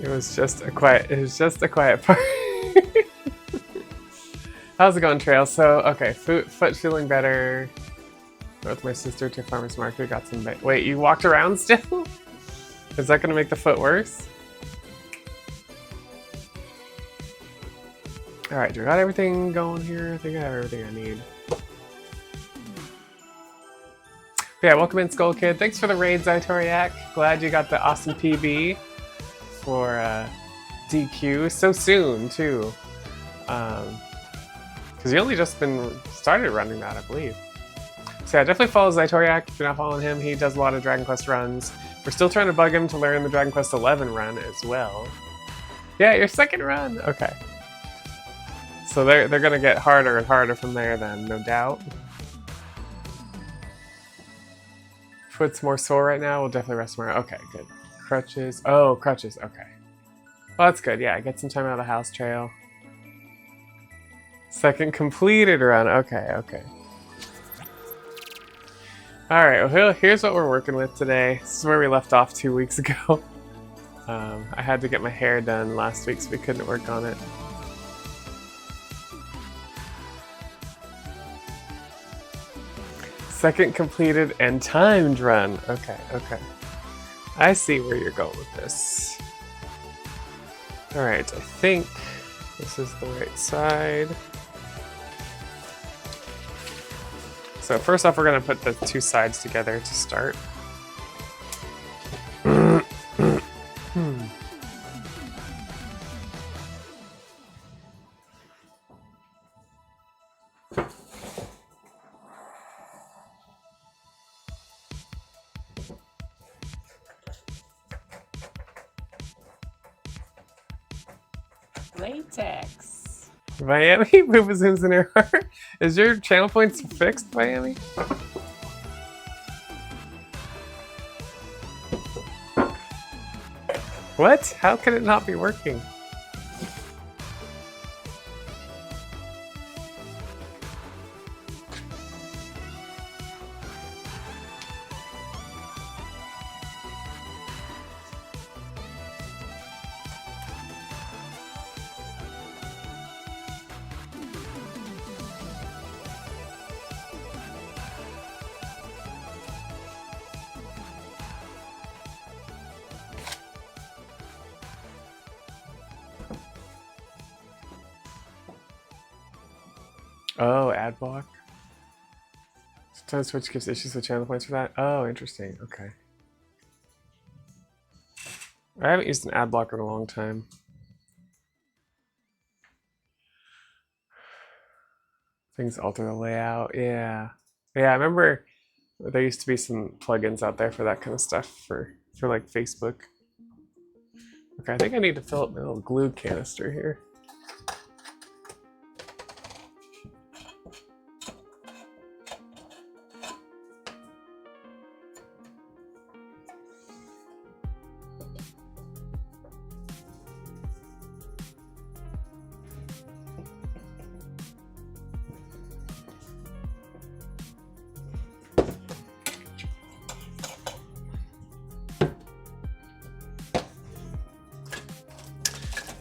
It was just a quiet part. How's it going, Trail? So, okay, foot feeling better. With my sister to farmer's market, got some. Wait, you walked around still? Is that gonna make the foot worse? All right, do I got everything going here? I think I have everything I need. Yeah, welcome in, Skull Kid. Thanks for the raid, Zytoriak. Glad you got the awesome PB for DQ so soon too. Because you only just started running that, I believe. So yeah, definitely follow Zytoriak if you're not following him. He does a lot of Dragon Quest runs. We're still trying to bug him to learn the Dragon Quest XI run as well. Yeah, your second run. Okay. So they're gonna get harder and harder from there then, no doubt. Foot's more sore right now. We'll definitely rest tomorrow. Okay, good. Crutches. Oh, crutches. Okay. Well, that's good. Yeah, get some time out of the house, Trail. Second completed run. Okay, okay. Alright, well, here's what we're working with today. This is where we left off 2 weeks ago. I had to get my hair done last week, so we couldn't work on it. Second completed and timed run. Okay, okay. I see where you're going with this. Alright, I think this is the right side. So first off, we're going to put the two sides together to start. Latex. Miami? Boobazoons in her heart? Is your channel points fixed, Miami? What? How can it not be working? Oh, ad block. Sometimes Twitch gives issues with channel points for that. Oh, interesting. Okay. I haven't used an ad block in a long time. Things alter the layout. Yeah. Yeah, I remember there used to be some plugins out there for that kind of stuff for like Facebook. Okay, I think I need to fill up my little glue canister here.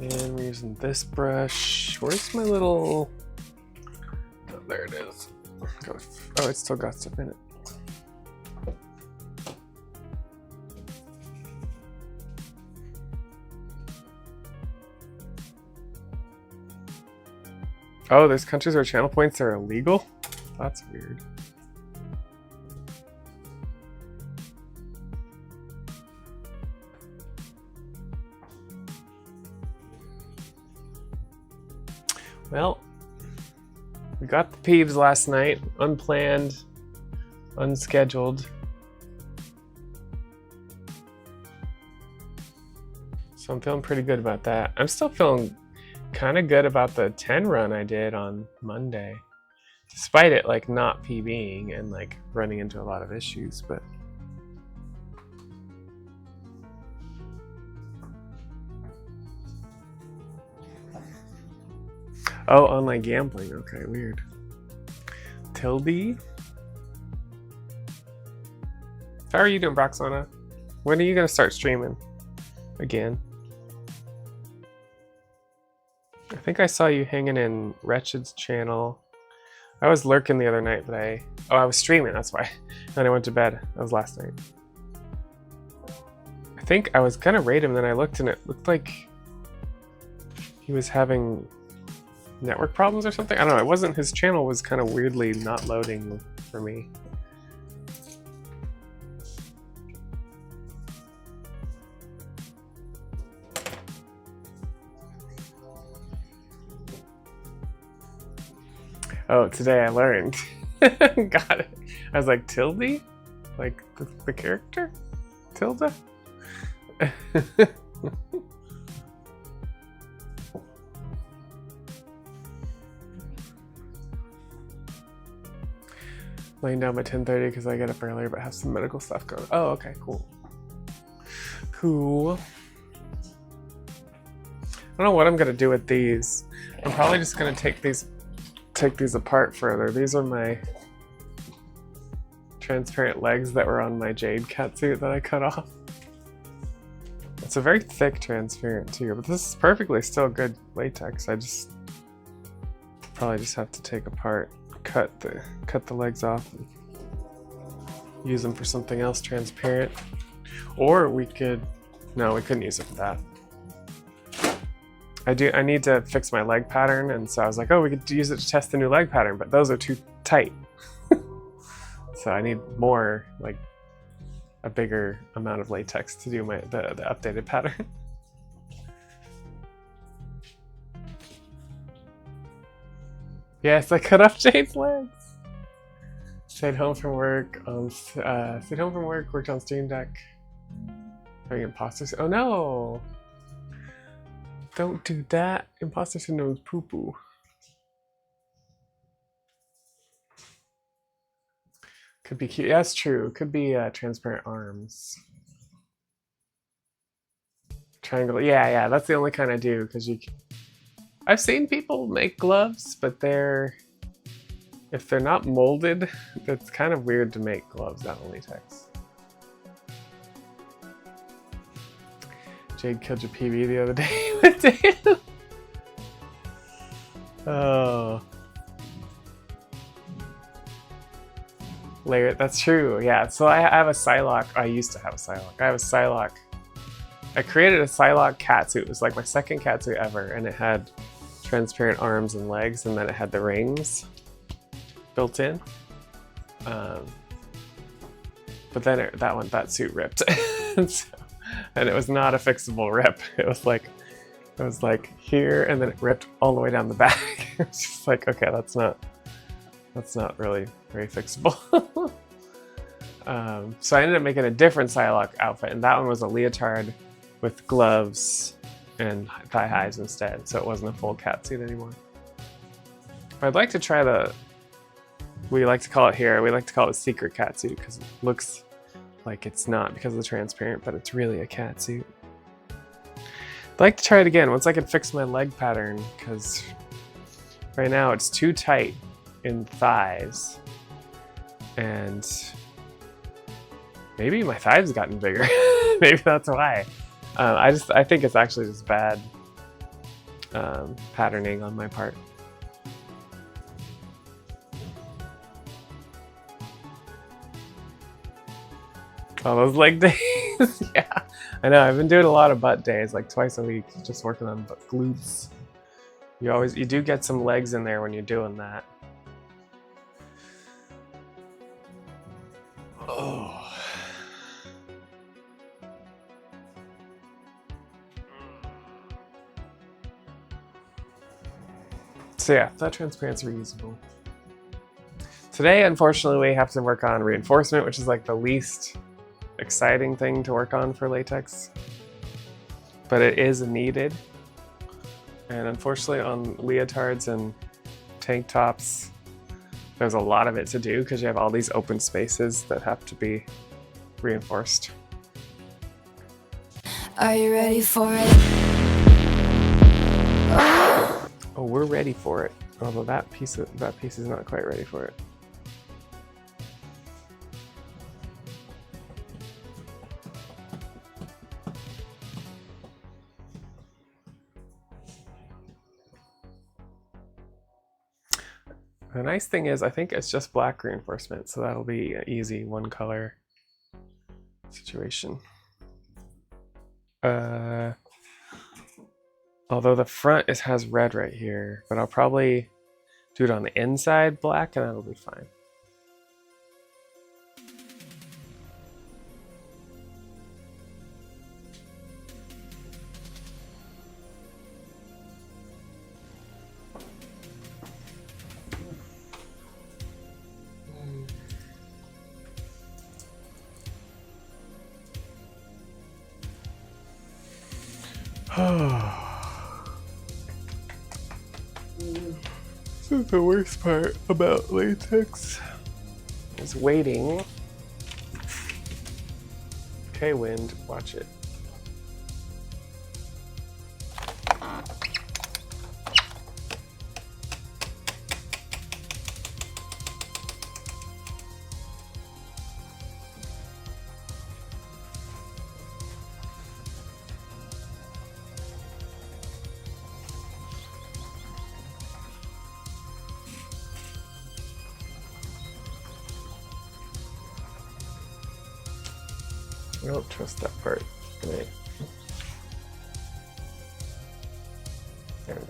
And we're using this brush. Where's my little... Oh, there it is. Oh, it's still got stuff in it. Oh, there's countries where channel points are illegal? That's weird. Well, we got the peeves last night, unplanned, unscheduled. So I'm feeling pretty good about that. I'm still feeling kind of good about the 10 run I did on Monday, despite it like not PBing and like running into a lot of issues, but oh, online gambling. Okay, weird. Tildy? How are you doing, Broxana? When are you gonna start streaming again? think I saw you hanging in Wretched's channel. I was lurking the other night, but I was streaming, that's why. Then I went to bed. That was last night. I think I was gonna raid him, then I looked and it looked like he was having network problems or something. I don't know, it wasn't, his channel was kind of weirdly not loading for me. Oh, today I learned. Got it. I was like, Tilde? Like the character? Tilda? Laying down by 10:30 because I get up earlier but have some medical stuff going. Oh, okay, cool. Cool. I don't know what I'm gonna do with these. I'm probably just gonna take these apart further. These are my transparent legs that were on my jade catsuit that I cut off. It's a very thick transparent too, but this is perfectly still good latex. I just probably just have to take apart, cut the legs off and use them for something else transparent. Or we could, no, we couldn't use it for that. I need to fix my leg pattern, and so I was like, oh, we could use it to test the new leg pattern, but those are too tight. So I need more, like a bigger amount of latex to do the updated pattern. Yes, I cut off Jade's legs. Stayed home from work, worked on Steam Deck. Having imposter syndrome. Oh no! Don't do that. Imposter syndrome is poo-poo. Could be cute. Yeah, that's true. Could be transparent arms. Triangle. Yeah, that's the only kind I do, because I've seen people make gloves, but if they're not molded, it's kind of weird to make gloves out of latex. Jade killed your PB the other day with Dan. Oh. Layer it, that's true, yeah. So I have a Psylocke. I used to have a Psylocke. I have a Psylocke. I created a Psylocke catsuit. It was like my second catsuit ever, and it had transparent arms and legs, and then it had the rings built in. But then that suit ripped. And it was not a fixable rip. It was like here, and then it ripped all the way down the back. It's just like, okay, that's not really very fixable. So I ended up making a different Psylocke outfit, and that one was a leotard with gloves and thigh highs instead, so it wasn't a full catsuit anymore. But I'd like to try we like to call it secret catsuit, because it looks like it's not because of the transparent, but it's really a catsuit. I'd like to try it again once I can fix my leg pattern, because right now it's too tight in thighs, and maybe my thighs have gotten bigger. Maybe that's why. I think it's actually just bad patterning on my part. Oh, those leg days. Yeah, I know. I've been doing a lot of butt days, like twice a week, just working on butt glutes. You do get some legs in there when you're doing that. Oh. So yeah, that transparent's reusable. Today, unfortunately, we have to work on reinforcement, which is like the least exciting thing to work on for latex, but it is needed. And unfortunately, on leotards and tank tops, there's a lot of it to do because you have all these open spaces that have to be reinforced. Are you ready for it? Oh, we're ready for it. Although that piece is not quite ready for it. The nice thing is I think it's just black reinforcement, so that'll be an easy one color situation. Although the front has red right here, but I'll probably do it on the inside black and that'll be fine. This is the worst part about latex, is waiting. Okay, wind, watch it. I don't trust that part. Right. There we go.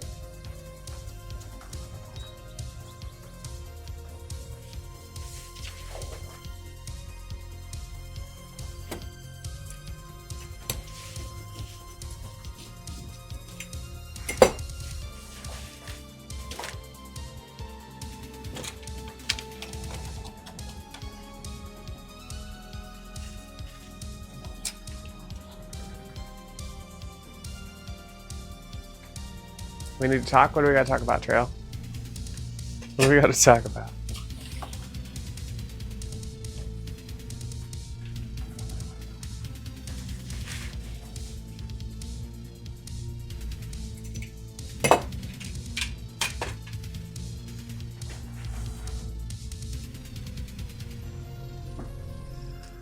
We need to talk? What do we gotta talk about, Trail? What do we gotta talk about?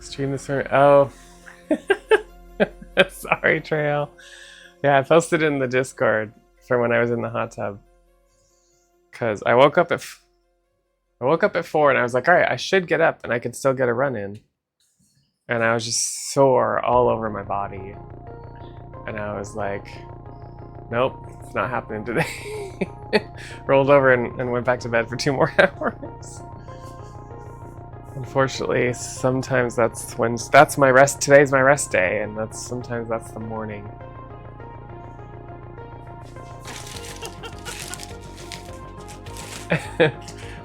Stream this morning. Oh. Sorry, Trail. Yeah, I posted in the Discord for when I was in the hot tub, because I woke up at 4 and I was like, all right, I should get up and I could still get a run in, and I was just sore all over my body, and I was like, nope, it's not happening today. Rolled over and went back to bed for 2 more hours. Unfortunately, sometimes that's my rest. Today's my rest day, and sometimes that's the morning.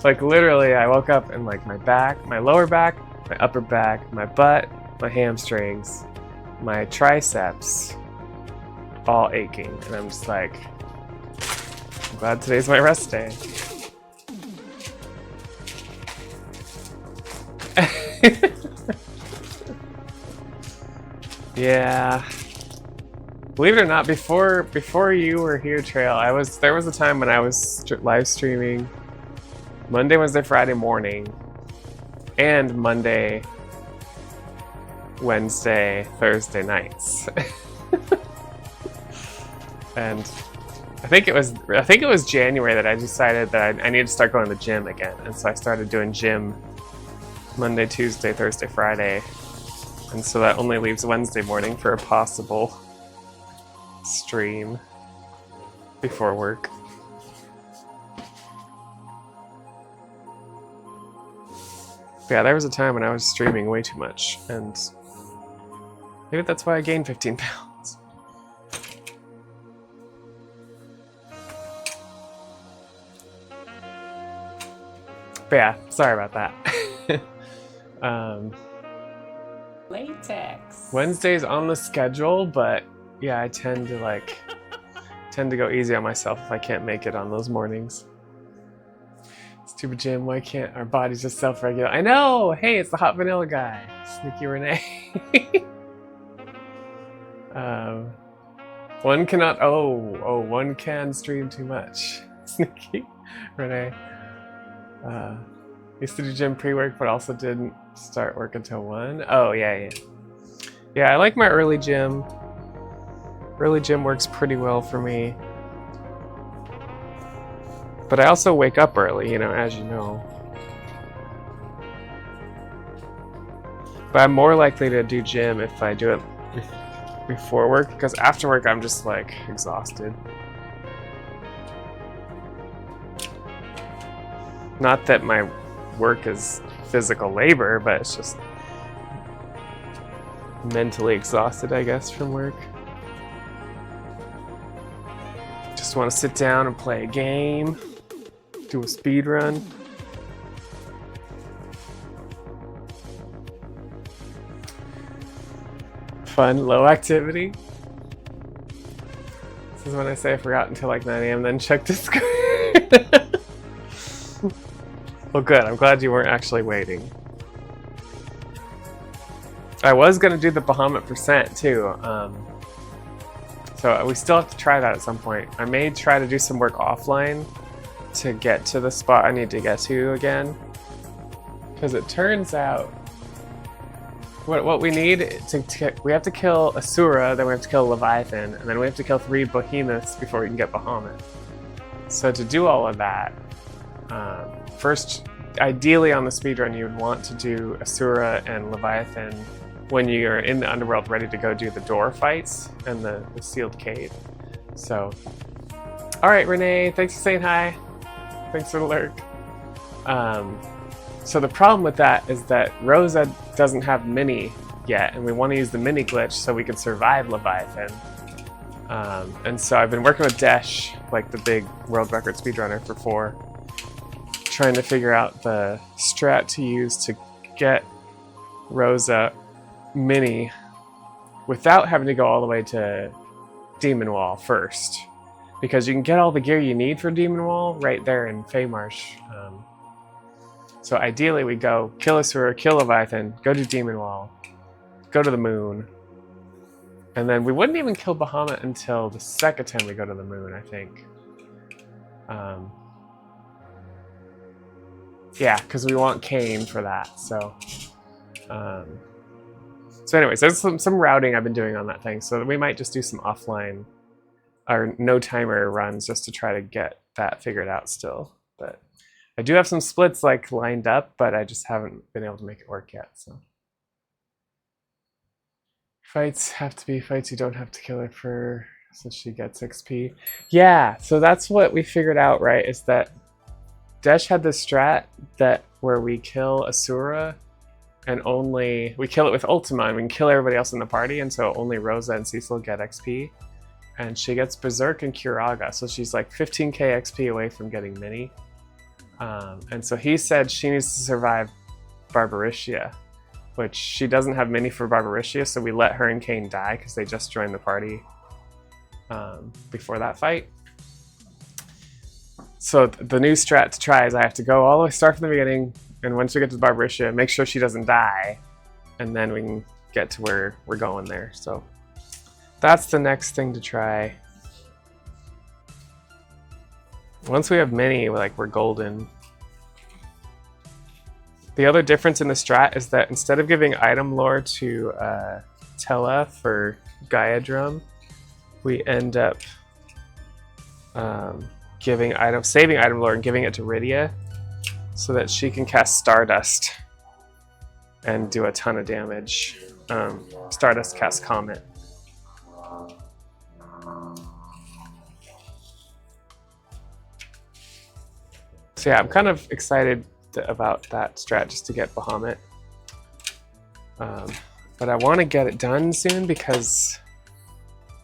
Like literally, I woke up and like my back, my lower back, my upper back, my butt, my hamstrings, my triceps, all aching, and I'm just like, I'm glad today's my rest day. Yeah. Believe it or not, before you were here, Trail, there was a time when I was live streaming Monday, Wednesday, Friday morning, and Monday, Wednesday, Thursday nights. And I think it was January that I decided that I needed to start going to the gym again, and so I started doing gym Monday, Tuesday, Thursday, Friday, and so that only leaves Wednesday morning for a possible stream before work. But yeah, there was a time when I was streaming way too much, and maybe that's why I gained 15 pounds. But yeah, sorry about that. Latex. Wednesday's on the schedule, but yeah, I tend to go easy on myself if I can't make it on those mornings. Stupid Jim, why can't our bodies just self-regulate? I know! Hey, it's the hot vanilla guy. Sneaky Renee. One cannot, one can stream too much. Sneaky Renee. Used to do gym pre-work, but also didn't start work until 1. Oh, yeah. Yeah, I like my early gym. Early gym works pretty well for me. But I also wake up early, you know, as you know. But I'm more likely to do gym if I do it before work, because after work I'm just like exhausted. Not that my work is physical labor, but it's just mentally exhausted, I guess, from work. Just want to sit down and play a game, do a speed run. Fun, low activity. This is when I say I forgot until like 9 a.m. then check Discord. Well, good. I'm glad you weren't actually waiting. I was going to do the Bahamut percent too. So we still have to try that at some point. I may try to do some work offline to get to the spot I need to get to again. Because it turns out what we need we have to kill Asura, then we have to kill Leviathan, and then we have to kill 3 behemoths before we can get Bahamut. So to do all of that, first, ideally on the speedrun, you would want to do Asura and Leviathan when you're in the underworld ready to go do the door fights and the sealed cave. So, alright Renee, thanks for saying hi. Thanks for the lurk. So the problem with that is that Rosa doesn't have mini yet, and we want to use the mini glitch so we can survive Leviathan. And so I've been working with Desh, like the big world record speedrunner for 4, trying to figure out the strat to use to get Rosa mini without having to go all the way to Demon Wall first. Because you can get all the gear you need for Demon Wall right there in Feymarsh. So ideally we go kill Asura, kill Leviathan, go to Demon Wall, go to the moon, and then we wouldn't even kill Bahamut until the second time we go to the moon, I think. Yeah, because we want Kane for that. So anyways, there's some routing I've been doing on that thing, so we might just do some offline or no timer runs just to try to get that figured out still. But I do have some splits like lined up, but I just haven't been able to make it work yet. So fights have to be fights you don't have to kill her for, so she gets XP. Yeah, so that's what we figured out, right? Is that Desh had this strat that where we kill Asura and only we kill it with Ultima and we can kill everybody else in the party, and so only Rosa and Cecil get XP. And she gets Berserk and Curaga, so she's like 15k XP away from getting mini. And so he said she needs to survive Barbariccia, which she doesn't have mini for Barbariccia, so we let her and Kane die because they just joined the party before that fight. So the new strat to try is I have to go all the way, start from the beginning, and once we get to Barbariccia, make sure she doesn't die, and then we can get to where we're going there. So that's the next thing to try. Once we have many, we're golden. The other difference in the strat is that instead of giving item lore to Tella for Gaia Drum, we end up saving item lore and giving it to Rydia so that she can cast Stardust and do a ton of damage. Stardust casts Comet. So yeah, I'm kind of excited about that strat just to get Bahamut. But I want to get it done soon because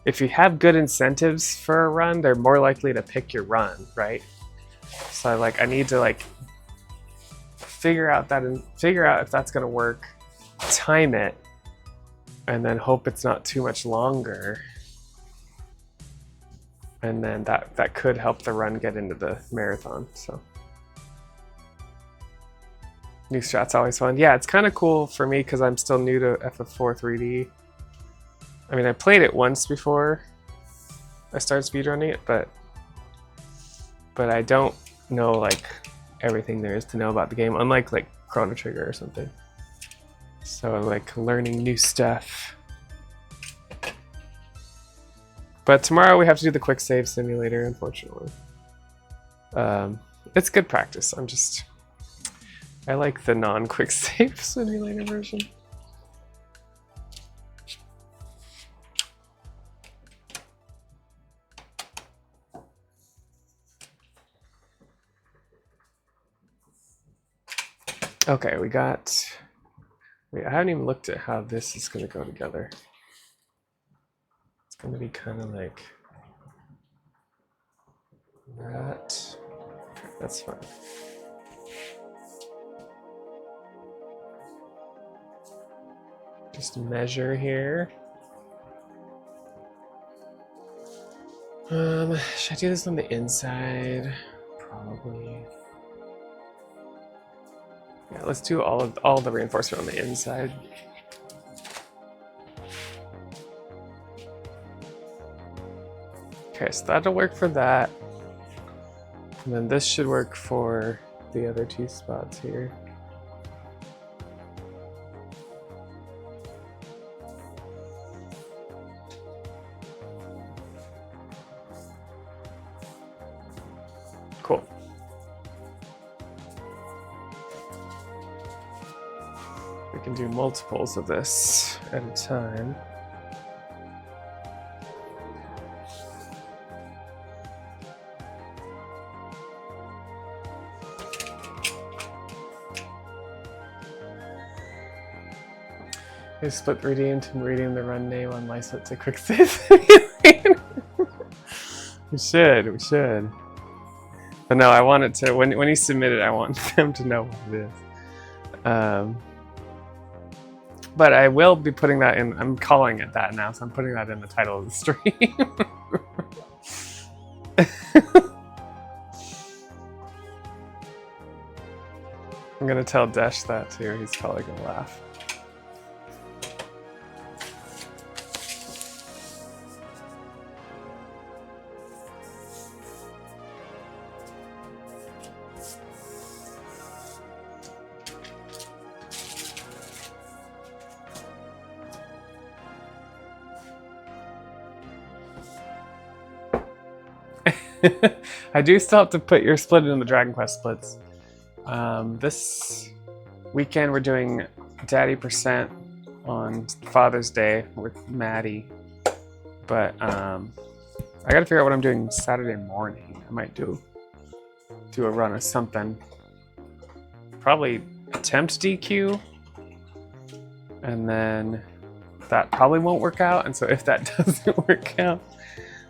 if you have good incentives for a run, they're more likely to pick your run, right? So I need to figure out if that's gonna work, time it, and then hope it's not too much longer. And then that could help the run get into the marathon. So new strat's always fun. Yeah, it's kind of cool for me because I'm still new to FF4 3D. I mean, I played it once before I started speedrunning it, but I don't know everything there is to know about the game, unlike Chrono Trigger or something. So I'm learning new stuff. But tomorrow we have to do the quick save simulator, unfortunately. It's good practice. I like the non-quick save simulator version. Okay, we got. Wait, I haven't even looked at how this is going to go together. It's going to be kind of like that. That's fine. Just measure here. Should I do this on the inside? Probably. Yeah, let's do all the reinforcement on the inside. Okay, so that'll work for that. And then this should work for the other two spots here. Cool. We can do multiples of this at a time. I split redeem to redeem the run name on my set to quick save. We should. But no, I want it to, when you submit it, I want them to know what it is. But I will be putting that in, I'm calling it that now, so I'm putting that in the title of the stream. I'm gonna tell Desh that too, he's probably gonna laugh. I do still have to put your split in the Dragon Quest splits. This weekend we're doing Daddy % on Father's Day with Maddie, but I gotta figure out what I'm doing Saturday morning. I might do a run of something. Probably attempt DQ, and then that probably won't work out. And so if that doesn't work out,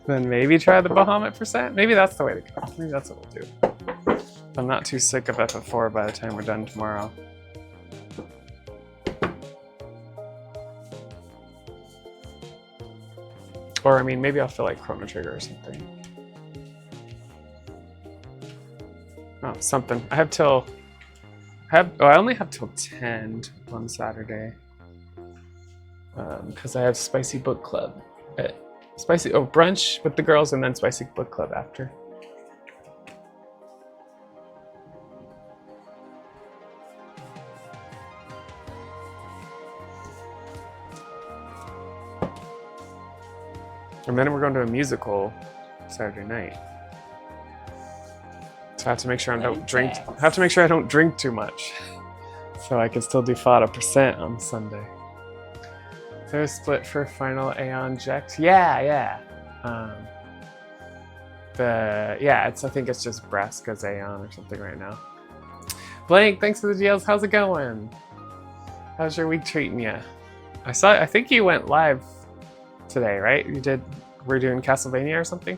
then maybe try the Bahamut %. Maybe that's the way to go. Maybe that's what we'll do. I'm not too sick of FF4 by the time we're done tomorrow. Or I mean, maybe I'll feel like Chrono Trigger or something. Oh, something. I only have till 10 on Saturday. Because I have Spicy Book Club at brunch with the girls and then Spicy Book Club after. And then we're going to a musical Saturday night. So I have to make sure I don't drink. I have to make sure I don't drink too much, so I can still do Fada % on Sunday. There's split for final Aeon Jex. Yeah. I think it's just Braska's Aeon or something right now. Blank, thanks for the DLs. How's it going? How's your week treating you? I think you went live today, right? We're doing Castlevania or something?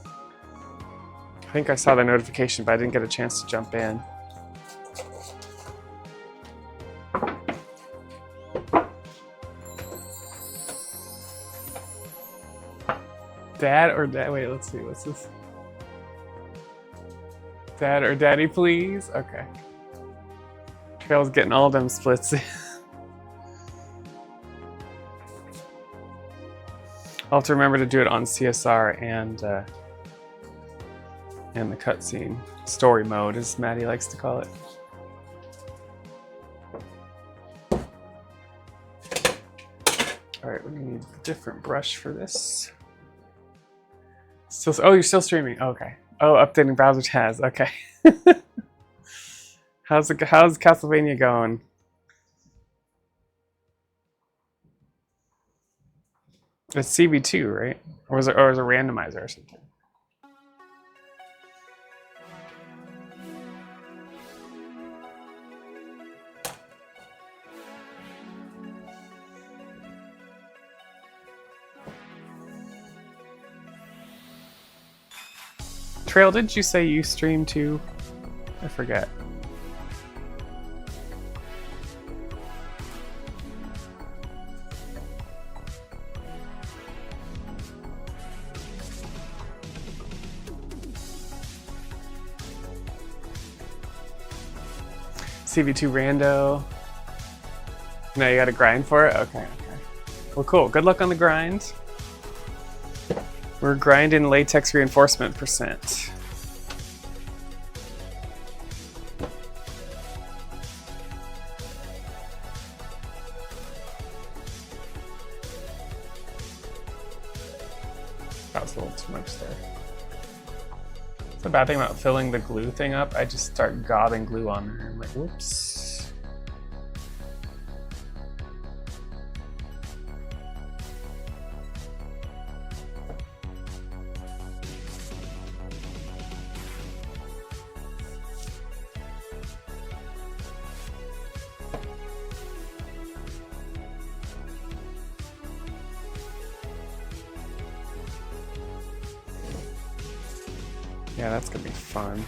I think I saw the notification, but I didn't get a chance to jump in. Dad or dad? Wait, let's see. What's this? Dad or daddy, please? Okay. Trail's getting all them splits. I'll have to remember to do it on CSR and the cutscene. Story mode, as Maddie likes to call it. Alright, we need a different brush for this. Oh, you're still streaming. Okay. Oh, updating browser tabs. Okay. How's Castlevania going? It's CB2, right? Or was it a randomizer or something? Trail, did you say you stream too? I forget. CV2 rando. Now you gotta grind for it? Okay, okay. Well, cool. Good luck on the grind. We're grinding latex reinforcement %. That was a little too much there. That's the bad thing about filling the glue thing up. I just start gobbing glue on there. I'm like, whoops. Yeah, that's gonna be fun.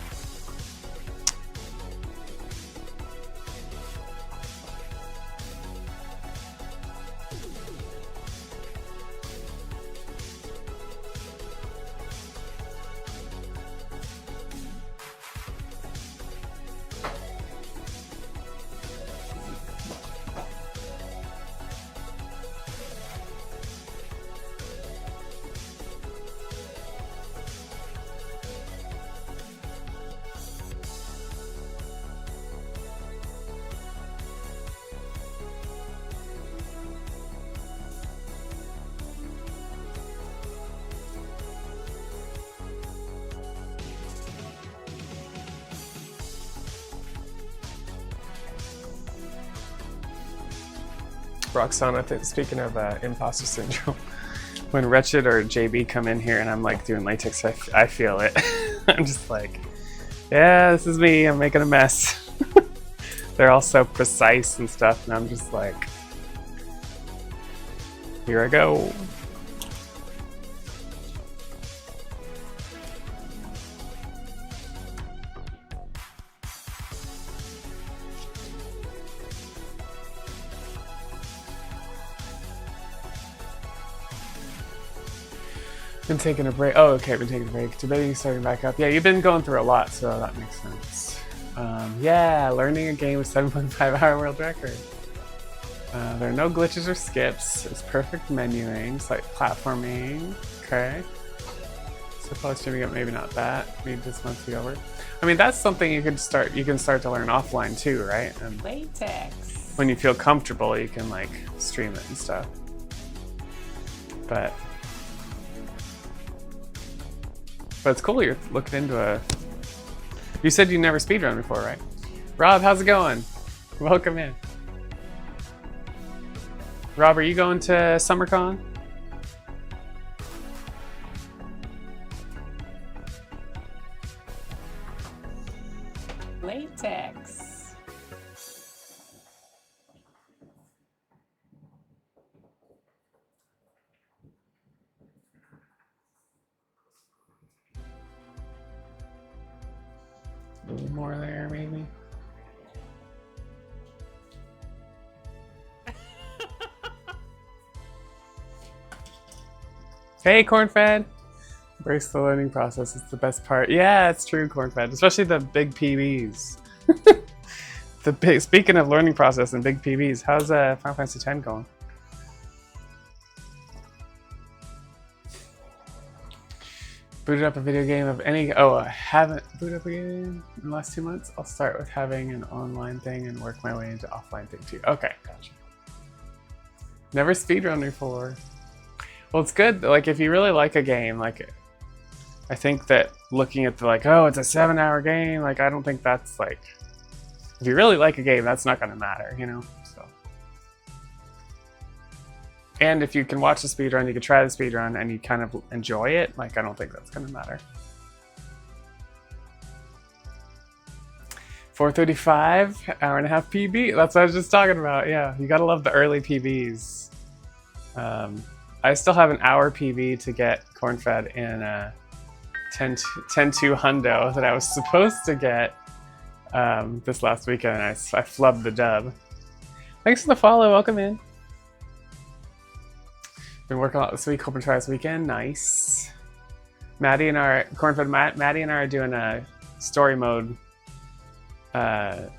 Roxanne, I think, speaking of imposter syndrome, when Wretched or JB come in here and I'm like doing latex, I feel it. I'm just like, yeah, this is me, I'm making a mess. They're all so precise and stuff, and I'm just like, here I go. Been taking a break. Oh, okay, been taking a break. Debating starting back up. Yeah, you've been going through a lot, so that makes sense. Yeah, learning a game with 7.5-hour world record. There are no glitches or skips. It's perfect menuing. It's like platforming. Okay. So probably streaming up, maybe not that. Maybe this month be over. I mean, that's something you can start to learn offline too, right? And Latex. when you feel comfortable, you can like stream it and stuff. But it's cool you're looking into a... You said you never speedrun before, right? Rob, how's it going? Welcome in. Rob, are you going to SummerCon? Latex. A little more there, maybe. Hey, Cornfed! Embrace the learning process. It's the best part. Yeah, it's true, Cornfed. Especially the big PBs. Speaking of learning process and big PBs, how's Final Fantasy X going? Booted up a video game of any... Oh, I haven't booted up a game in the last 2 months. I'll start with having an online thing and work my way into offline thing too. Okay, gotcha. Never speedrun before. Well, it's good. Like, if you really like a game, like, I think that looking at the like, oh, it's a 7-hour game. Like, I don't think that's like, if you really like a game, that's not going to matter, you know? So. And if you can watch the speedrun, you can try the speedrun and you kind of enjoy it, like, I don't think that's going to matter. 4:35, hour and a half PB. That's what I was just talking about. Yeah, you gotta love the early PBs. I still have an hour PB to get corn-fed in 10-2 hundo that I was supposed to get this last weekend, and I flubbed the dub. Thanks for the follow. Welcome in. Been working a lot this week. Hoping to try this weekend. Nice. Maddie and I are doing a story mode. Final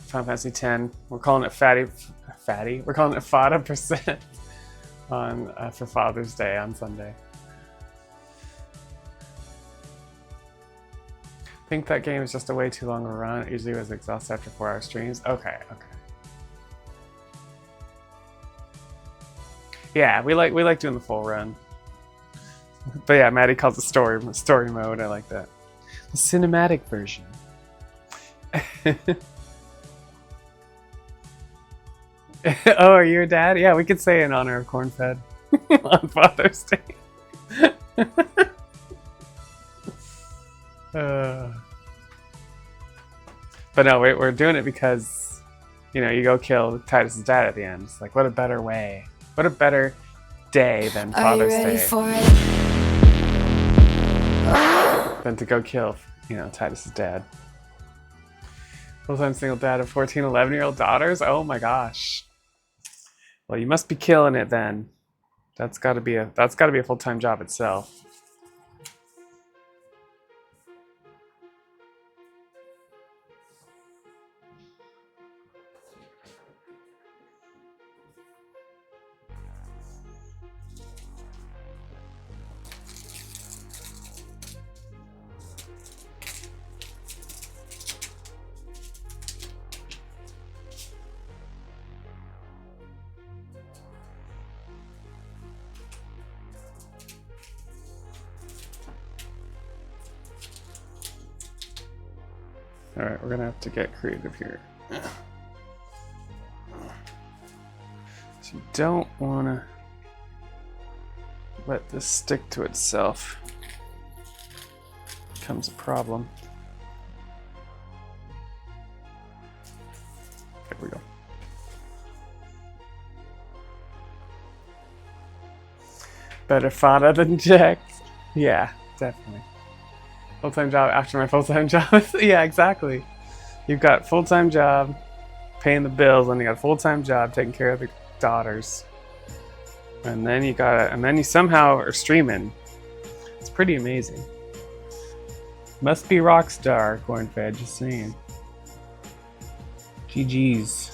Fantasy X. We're calling it Fatty. We're calling it Fada% on for Father's Day on Sunday. I think that game is just a way too long a run. It usually was exhausted after 4-hour streams. Okay. Yeah, we like doing the full run. But yeah, Maddie calls it story mode. I like that. The cinematic version. Oh, are you a dad? Yeah, we could say in honor of corn-fed on Father's Day. But no, we're doing it because, you know, you go kill Titus's dad at the end. It's like, what a better way. What a better day than Father's Day. Than to go kill, you know, Titus's dad. Full-time single dad of 14, 11-year-old daughters? Oh my gosh. Well, you must be killing it then. That's gotta be a full-time job itself. Alright, we're gonna have to get creative here. So you don't wanna let this stick to itself. Becomes a problem. There we go. Better fodder than Jack. Yeah, definitely. Full-time job after my full-time job. Yeah, exactly. You've got full-time job, paying the bills, and you got a full-time job taking care of the daughters. And then you somehow are streaming. It's pretty amazing. Must be Rockstar, corn-fed, just saying. GG's.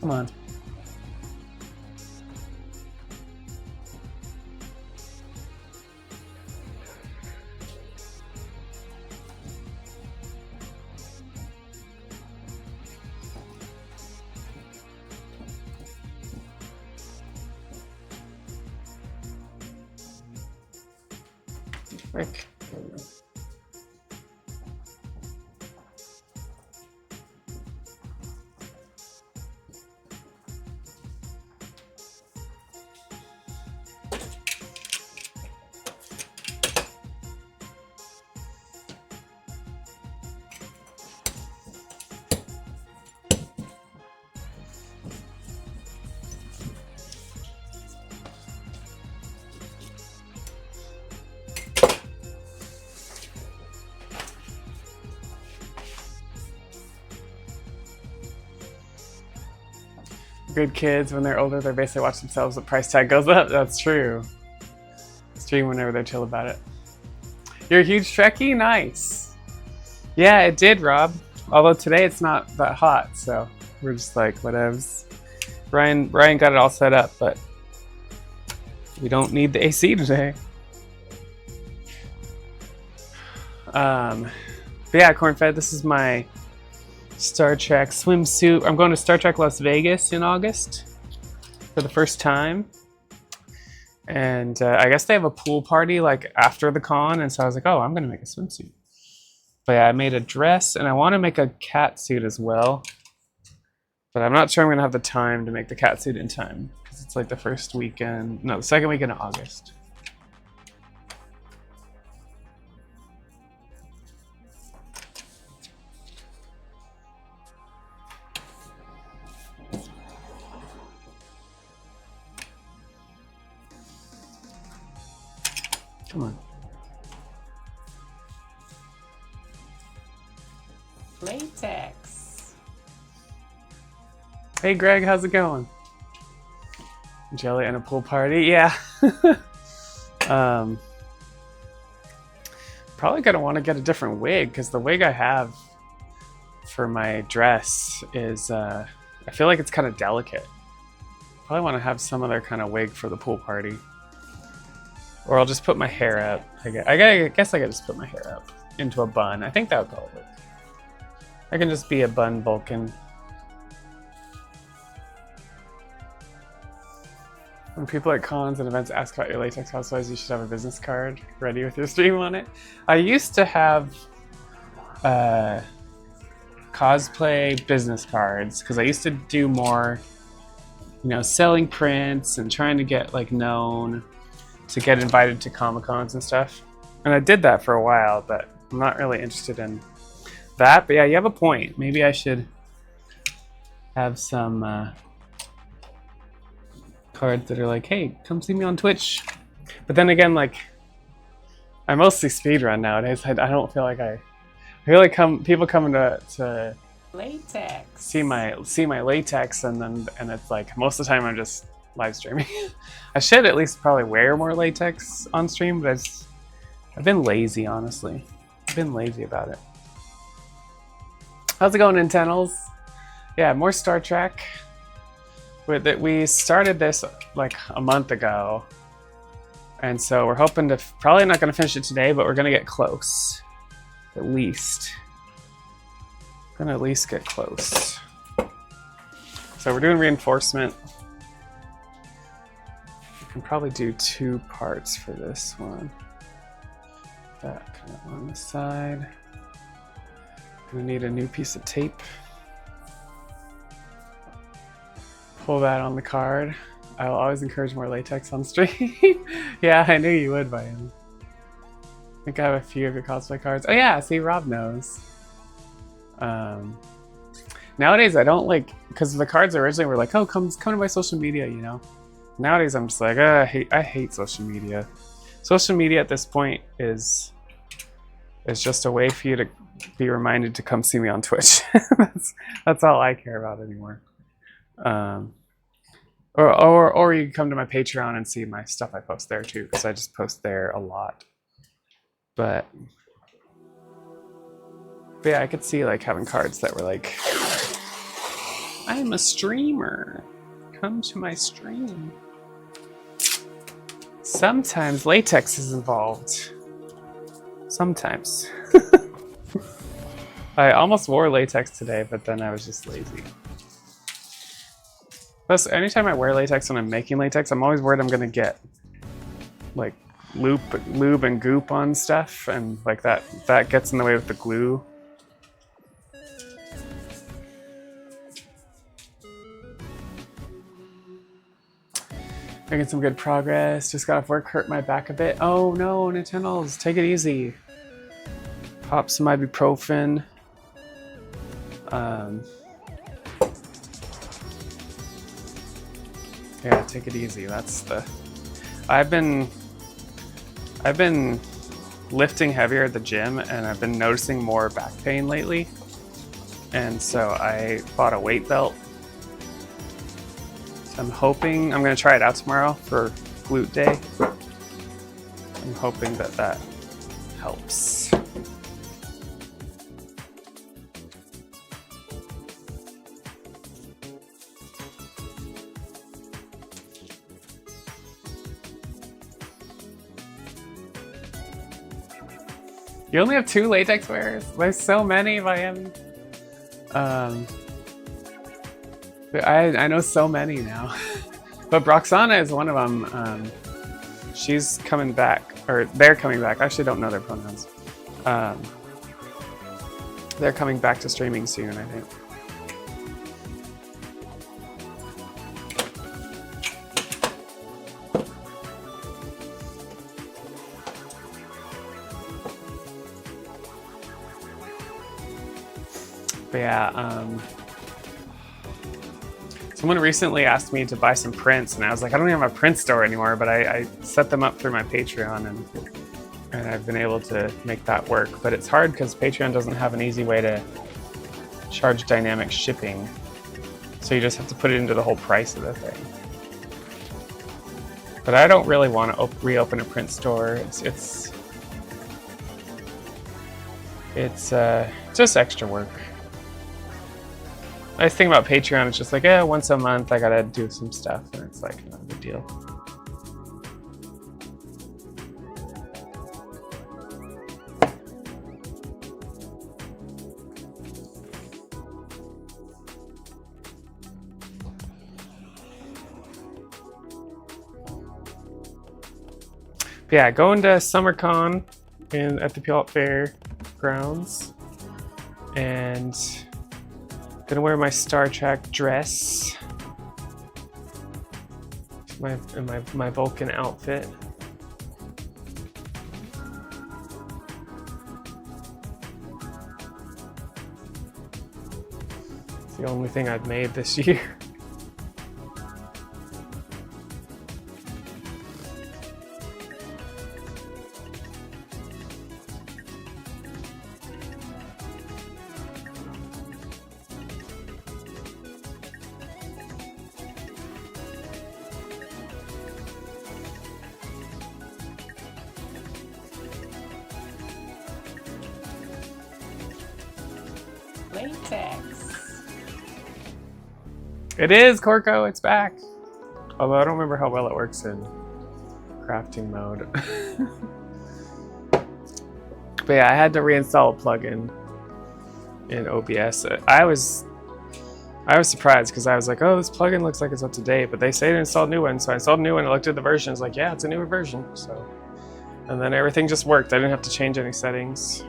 Come on. Frick. Good kids, when they're older, they basically watch themselves. The price tag goes up. That's true. Stream whenever they're chill about it. You're a huge Trekkie? Nice. Yeah, it did, Rob. Although today it's not that hot, so we're just like, whatevs. Ryan got it all set up, but we don't need the AC today. But yeah, Cornfed, this is my Star Trek swimsuit. I'm going to Star Trek Las Vegas in August for the first time. And I guess they have a pool party like after the con, and so I was like, oh, I'm gonna make a swimsuit. But yeah, I made a dress, and I want to make a cat suit as well. But I'm not sure I'm gonna have the time to make the cat suit in time because it's like the first weekend, no, the second weekend of August. Come on. Latex. Hey Greg, how's it going? Jelly and a pool party? Yeah. Probably gonna want to get a different wig because the wig I have for my dress is, I feel like it's kind of delicate. Probably want to have some other kind of wig for the pool party. Or I'll just put my hair up. I guess I could just put my hair up into a bun. I think that would probably work. I can just be a bun Vulcan. When people at cons and events ask about your latex housewives, you should have a business card ready with your stream on it. I used to have cosplay business cards because I used to do more, you know, selling prints and trying to get like known to get invited to Comic-Cons and stuff. And I did that for a while, but I'm not really interested in that. But yeah, you have a point. Maybe I should have some cards that are like, hey, come see me on Twitch. But then again, like, I mostly speedrun nowadays. I don't feel like I feel like people coming to Latex. see my latex, and it's like most of the time I'm just live streaming. I should at least probably wear more latex on stream, but I've been lazy, honestly. I've been lazy about it. How's it going, Nintendos? Yeah, more Star Trek. We started this like a month ago, and so we're hoping to, probably not going to finish it today, but we're going to get close. At least. Gonna at least get close. So we're doing reinforcement. We can probably do 2 parts for this one. That kind of on the side. Gonna need a new piece of tape. Pull that on the card. I will always encourage more latex on stream. Yeah, I knew you would, Brian. I think I have a few of your cosplay cards. Oh yeah, see, Rob knows. Nowadays I don't like, because the cards originally were like, oh, come to my social media, you know. Nowadays I'm just like, I hate social media. Social media at this point is just a way for you to be reminded to come see me on Twitch. that's all I care about anymore. Or you can come to my Patreon and see my stuff I post there too, because I just post there a lot. But yeah, I could see like having cards that were like, I'm a streamer. Come to my stream. Sometimes latex is involved. Sometimes. I almost wore latex today, but then I was just lazy. Plus, anytime I wear latex when I'm making latex, I'm always worried I'm gonna get like lube and goop on stuff, and like that gets in the way with the glue. Making some good progress. Just got off work, hurt my back a bit. Oh no, Nintendos, take it easy. Pop some ibuprofen. Yeah, take it easy. That's the. I've been lifting heavier at the gym, and I've been noticing more back pain lately. And so I bought a weight belt. I'm hoping, I'm going to try it out tomorrow for glute day. I'm hoping that helps. You only have 2 latex wearers? There's so many by him. I know so many now. But Broxana is one of them. She's coming back, or they're coming back. I actually don't know their pronouns. They're coming back to streaming soon, I think. But yeah, someone recently asked me to buy some prints, and I was like, I don't even have a print store anymore, but I set them up through my Patreon, and I've been able to make that work. But it's hard because Patreon doesn't have an easy way to charge dynamic shipping, so you just have to put it into the whole price of the thing. But I don't really want to reopen a print store. It's just extra work. Nice thing about Patreon is just like, yeah, once a month I gotta do some stuff, and it's like not a big deal. But yeah, going to SummerCon at the Puyallup Fair grounds, and gonna wear my Star Trek dress, my Vulcan outfit. It's the only thing I've made this year. Latex. It is, Corco, it's back. Although I don't remember how well it works in crafting mode. But yeah, I had to reinstall a plugin in OBS. I was surprised because I was like, oh, this plugin looks like it's up to date, but they say to install a new one. So I installed a new one, I looked at the version, it's like, yeah, it's a newer version. So, and then everything just worked. I didn't have to change any settings.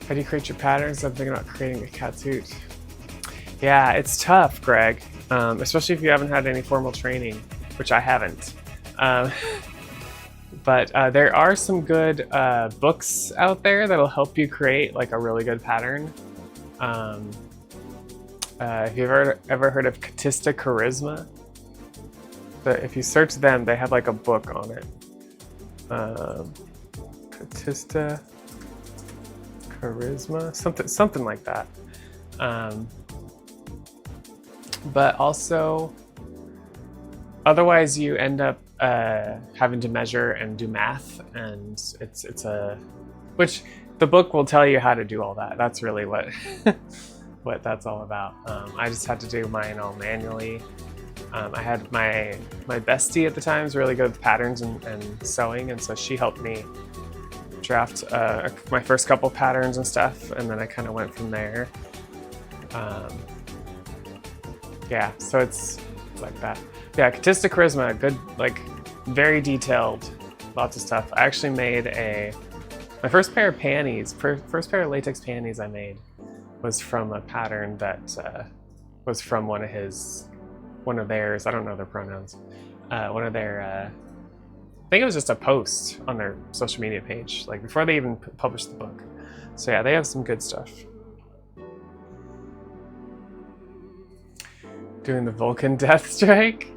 How do you create your patterns? I'm thinking about creating a catsuit. Yeah, it's tough, Greg, especially if you haven't had any formal training, which I haven't. But there are some good books out there that'll help you create like a really good pattern. Have you ever heard of Katista Charisma? If you search them, they have like a book on it. Katista Charisma, something like that. But also, otherwise you end up having to measure and do math, and which the book will tell you how to do all that. That's really what what that's all about. I just had to do mine all manually. I had my bestie at the time was really good with patterns and sewing, and so she helped me draft my first couple patterns and stuff, and then I kind of went from there. Yeah, so it's like that. Yeah, Katista Charisma, good, like very detailed, lots of stuff. I actually made my first pair of panties, first pair of latex panties I made was from a pattern that was from one of theirs, I don't know their pronouns, one of their, I think it was just a post on their social media page, like before they even published the book. So yeah, they have some good stuff. Doing the Vulcan death strike?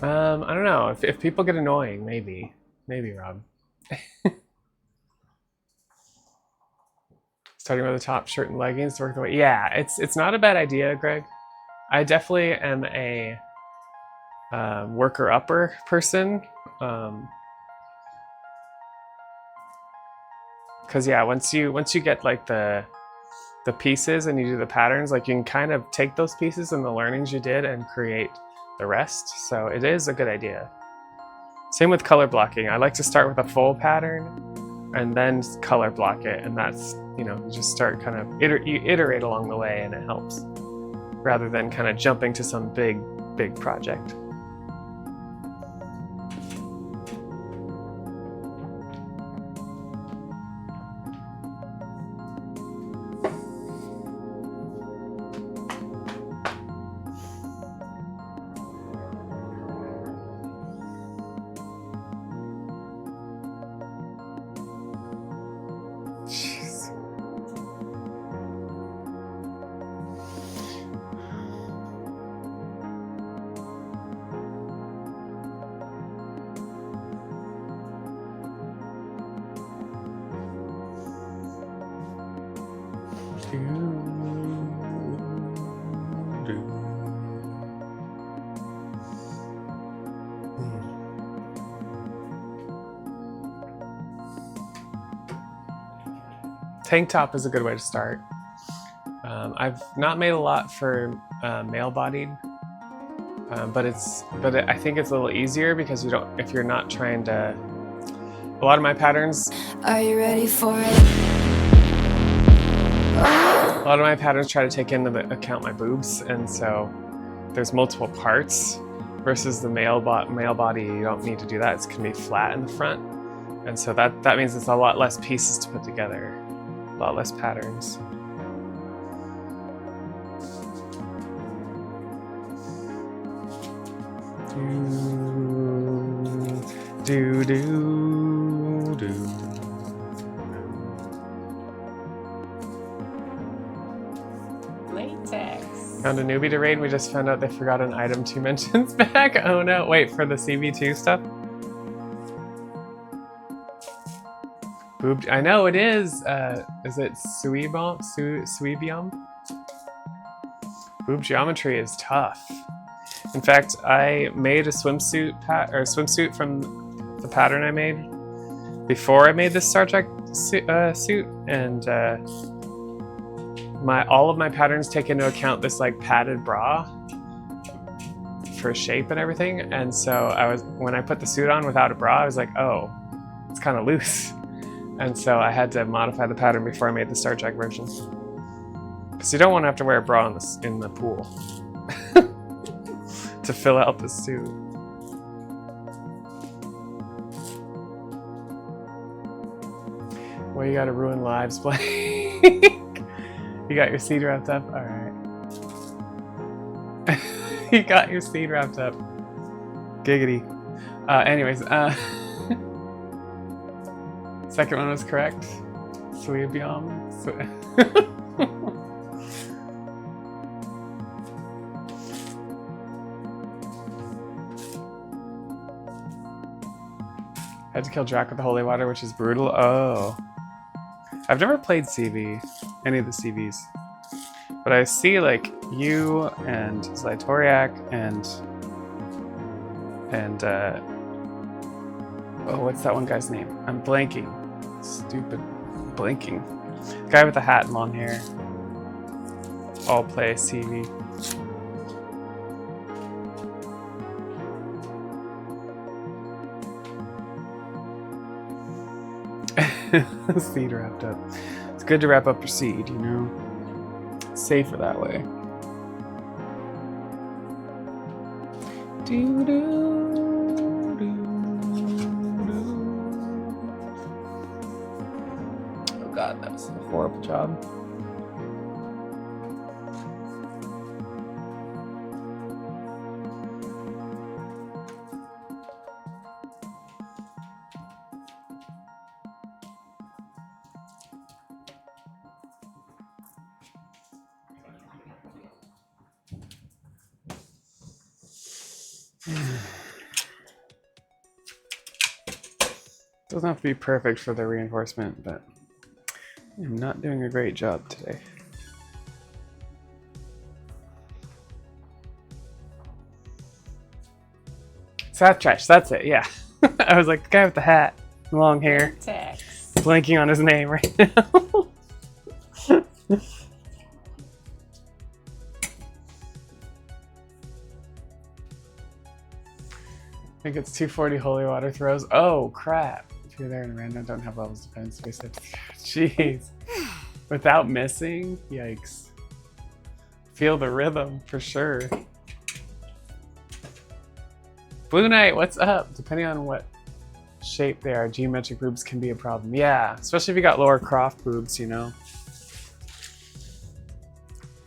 I don't know, if people get annoying, maybe, Rob. Starting with the top shirt and leggings to work the way. Yeah, it's not a bad idea, Greg. I definitely am a worker-upper person. Because yeah, once you get like the the pieces and you do the patterns, like you can kind of take those pieces and the learnings you did and create the rest. So it is a good idea. Same with color blocking. I like to start with a full pattern and then color block it, and that's, you know, you just start kind of you iterate along the way, and it helps rather than kind of jumping to some big project. Tank top is a good way to start. I've not made a lot for male-bodied, but I think it's a little easier because if you're not trying to. A lot of my patterns. Are you ready for it? A lot of my patterns try to take into account my boobs, and so there's multiple parts. Versus the male body, you don't need to do that. It's gonna be flat in the front, and so that means it's a lot less pieces to put together. A lot less patterns. Do. Latex. Found a newbie to raid. We just found out they forgot an item 2 mentions back. Oh no! Wait, for the CV2 stuff. I know it is. Is it Suibium? Boob geometry is tough. In fact, I made a swimsuit from the pattern I made before I made this Star Trek suit, and all of my patterns take into account this like padded bra for shape and everything. And so when I put the suit on without a bra, I was like, oh, it's kind of loose. And so I had to modify the pattern before I made the Star Trek version. Because you don't want to have to wear a bra in the pool to fill out the suit. Well, you gotta ruin lives, Blake. You got your seed wrapped up? Alright. You got your seed wrapped up. Giggity. Anyways, second one was correct. Suibium. Had to kill Drac with the holy water, which is brutal. Oh. I've never played CV, any of the CVs. But I see like you and Zlytoriak and oh, what's that one guy's name? I'm blanking. Stupid blanking. The guy with the hat and long hair. All play CV. Seed wrapped up. It's good to wrap up your seed, you know? It's safer that way. Oh god, that was a horrible job. Doesn't have to be perfect for the reinforcement, but I'm not doing a great job today. South Trash, that's it, yeah. I was like, the guy with the hat, long hair, Latex. blanking on his name right now. think it's 240 holy water throws. Oh, crap. If you're there and random, don't have levels defense. Jeez. Without missing? Yikes. Feel the rhythm, for sure. Blue Knight, what's up? Depending on what shape they are, geometric boobs can be a problem. Yeah, especially if you got Laura Croft boobs, you know.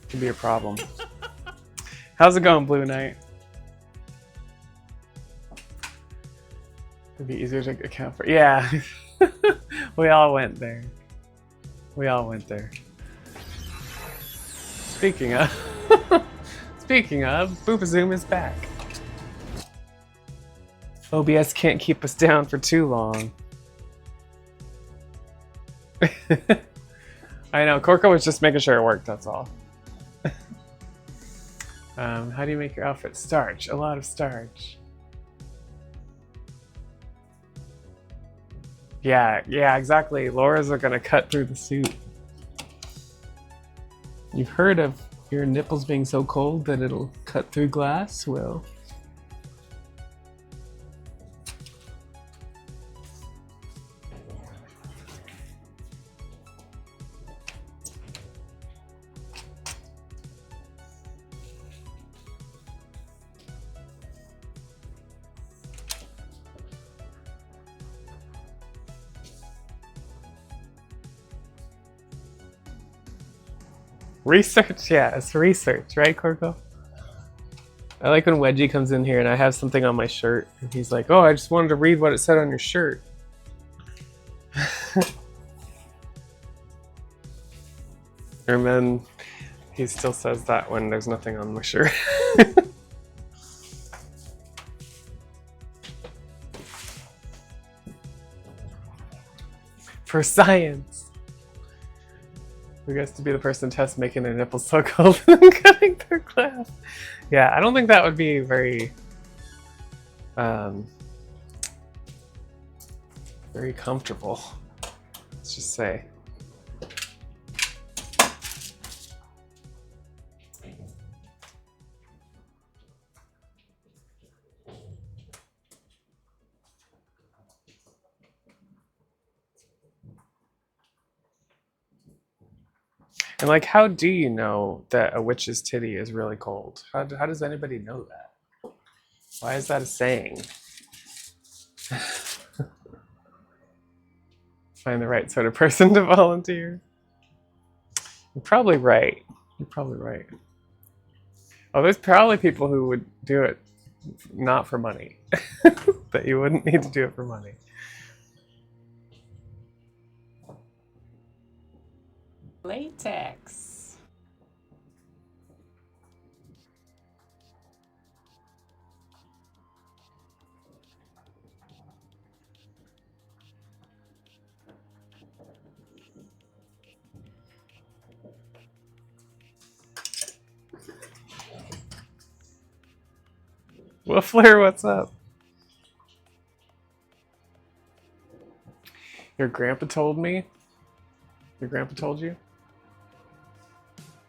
Can be a problem. How's it going, Blue Knight? It'd be easier to account for. Yeah, we all went there. We all went there. Speaking of, Boopazoom is back. OBS can't keep us down for too long. I know, Corco was just making sure it worked, that's all. How do you make your outfit? Starch, a lot of starch. Yeah, exactly. Laura's are gonna cut through the suit. You've heard of your nipples being so cold that it'll cut through glass? Well, research, yeah, it's research, right, Corco? I like when Wedgie comes in here and I have something on my shirt and he's like, oh, I just wanted to read what it said on your shirt. And then he still says that when there's nothing on my shirt. For science. Who gets to be the person test making their nipples so cold and cutting through glass? Yeah, I don't think that would be very, very comfortable. Let's just say. And like, how do you know that a witch's titty is really cold? How does anybody know that? Why is that a saying? Find the right sort of person to volunteer. You're probably right. You're probably right. Oh, there's probably people who would do it not for money. That you wouldn't need to do it for money. Latex. Wolfler, what's up? Your grandpa told me? Your grandpa told you?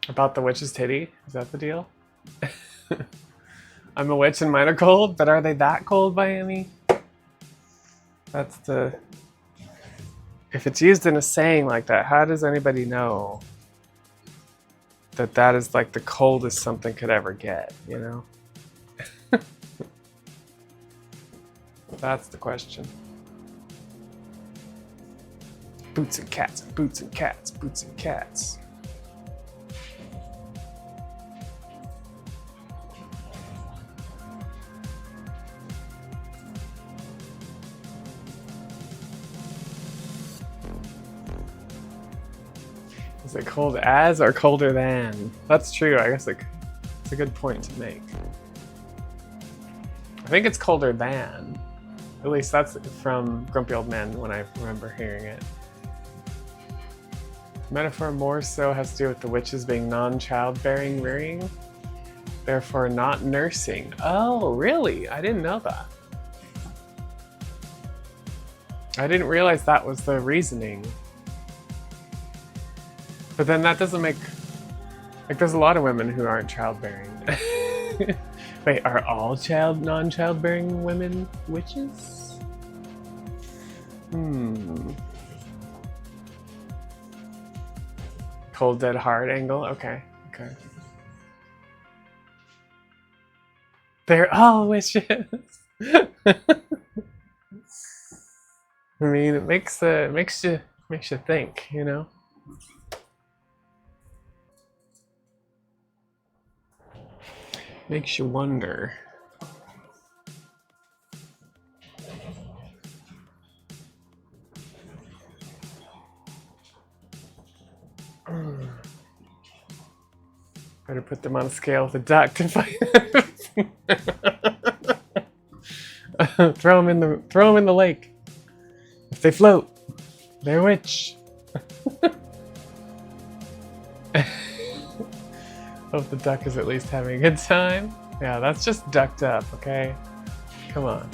About the witch's titty? Is that the deal? I'm a witch and mine are cold, but are they that cold by any? That's the... If it's used in a saying like that, how does anybody know that that is like the coldest something could ever get, you know? That's the question. Boots and cats, boots and cats, boots and cats. Is it cold as or colder than? That's true. I guess it's a good point to make. I think it's colder than. At least that's from Grumpy Old Man when I remember hearing it. The metaphor more so has to do with the witches being non-childbearing rearing, therefore not nursing. Oh, really? I didn't know that. I didn't realize that was the reasoning. But then that doesn't make... Like, there's a lot of women who aren't childbearing. Wait, are all non-childbearing women witches? Cold dead hard angle. Okay. Okay. They're all witches. I mean, it makes you think, you know. Makes you wonder. Better put them on a scale with a duck to find. throw them in the lake. If they float, they're a witch. Hope the duck is at least having a good time. Yeah, that's just ducked up, okay? Come on.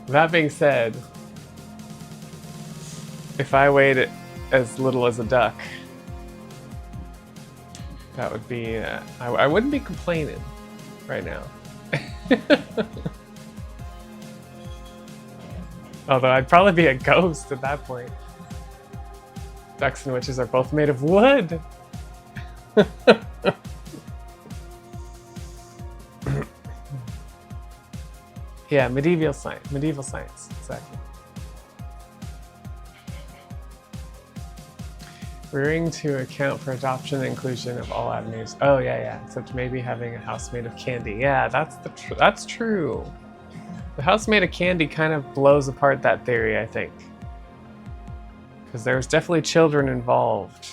That being said, if I weighed as little as a duck, that would be, I wouldn't be complaining right now. Although I'd probably be a ghost at that point. Ducks and witches are both made of wood. Yeah, medieval science, exactly. Rearing to account for adoption and inclusion of all avenues. Oh yeah, except maybe having a house made of candy. Yeah, that's true. The house made of candy kind of blows apart that theory, I think. Because there's definitely children involved.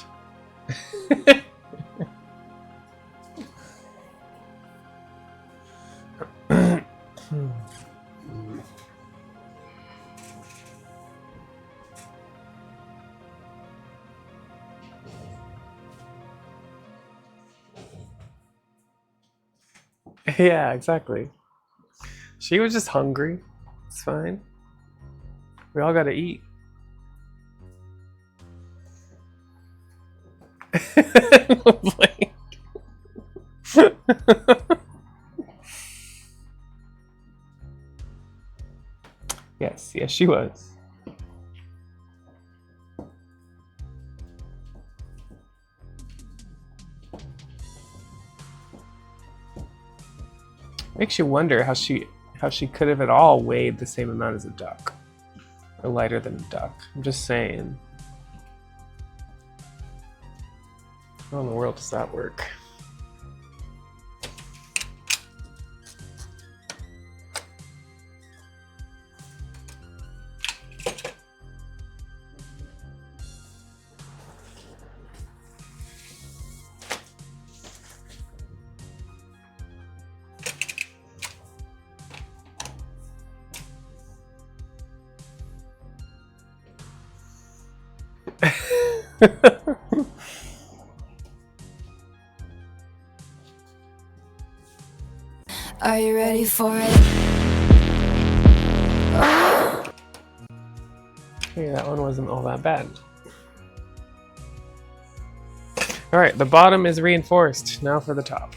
Yeah, exactly. She was just hungry. It's fine. We all gotta eat. Yes, she was. Makes you wonder how she could have at all weighed the same amount as a duck. Or lighter than a duck. I'm just saying. How in the world does that work? Are you ready for it? Okay, that one wasn't all that bad. Alright, the bottom is reinforced. Now for the top.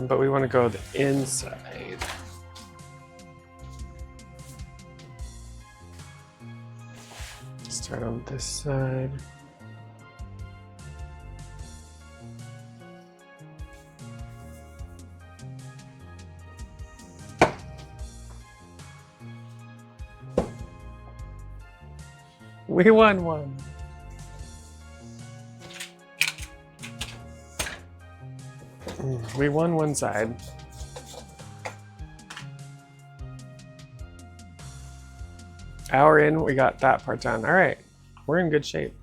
But we want to go the inside. Start on this side. We won one. We won one side. Hour in, we got that part done. All right, we're in good shape.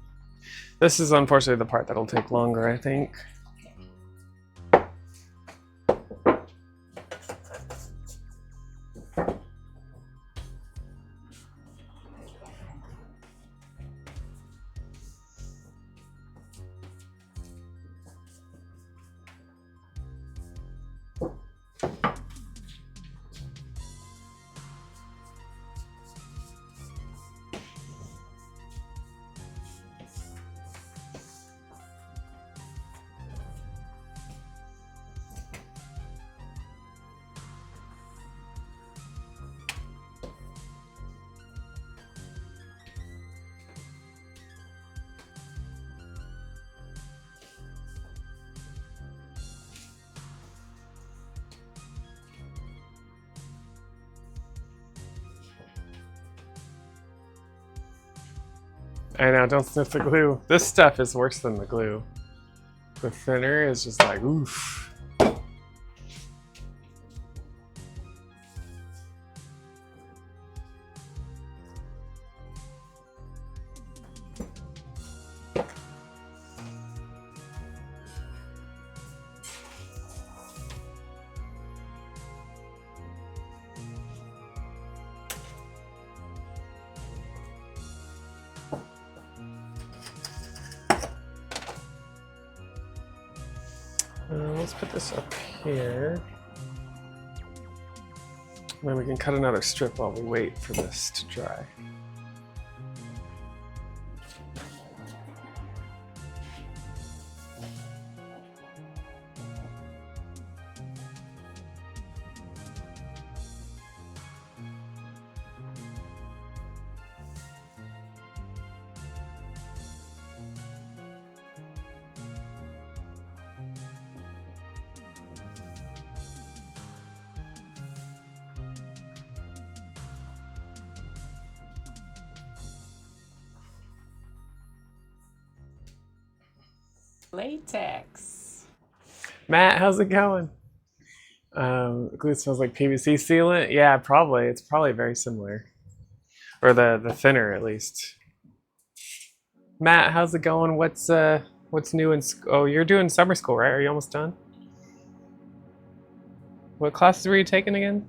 This is unfortunately the part that'll take longer, I think. I know, don't sniff the glue. This stuff is worse than the glue. The thinner is just like, oof. Let's put this up here. And then we can cut another strip while we wait for this to dry. Latex. Matt, how's it going? Glue smells like PVC sealant. Yeah, probably. It's probably very similar, or the thinner at least. Matt, how's it going? What's new in school? Oh, you're doing summer school, right? Are you almost done? What classes were you taking again?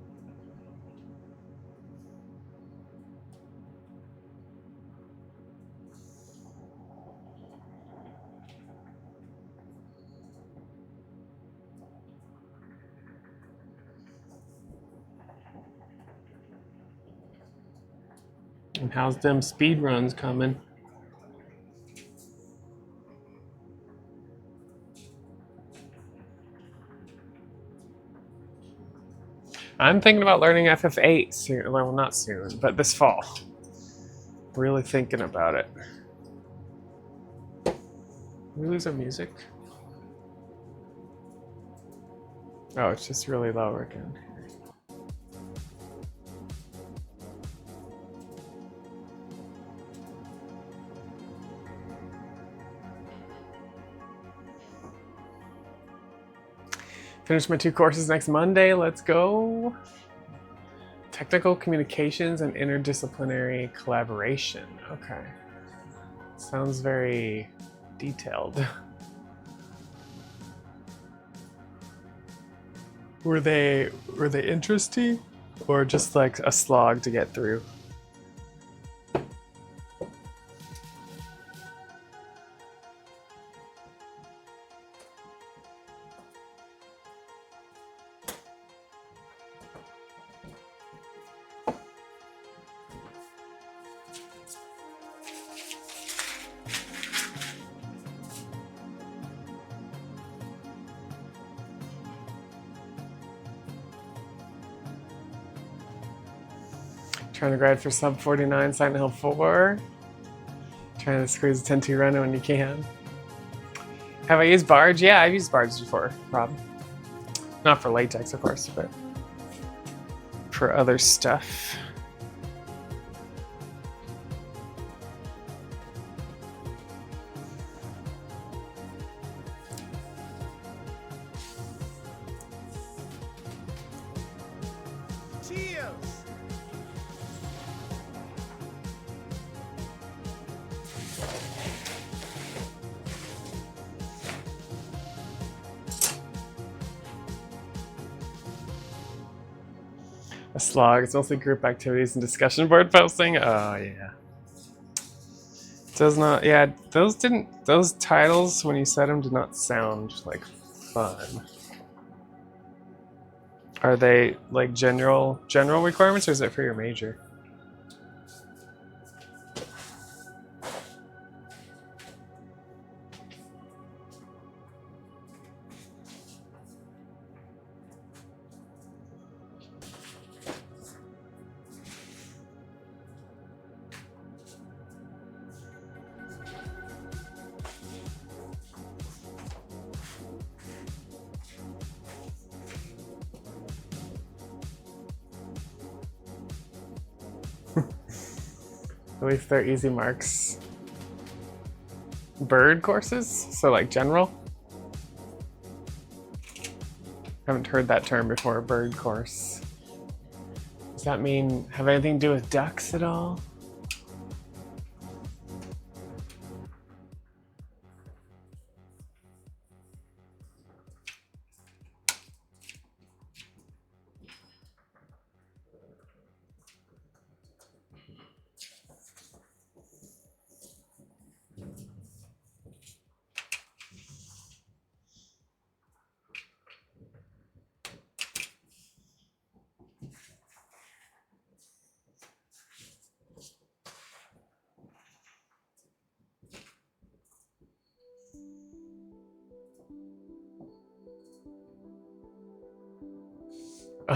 And how's them speed runs coming? I'm thinking about learning FF8 soon. Well, not soon, but this fall. Really thinking about it. Did we lose our music? Oh, it's just really low again. Finish my 2 courses next Monday. Let's go. Technical communications and interdisciplinary collaboration. Okay. Sounds very detailed. Were they interesting or just like a slog to get through? Trying to grad for sub 49, Silent Hill 4. Trying to squeeze a 10-2 run when you can. Have I used Barge? Yeah, I've used Barge before, Rob. Not for latex, of course, but for other stuff. Cheers! A slog. It's mostly group activities and discussion board posting. Oh yeah. Does not. Yeah, those titles when you said them did not sound like fun. Are they like general requirements, or is it for your major? At least they're easy marks. bird courses, so like general. Haven't heard that term before, bird course. Does that mean have anything to do with ducks at all?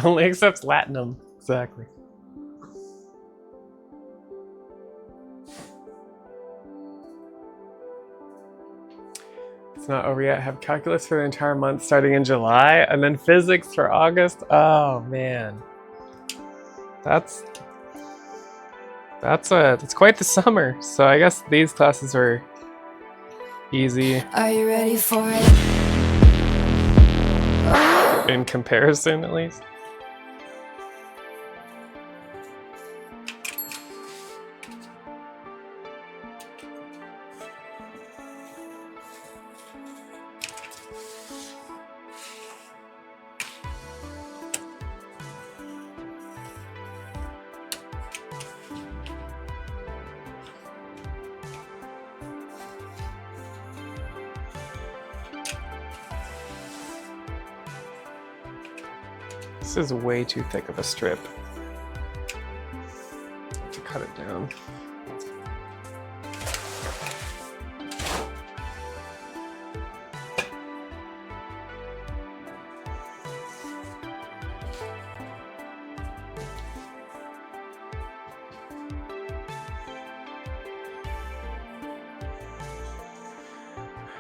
Only accepts Latinum. Exactly. It's not over yet. Have calculus for the entire month starting in July, and then physics for August. Oh man, that's quite the summer. So I guess these classes are easy. Are you ready for it? In comparison, at least. This is way too thick of a strip. I have to cut it down.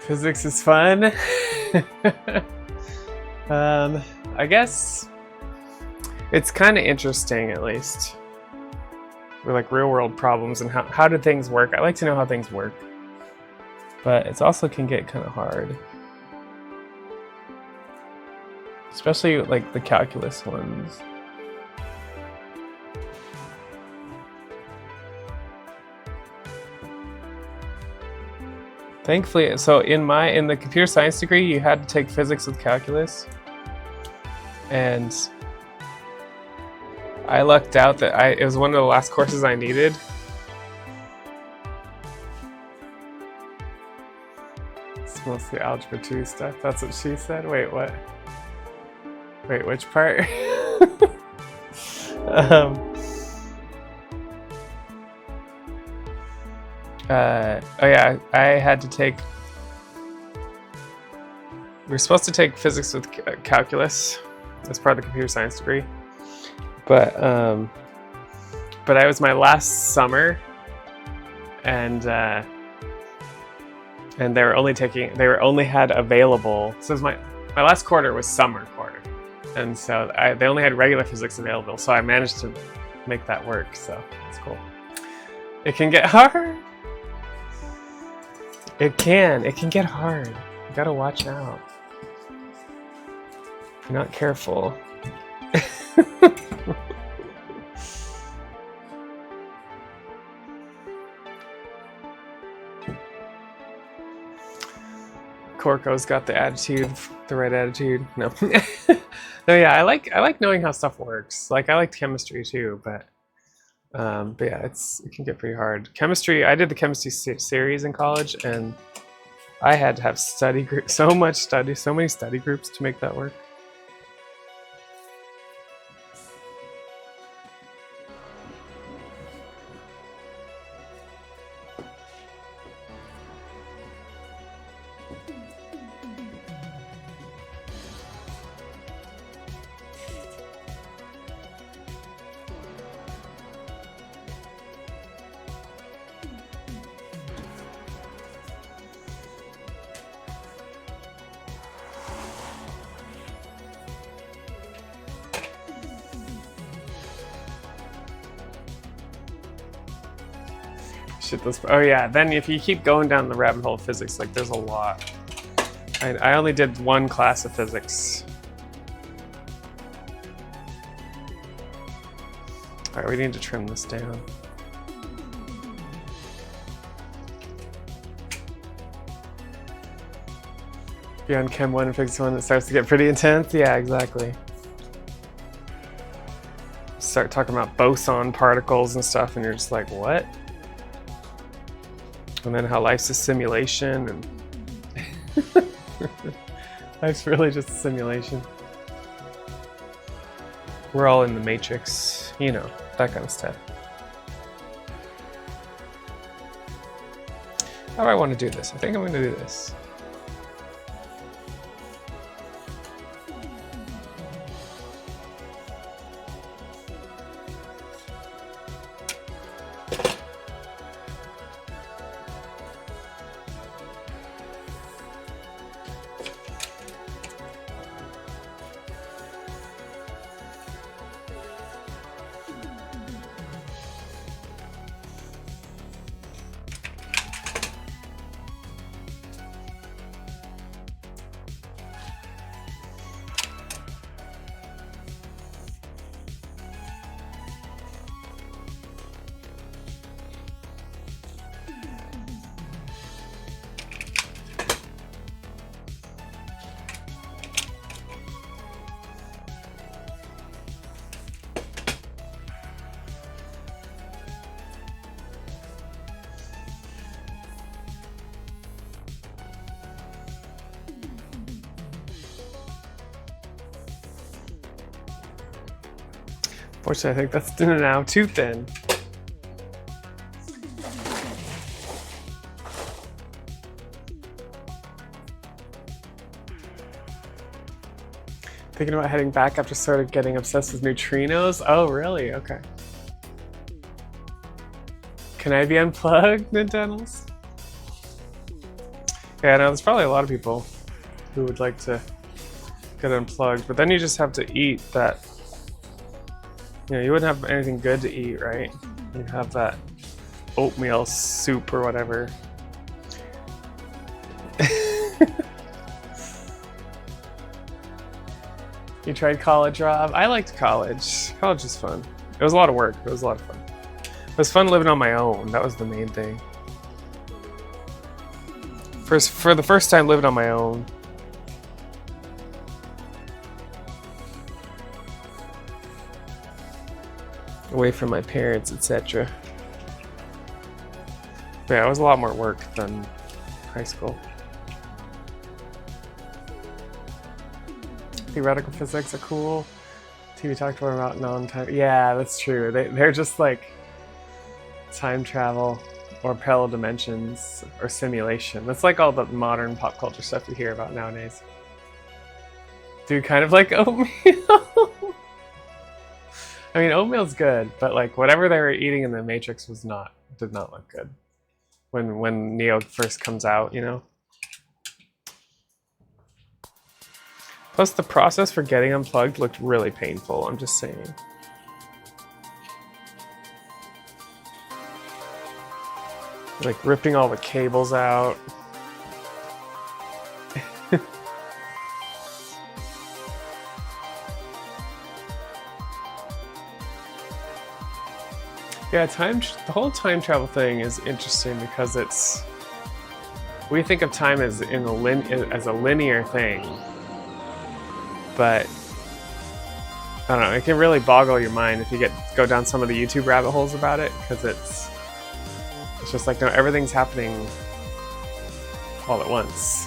Physics is fun. I guess it's kind of interesting, at least. With like real world problems and how do things work. I like to know how things work. But it also can get kind of hard. Especially like the calculus ones. Thankfully, so in the computer science degree, you had to take physics with calculus. And I lucked out that it was one of the last courses I needed. It's mostly Algebra 2 stuff. That's what she said. Wait, what? Wait, which part? Oh yeah, I had to take... We were supposed to take physics with calculus as part of the computer science degree. But it was my last summer, and they were only had available. So it was my last quarter was summer quarter, and so they only had regular physics available. So I managed to make that work. So it's cool. It can get hard. It can get hard. You gotta watch out. If you're not careful. Corco's got the attitude, the right attitude. No. No, yeah, I like knowing how stuff works. Like I liked chemistry too, but yeah, it can get pretty hard. Chemistry, I did the chemistry series in college, and I had to have study group, so many study groups to make that work. Shit, those. Oh yeah. Then if you keep going down the rabbit hole of physics, like there's a lot. I only did one class of physics. All right, we need to trim this down. Beyond Chem 1 and Physics 1, it starts to get pretty intense. Yeah, exactly. Start talking about boson particles and stuff, and you're just like, what? And then how life's a simulation, and life's really just a simulation. We're all in the matrix, you know, that kind of stuff. How do I want to do this? I think I'm going to do this. Fortunately, I think that's now too thin. Thinking about heading back after sort of getting obsessed with neutrinos? Oh, really? Okay. Can I be unplugged, Nintendos? Yeah, I know there's probably a lot of people who would like to get unplugged, but then you just have to eat that. You know, you wouldn't have anything good to eat, right? You have that oatmeal soup or whatever. You tried college, Rob? I liked college. College was fun. It was a lot of work. It was a lot of fun. It was fun living on my own. That was the main thing. For the first time living on my own. Away from my parents, etc. Yeah, it was a lot more work than high school. Theoretical physics are cool. TV talked more about non-time. Yeah, that's true. They're just like time travel or parallel dimensions or simulation. That's like all the modern pop culture stuff you hear about nowadays. Dude, kind of like oatmeal. I mean, oatmeal's good, but like whatever they were eating in the Matrix did not look good. When Neo first comes out, you know. Plus, the process for getting unplugged looked really painful. I'm just saying. Like ripping all the cables out. Yeah, the whole time travel thing is interesting because we think of time as a linear thing, but I don't know. It can really boggle your mind if you go down some of the YouTube rabbit holes about it, because it's just like, no, everything's happening all at once.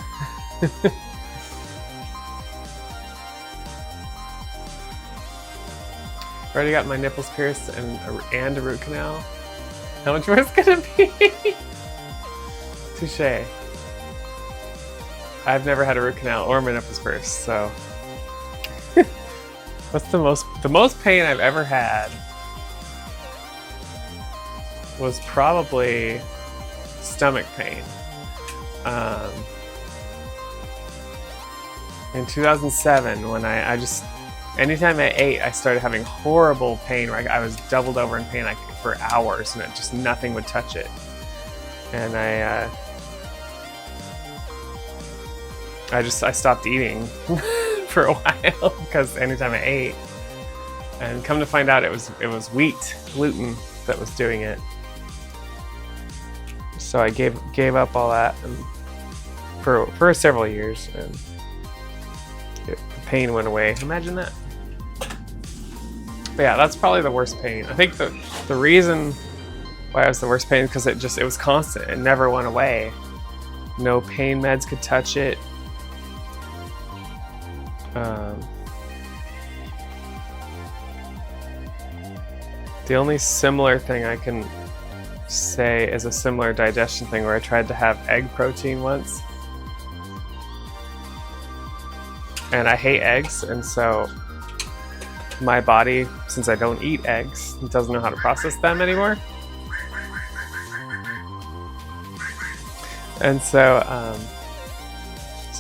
Already got my nipples pierced and a root canal. How much more is it gonna be? Touche. I've never had a root canal or my nipples pierced, so. What's the most pain I've ever had was probably stomach pain. In 2007, when I just, anytime I ate, I started having horrible pain where I was doubled over in pain for hours, and nothing would touch it. and I stopped eating for a while because anytime I ate, and come to find out it was wheat, gluten that was doing it. So I gave up all that and for several years, and the pain went away. Imagine that. But yeah, that's probably the worst pain. I think the reason why it was the worst pain is because it was constant. It never went away. No pain meds could touch it. The only similar thing I can say is a similar digestion thing where I tried to have egg protein once. And I hate eggs, and so my body, since I don't eat eggs, doesn't know how to process them anymore. And so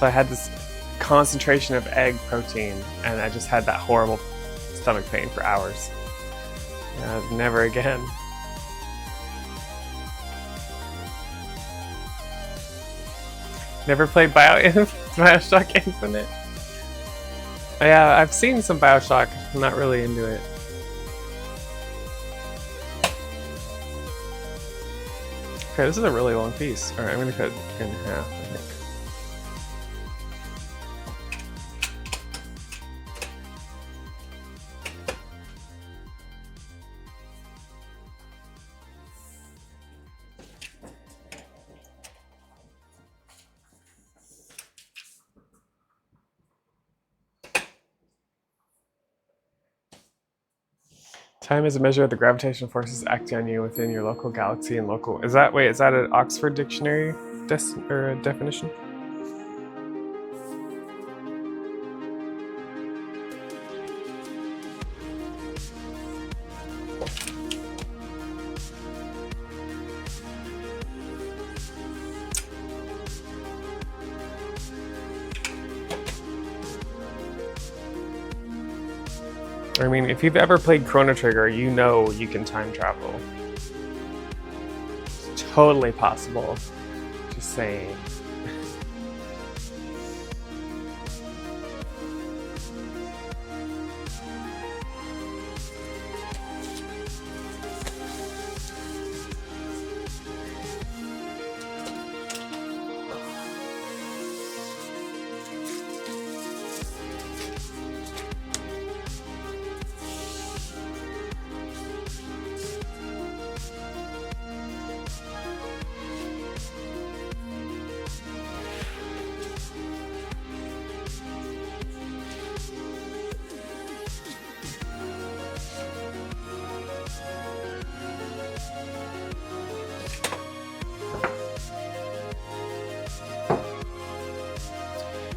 I had this concentration of egg protein, and I just had that horrible stomach pain for hours. Never again. Never played Bioshock Infinite? Yeah, I've seen some Bioshock. I'm not really into it. Okay, this is a really long piece. Alright, I'm gonna cut it in half, I think. Time is a measure of the gravitational forces acting on you within your local galaxy and local. Is that an Oxford Dictionary definition? I mean, if you've ever played Chrono Trigger, you know you can time travel. It's totally possible. Just saying.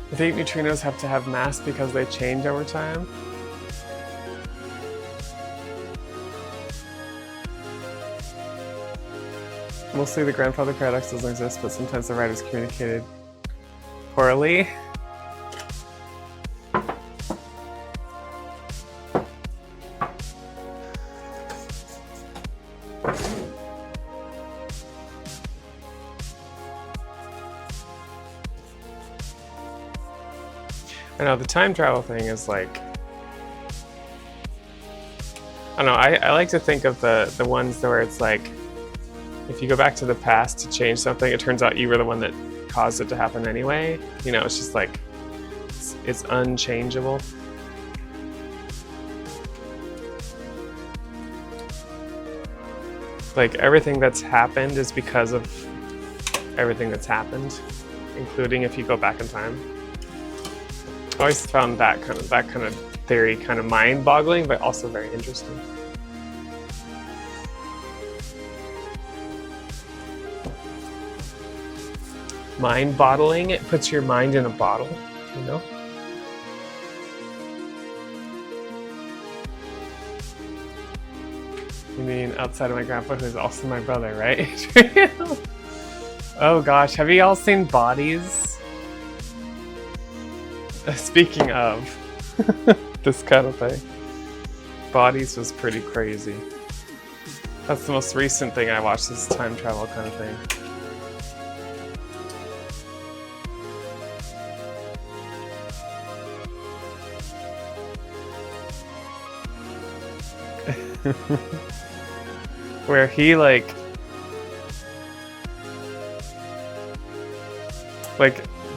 I think neutrinos have to have mass because they change over time. Mostly the grandfather paradox doesn't exist, but sometimes the writers communicated poorly. I know the time travel thing is like, I don't know, I like to think of the ones where it's like, if you go back to the past to change something, it turns out you were the one that caused it to happen anyway. You know, it's just like, it's unchangeable. Like everything that's happened is because of everything that's happened, including if you go back in time. I always found that kind of theory kind of mind-boggling, but also very interesting. Mind-bottling, it puts your mind in a bottle, you know? You mean outside of my grandpa, who's also my brother, right? Oh gosh, have you all seen Bodies? Speaking of this kind of thing, Bodies was pretty crazy. That's the most recent thing I watched, this time travel kind of thing. Where he like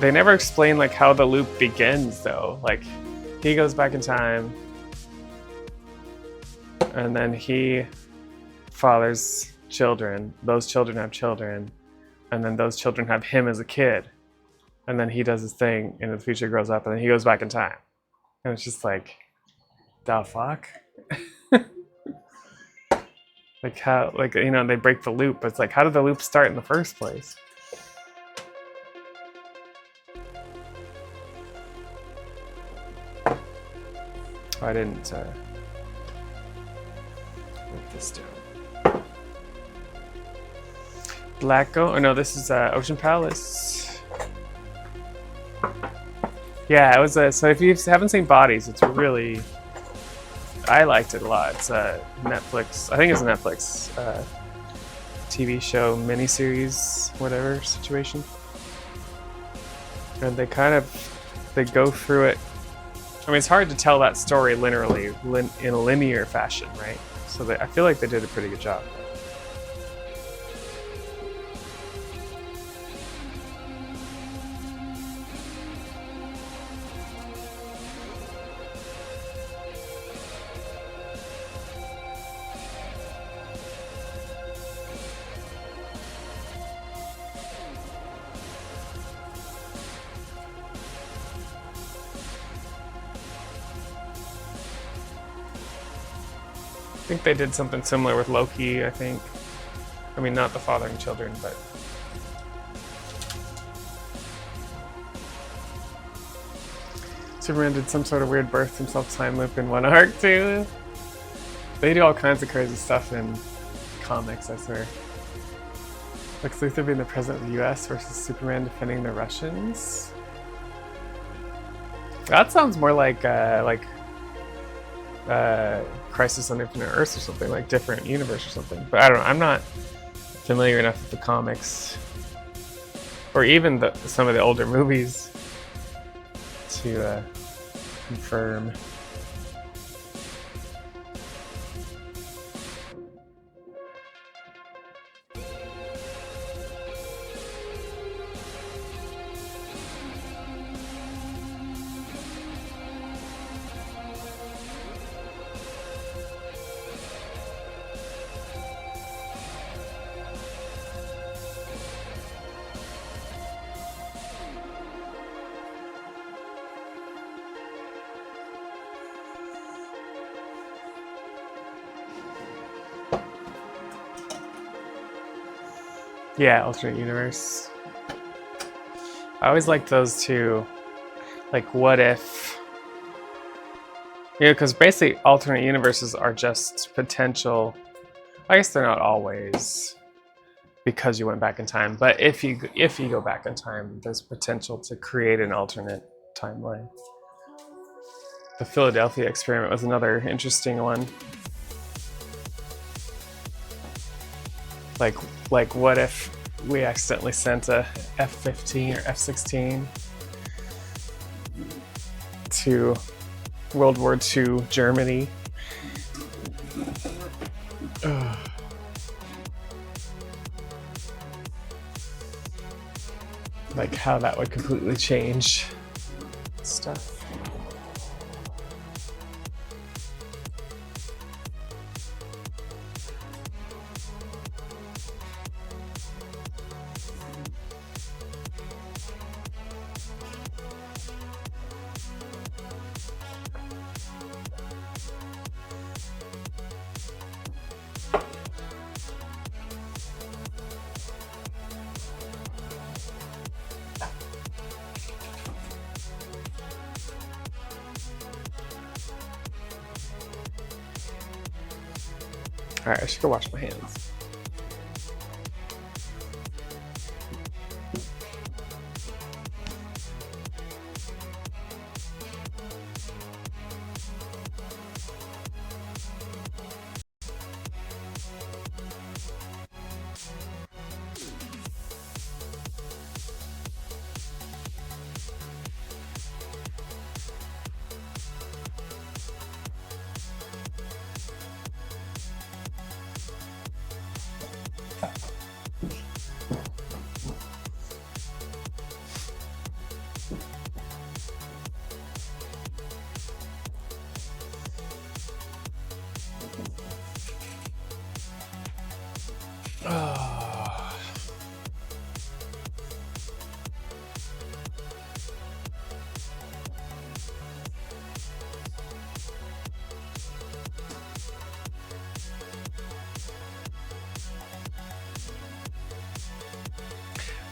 they never explain like how the loop begins though. Like he goes back in time and then he fathers children. Those children have children, and then those children have him as a kid. And then he does his thing and in the future grows up and then he goes back in time. And it's just like, the fuck? Like how, like, you know, they break the loop, but it's like, how did the loop start in the first place? Oh, I didn't write this down. Black Oh no, this is Ocean Palace. Yeah, it was so if you haven't seen Bodies, it's really, I liked it a lot. It's a Netflix, I think it's a Netflix TV show, miniseries, whatever situation. And they kind of, they go through it. I mean, it's hard to tell that story linearly, in a linear fashion, right? So I feel like they did a pretty good job. I think they did something similar with Loki, I think. I mean, not the fathering children, but... Superman did some sort of weird birth himself time loop in one arc, too. They do all kinds of crazy stuff in comics, I swear. Lex Luthor being the president of the US versus Superman defending the Russians? That sounds more like Crisis on Infinite Earths or something, like different universe or something. But I don't know, I'm not familiar enough with the comics or even some of the older movies to confirm. Yeah, alternate universe. I always liked those two. Like, what if... Yeah, because basically alternate universes are just potential... I guess they're not always because you went back in time, but if you go back in time, there's potential to create an alternate timeline. The Philadelphia experiment was another interesting one. Like what if we accidentally sent a F-15 or F-16 to World War II Germany? Ugh. Like how that would completely change stuff. Alright, I should go wash my hands.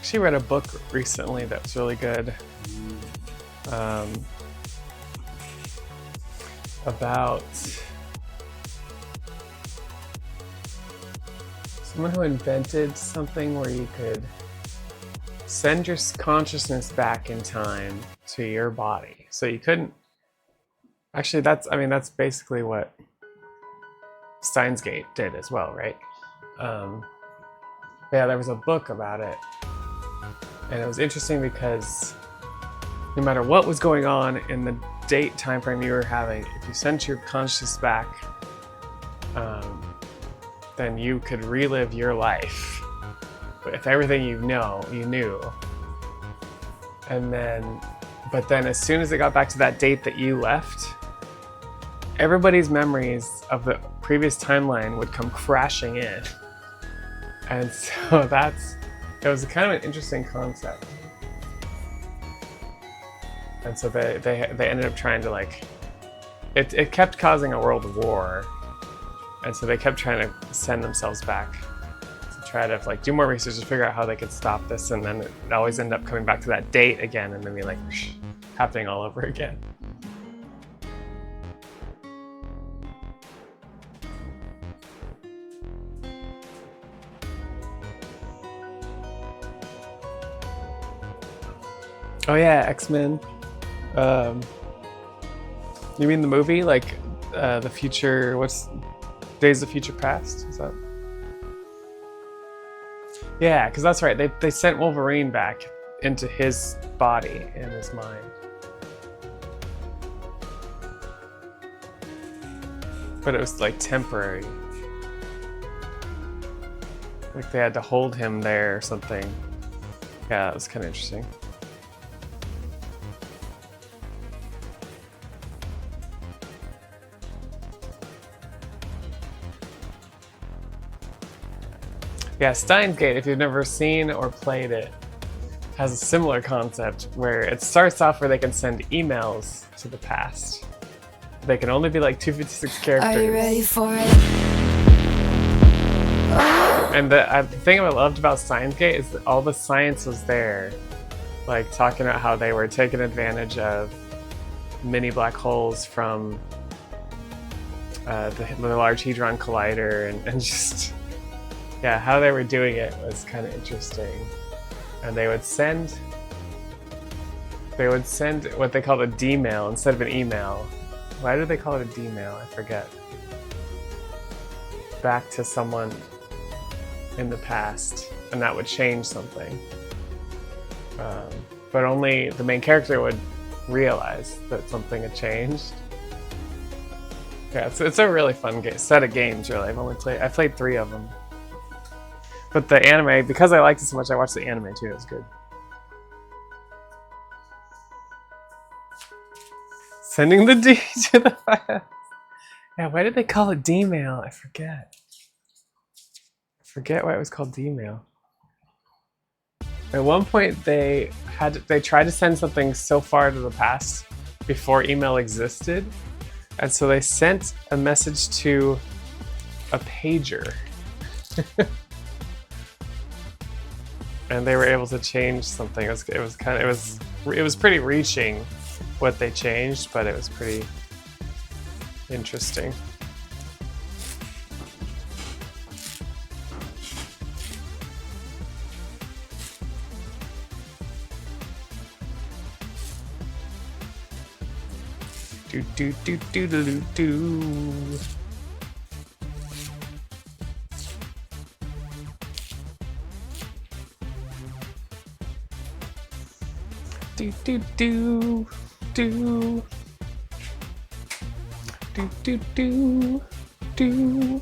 Actually read a book recently that's really good. About someone who invented something where you could send your consciousness back in time to your body. So you couldn't actually, that's basically what Steins Gate did as well, right? Yeah, there was a book about it, and it was interesting because no matter what was going on in the date time frame you were having, if you sent your consciousness back, then you could relive your life with everything you knew. And then, but then as soon as it got back to that date that you left, everybody's memories of the previous timeline would come crashing in. And so it was kind of an interesting concept. And so they ended up trying to like, it kept causing a world war. And so they kept trying to send themselves back to try to like do more research to figure out how they could stop this. And then it always ended up coming back to that date again and then be like happening all over again. Oh yeah, X-Men. You mean the movie? Like the future, what's Days of Future Past? Is that? Yeah, because that's right. They sent Wolverine back into his body and his mind. But it was like temporary. Like they had to hold him there or something. Yeah, that was kind of interesting. Yeah, Steins Gate, if you've never seen or played it, has a similar concept where it starts off where they can send emails to the past. They can only be like 256 characters. Are you ready for it? And the thing I loved about Steins Gate is that all the science was there, like talking about how they were taking advantage of mini black holes from the Large Hadron Collider and just... Yeah, how they were doing it was kind of interesting. And they would send what they called a D-mail instead of an email. Why did they call it a D-mail? I forget. Back to someone in the past, and that would change something. But only the main character would realize that something had changed. Yeah, it's a really fun set of games, really. I played 3 of them. But the anime, because I liked it so much, I watched the anime too. It was good. Sending the D to the past. Yeah, why did they call it D-mail? I forget. Why it was called D-mail. At one point, they tried to send something so far to the past before email existed, and so they sent a message to a pager. And they were able to change something. It was pretty reaching what they changed, but it was pretty interesting. Do do do do do do. Do do do do do do do do.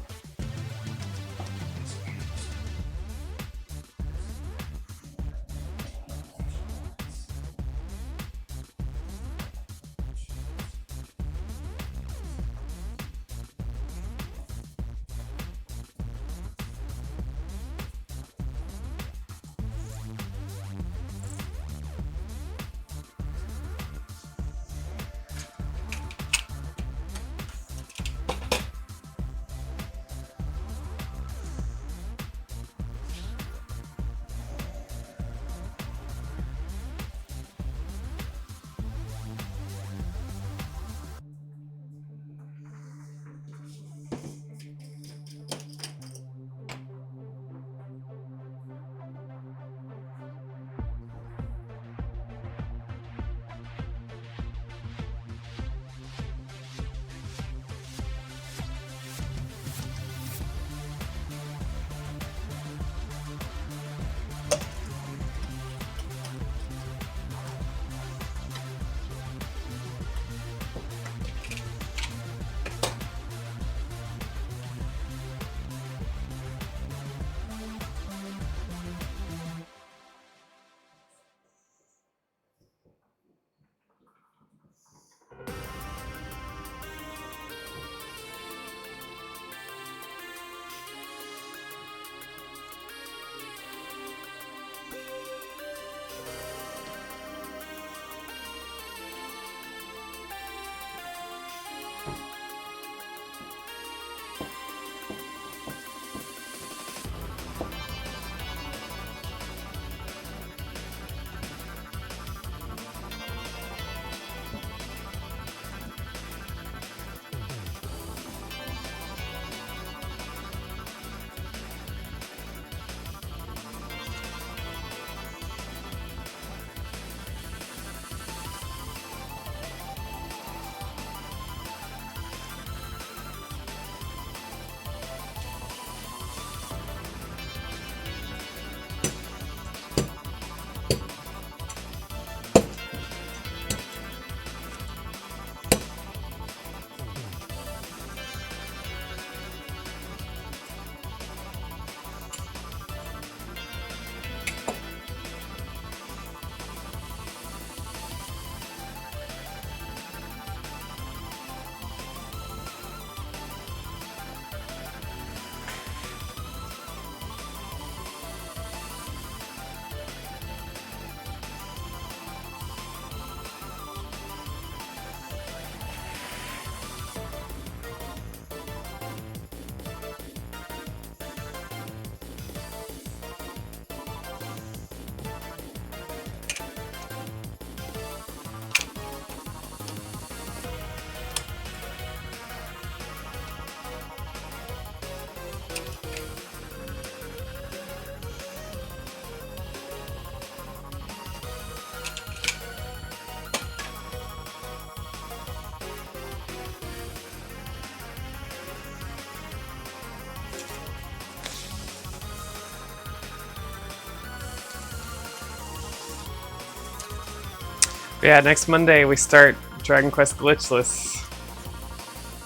Yeah, next Monday we start Dragon Quest Glitchless.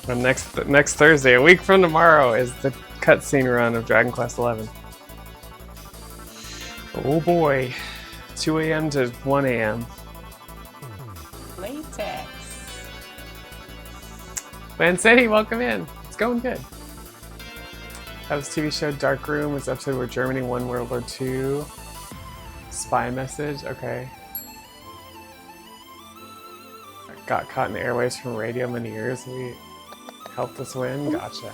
And next Thursday, a week from tomorrow, is the cutscene run of Dragon Quest XI. Oh boy, 2 a.m. to 1 a.m. Latex. Man City, welcome in. It's going good. That was TV show Dark Room. It's episode where Germany won World War II. Spy message, okay. Got caught in the airwaves from radio many years. We helped us win. Gotcha.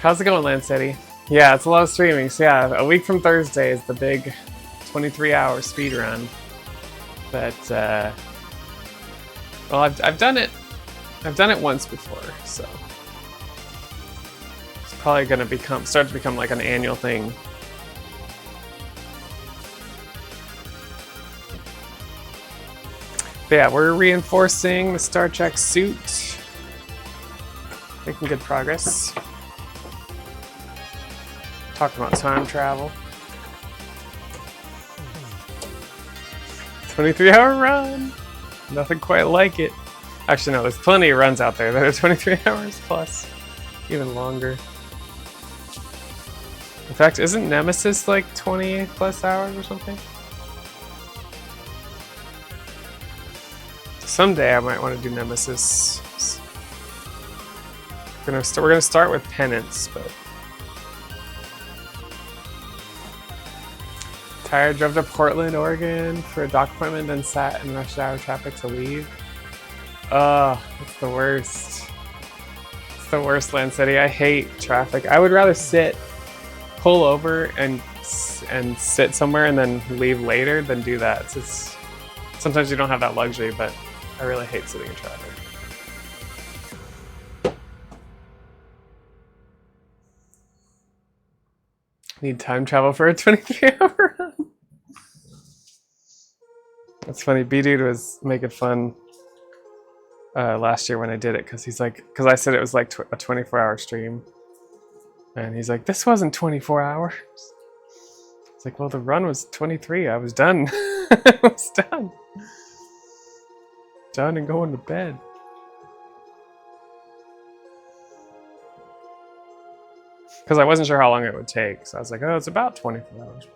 How's it going, Lancetti? Yeah, it's a lot of streaming. So yeah, a week from Thursday is the big 23-hour speed run. But well, I've done it. I've done it once before, so it's probably gonna start to become like an annual thing. But yeah, we're reinforcing the Star Trek suit. Making good progress. Talking about time travel. 23-hour run! Nothing quite like it. Actually, no, there's plenty of runs out there that are 23 hours plus. Even longer. In fact, isn't Nemesis like 20 plus hours or something? Someday I might want to do Nemesis. We're gonna start with Penance, but tired. Drove to Portland, Oregon for a dock appointment, then sat in rush hour traffic to leave. It's the worst. It's the worst, Land City. I hate traffic. I would rather pull over and sit somewhere and then leave later than do that. Sometimes you don't have that luxury, but I really hate sitting in traffic. Need time travel for a 23-hour run. That's funny. B-Dude was making fun last year when I did it because I said it was like a 24-hour stream. And he's like, this wasn't 24 hours. It's like, well, the run was 23. I was done. I was done. Done and going to bed. Because I wasn't sure how long it would take. So I was like, oh, it's about 24 hours.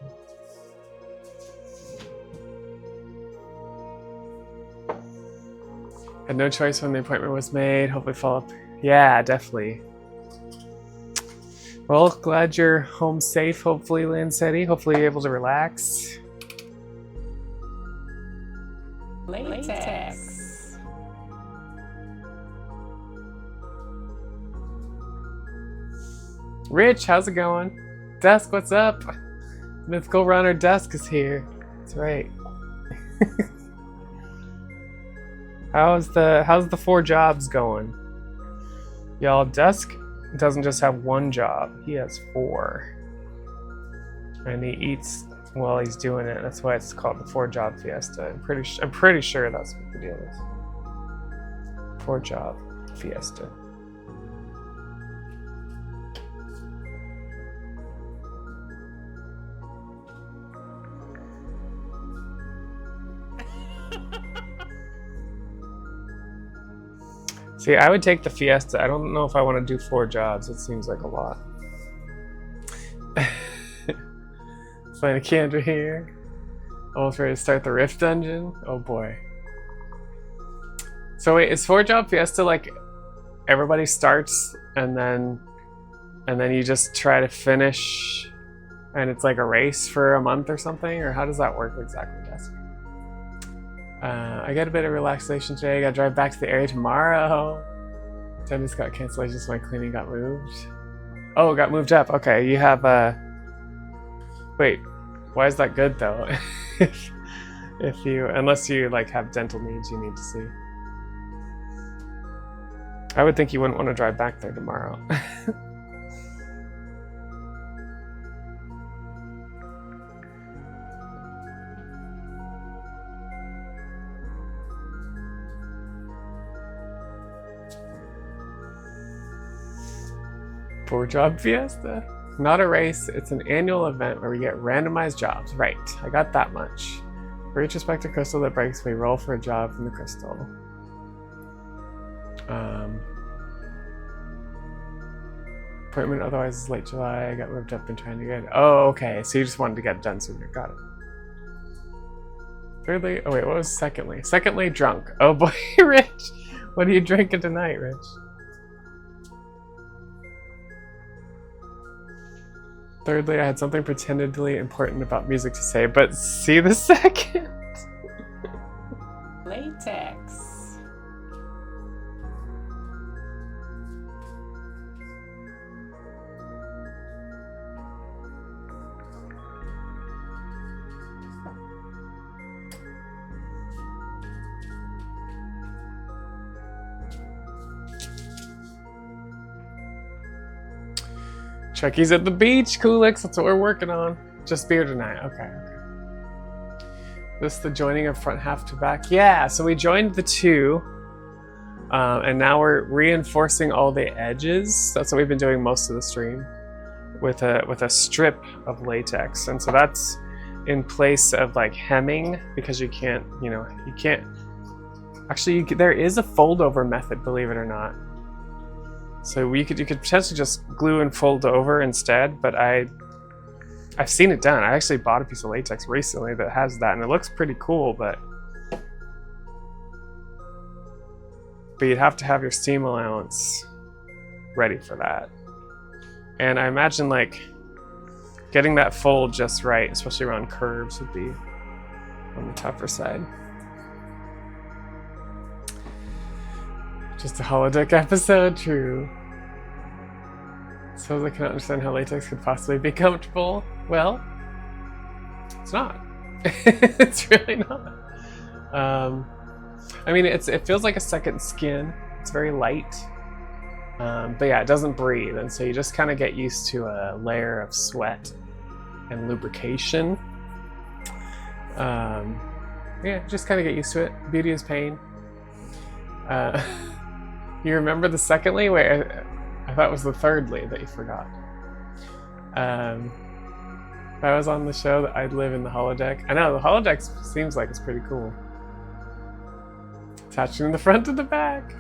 Had no choice when the appointment was made. Hopefully follow up. Yeah, definitely. Well, glad you're home safe, hopefully, Lancetti. Hopefully you're able to relax. Latex. Rich, how's it going? Dusk, what's up? Mythical Runner Dusk is here. That's right. How's the 4 jobs going? Y'all, Dusk doesn't just have 1 job. He has 4. And he eats while he's doing it. That's why it's called the 4-job fiesta. I'm pretty sure that's what the deal is. 4-job fiesta. See, I would take the fiesta. I don't know if I want to do 4 jobs. It seems like a lot. Playing a Kendra here. Almost ready to start the Rift dungeon. Oh boy. So wait, is 4-job fiesta like everybody starts and then you just try to finish and it's like a race for a month or something? Or how does that work exactly, Jessica? I got a bit of relaxation today. I gotta drive back to the area tomorrow. Tennis got cancellations, so my cleaning got moved. Oh, it got moved up. Okay, you have wait, why is that good though? Unless you like have dental needs you need to see. I would think you wouldn't want to drive back there tomorrow. Four-job fiesta. Not a race, it's an annual event where we get randomized jobs. Right, I got that much. For each respective crystal that breaks, we roll for a job from the crystal. Appointment otherwise is late July. I got moved up and trying to get. Oh, okay. So you just wanted to get it done sooner. Got it. Thirdly, oh wait, what was secondly? Secondly, drunk. Oh boy, Rich. What are you drinking tonight, Rich? Thirdly, I had something pretendedly important about music to say, but see the second. Latex. Chucky's at the beach, Coolix. That's what we're working on. Just beer tonight. Okay. This is the joining of front half to back. Yeah, so we joined the two, and now we're reinforcing all the edges. That's what we've been doing most of the stream, with a strip of latex, and so that's in place of like hemming, because you can't. Actually, there is a fold over method, believe it or not. So you could potentially just glue and fold over instead, but I've seen it done. I actually bought a piece of latex recently that has that, and it looks pretty cool, but you'd have to have your steam allowance ready for that. And I imagine like getting that fold just right, especially around curves, would be on the tougher side. Just a holodeck episode, true. So I cannot understand how latex could possibly be comfortable. Well, it's not. It's really not. I mean, it feels like a second skin. It's very light. But yeah, it doesn't breathe, and so you just kind of get used to a layer of sweat and lubrication. Yeah, just kind of get used to it. Beauty is pain. You remember the secondly? Wait, I thought it was the thirdly that you forgot. If I was on the show, that I'd live in the holodeck. I know, the holodeck seems like it's pretty cool. Attaching the front to the back.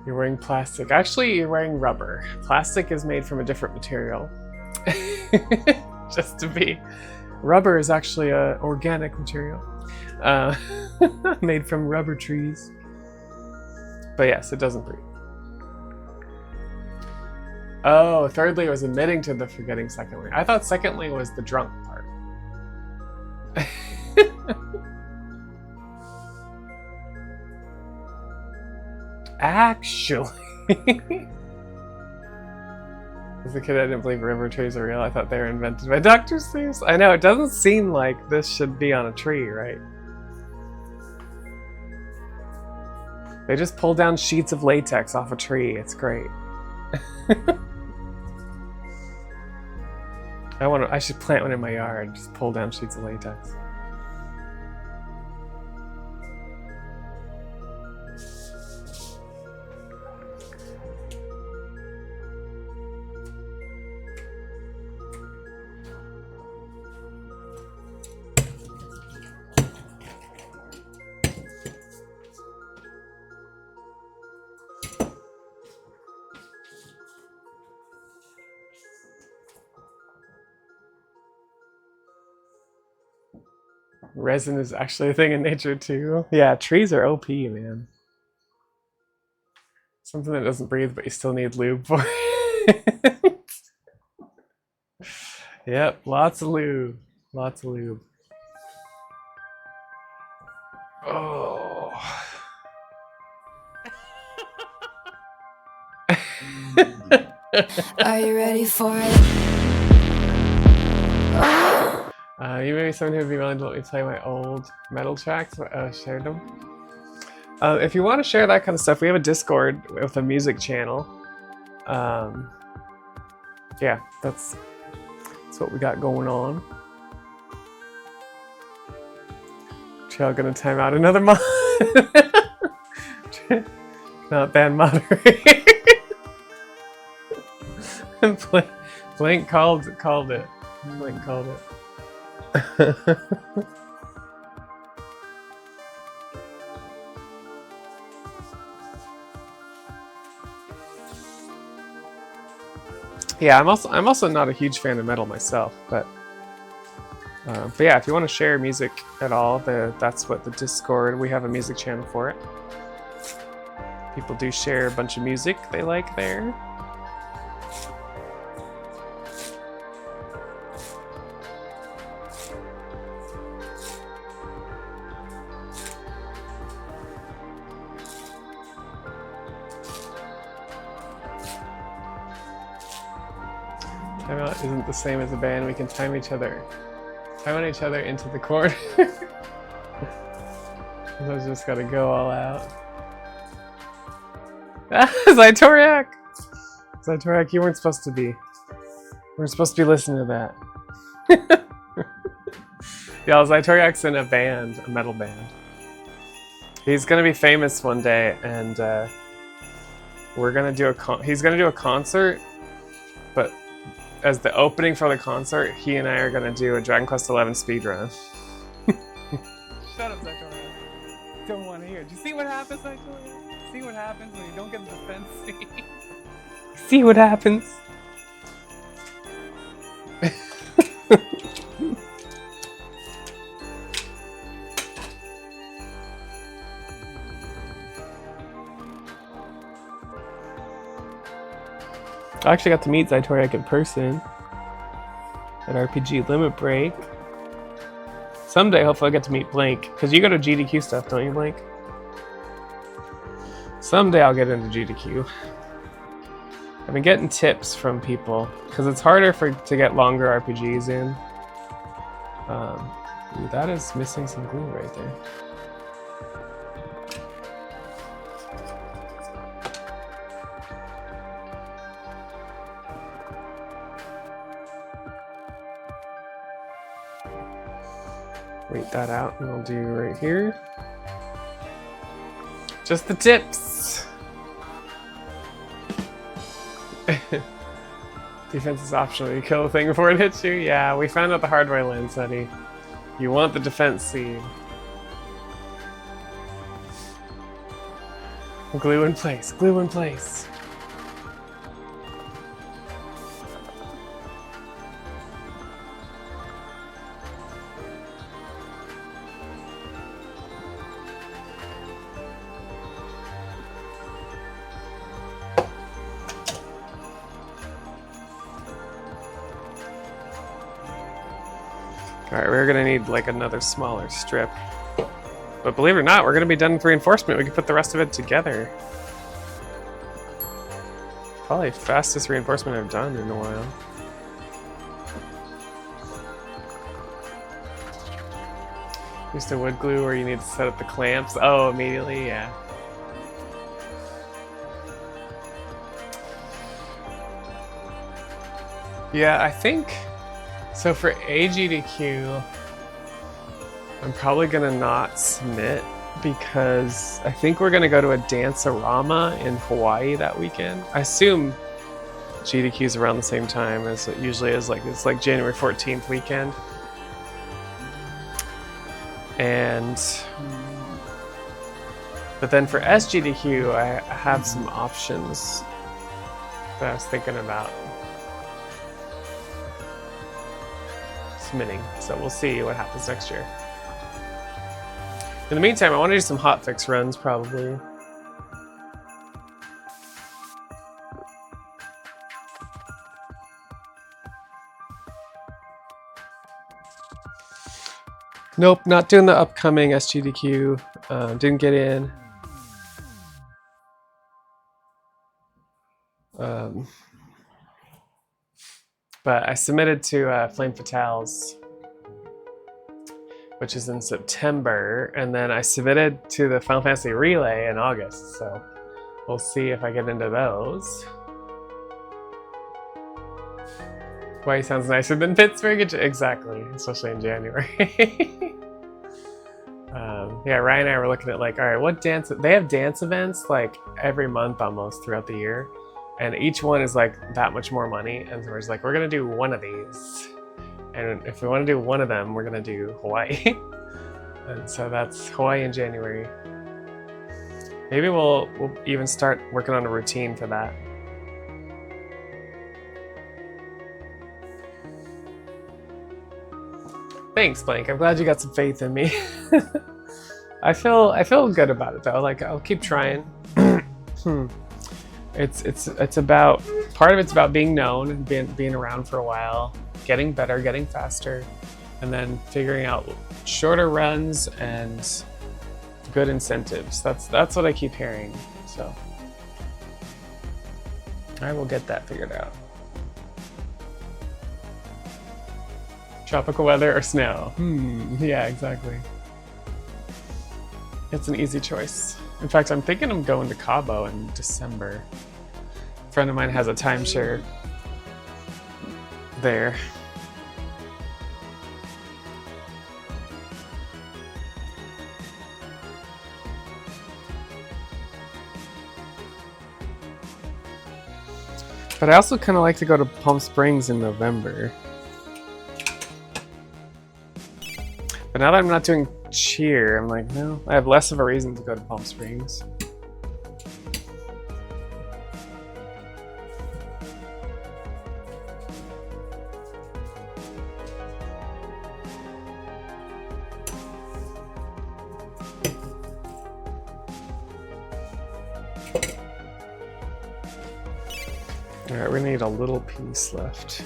You're wearing plastic. Actually, you're wearing rubber. Plastic is made from a different material. Just to be. Rubber is actually an organic material. Made from rubber trees. But yes, it doesn't breathe. Oh, thirdly was admitting to the forgetting secondly. I thought secondly was the drunk part. Actually. As a kid, I didn't believe river trees are real. I thought they were invented by Dr. Seuss. I know, it doesn't seem like this should be on a tree, right? They just pull down sheets of latex off a tree. It's great. I should plant one in my yard. Just pull down sheets of latex. Resin is actually a thing in nature too. Yeah, trees are OP, man. Something that doesn't breathe, but you still need lube for it. Yep, lots of lube. Lots of lube. Oh. Are you ready for it? You may be someone who would be willing to let me play my old metal tracks. Shared them. If you want to share that kind of stuff, we have a Discord with a music channel. Yeah, that's what we got going on. Trail gonna time out another mod. Not band moderator. Blink called it. Blink called it. Yeah, I'm also not a huge fan of metal myself, but yeah, if you want to share music at all, that's what the Discord, we have a music channel for it. People do share a bunch of music they like there. Timeout isn't the same as a band. We can time each other into the corner. Sometimes just gotta go all out. Zytoriak! Zytoriak, you weren't supposed to be. We weren't supposed to be listening to that. Yeah, Zytoriak's in a band, a metal band. He's gonna be famous one day, and we're gonna do he's gonna do a concert, but as the opening for the concert, he and I are gonna do a Dragon Quest XI speedrun. Shut up, Zytoriak. Don't want to hear it. Do you see what happens, Zytoriak? See what happens when you don't get the defense seed? See what happens? I actually got to meet Zytoriak in person at RPG Limit Break. Someday, hopefully, I'll get to meet Blank, because you go to GDQ stuff, don't you, Blank? Someday I'll get into GDQ. I've been getting tips from people, because it's harder to get longer RPGs in. Ooh, that is missing some glue right there. Wait that out, and I'll do right here. Just the tips! Defense is optional. You kill the thing before it hits you? Yeah, we found out the hard way, Lynn, Sonny. You want the defense seed. Glue in place, glue in place. Alright, we're gonna need like another smaller strip. But believe it or not, we're gonna be done with reinforcement. We can put the rest of it together. Probably fastest reinforcement I've done in a while. Used to wood glue where you need to set up the clamps. Oh, immediately, yeah. Yeah, I think... So for AGDQ, I'm probably gonna not submit because I think we're gonna go to a dance-a-rama in Hawaii that weekend. I assume GDQ is around the same time as it usually is. It's like January 14th weekend. But then for SGDQ, I have some options that I was thinking about submitting, so we'll see what happens next year. In the meantime, I want to do some hotfix runs, probably. Nope, not doing the upcoming SGDQ. Didn't get in. But I submitted to Flame Fatales, which is in September, and then I submitted to the Final Fantasy Relay in August, so we'll see if I get into those. Hawaii sounds nicer than Pittsburgh, exactly, especially in January. Yeah, Ryan and I were looking at like, all right, what dance? They have dance events like every month almost throughout the year. And each one is like that much more money. And so we're just like, we're gonna do one of these. And if we wanna do one of them, we're gonna do Hawaii. And so that's Hawaii in January. Maybe we'll even start working on a routine for that. Thanks, Blank. I'm glad you got some faith in me. I feel good about it though. Like I'll keep trying. It's about, part of it's about being known and being around for a while, getting better, getting faster, and then figuring out shorter runs and good incentives. That's what I keep hearing. So I will get that figured out. Tropical weather or snow? Yeah, exactly. It's an easy choice. In fact, I'm thinking I'm going to Cabo in December. A friend of mine has a timeshare there. But I also kind of like to go to Palm Springs in November. But now that I'm not doing cheer, I'm like, no, I have less of a reason to go to Palm Springs. All right, we need a little piece left.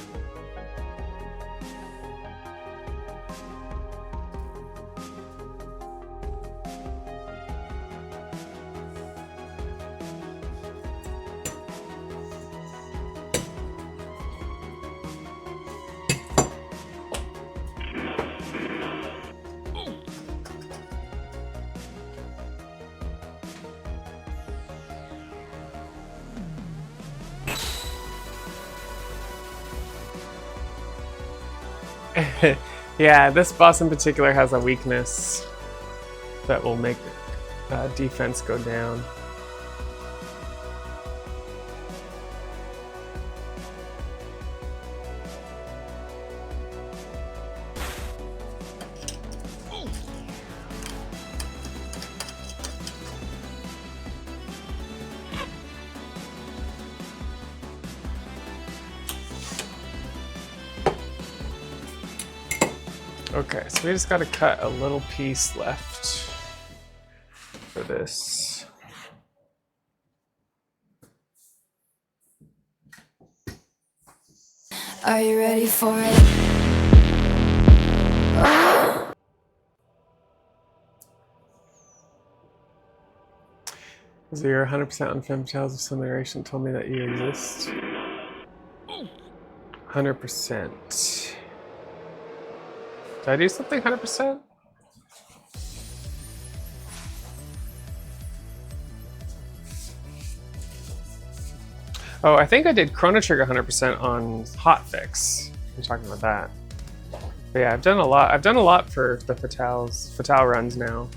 Yeah, this boss in particular has a weakness that will make defense go down. Okay, so we just gotta cut a little piece left for this. Are you ready for it? So you're 100% on Femme Fatales of some iteration told me that you exist. 100%. Did I do something 100%? Oh, I think I did Chrono Trigger 100% on Hotfix. You're talking about that. But yeah, I've done a lot. I've done a lot for the Fatale runs now.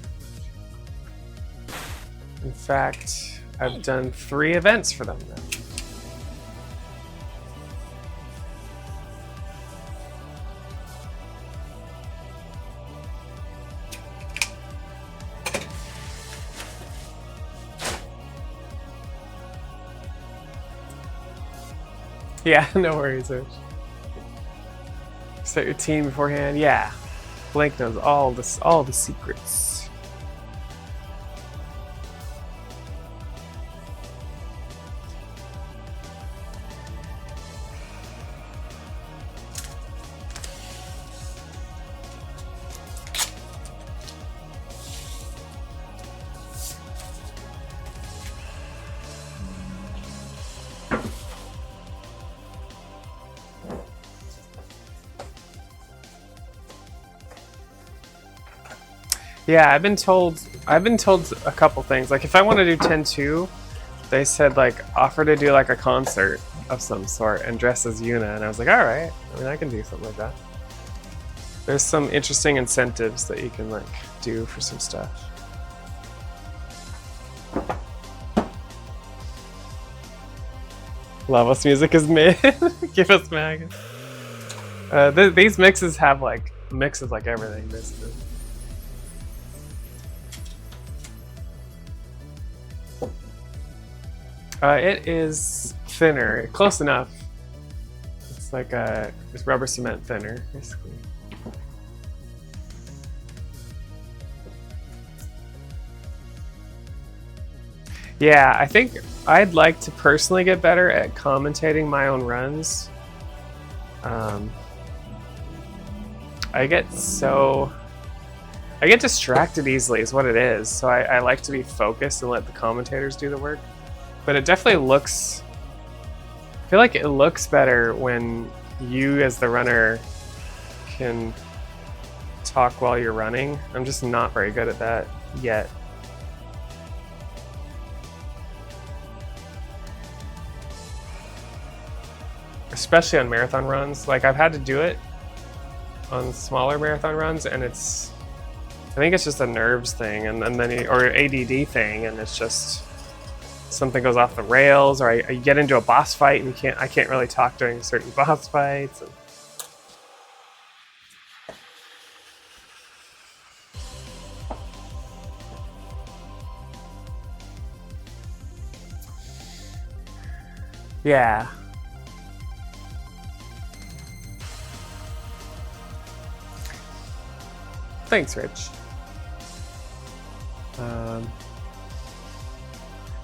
In fact, I've done 3 events for them now. Yeah, no worries, Rich. Set your team beforehand. Yeah, Blake knows all the secrets. Yeah, I've been told a couple things. Like if I want to do 10-2, they said like offer to do like a concert of some sort and dress as Yuna, and I was like, all right. I mean, I can do something like that. There's some interesting incentives that you can like do for some stuff. Lavos music is mid. Give us mag. These mixes have like mixes like everything basically. It is thinner, close enough. It's like it's rubber cement thinner, basically. Yeah, I think I'd like to personally get better at commentating my own runs. I get distracted easily is what it is, so I like to be focused and let the commentators do the work. But it definitely looks, I feel like it looks better when you as the runner can talk while you're running. I'm just not very good at that yet. Especially on marathon runs. Like I've had to do it on smaller marathon runs, and I think it's just a nerves thing, and then or ADD thing, and it's just something goes off the rails, or I get into a boss fight and I can't really talk during certain boss fights. And yeah. Thanks, Rich.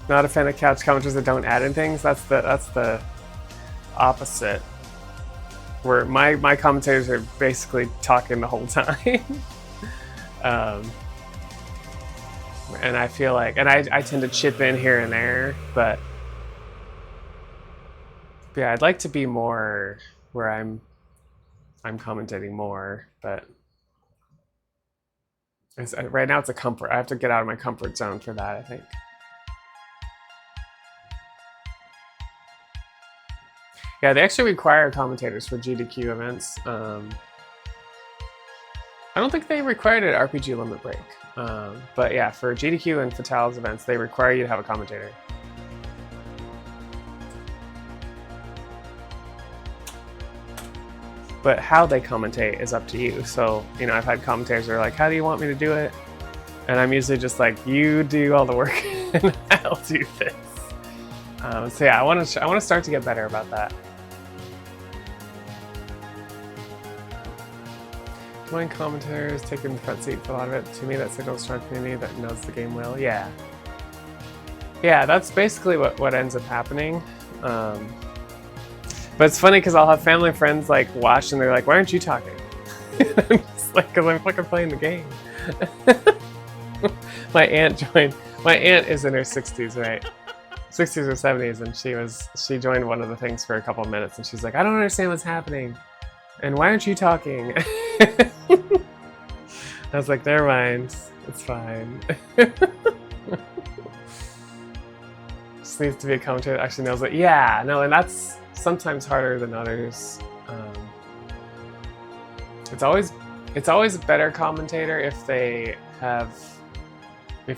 Not a fan of couch commenters that don't add in things. That's the opposite. Where my commentators are basically talking the whole time. And I feel like, and I tend to chip in here and there, but yeah, I'd like to be more where I'm commentating more, but right now it's a comfort. I have to get out of my comfort zone for that, I think. Yeah, they actually require commentators for GDQ events. I don't think they required it at RPG Limit Break. But yeah, for GDQ and Fatales events, they require you to have a commentator. But how they commentate is up to you. So, you know, I've had commentators that are like, how do you want me to do it? And I'm usually just like, you do all the work and I'll do this. So yeah, I want to start to get better about that. Mind commentators taking the front seat for a lot of it. To me, that signals strong community that knows the game well. Yeah. Yeah, that's basically what ends up happening. But it's funny because I'll have family and friends like watch and they're like, why aren't you talking? I'm just like, because I'm fucking playing the game. My aunt is in her 60s, right? 60s or 70s, and she joined one of the things for a couple of minutes, and she's like, I don't understand what's happening. And why aren't you talking? I was like, never mind. It's fine. Just needs to be a commentator that actually knows it. Yeah, no, and that's sometimes harder than others. It's always a better commentator if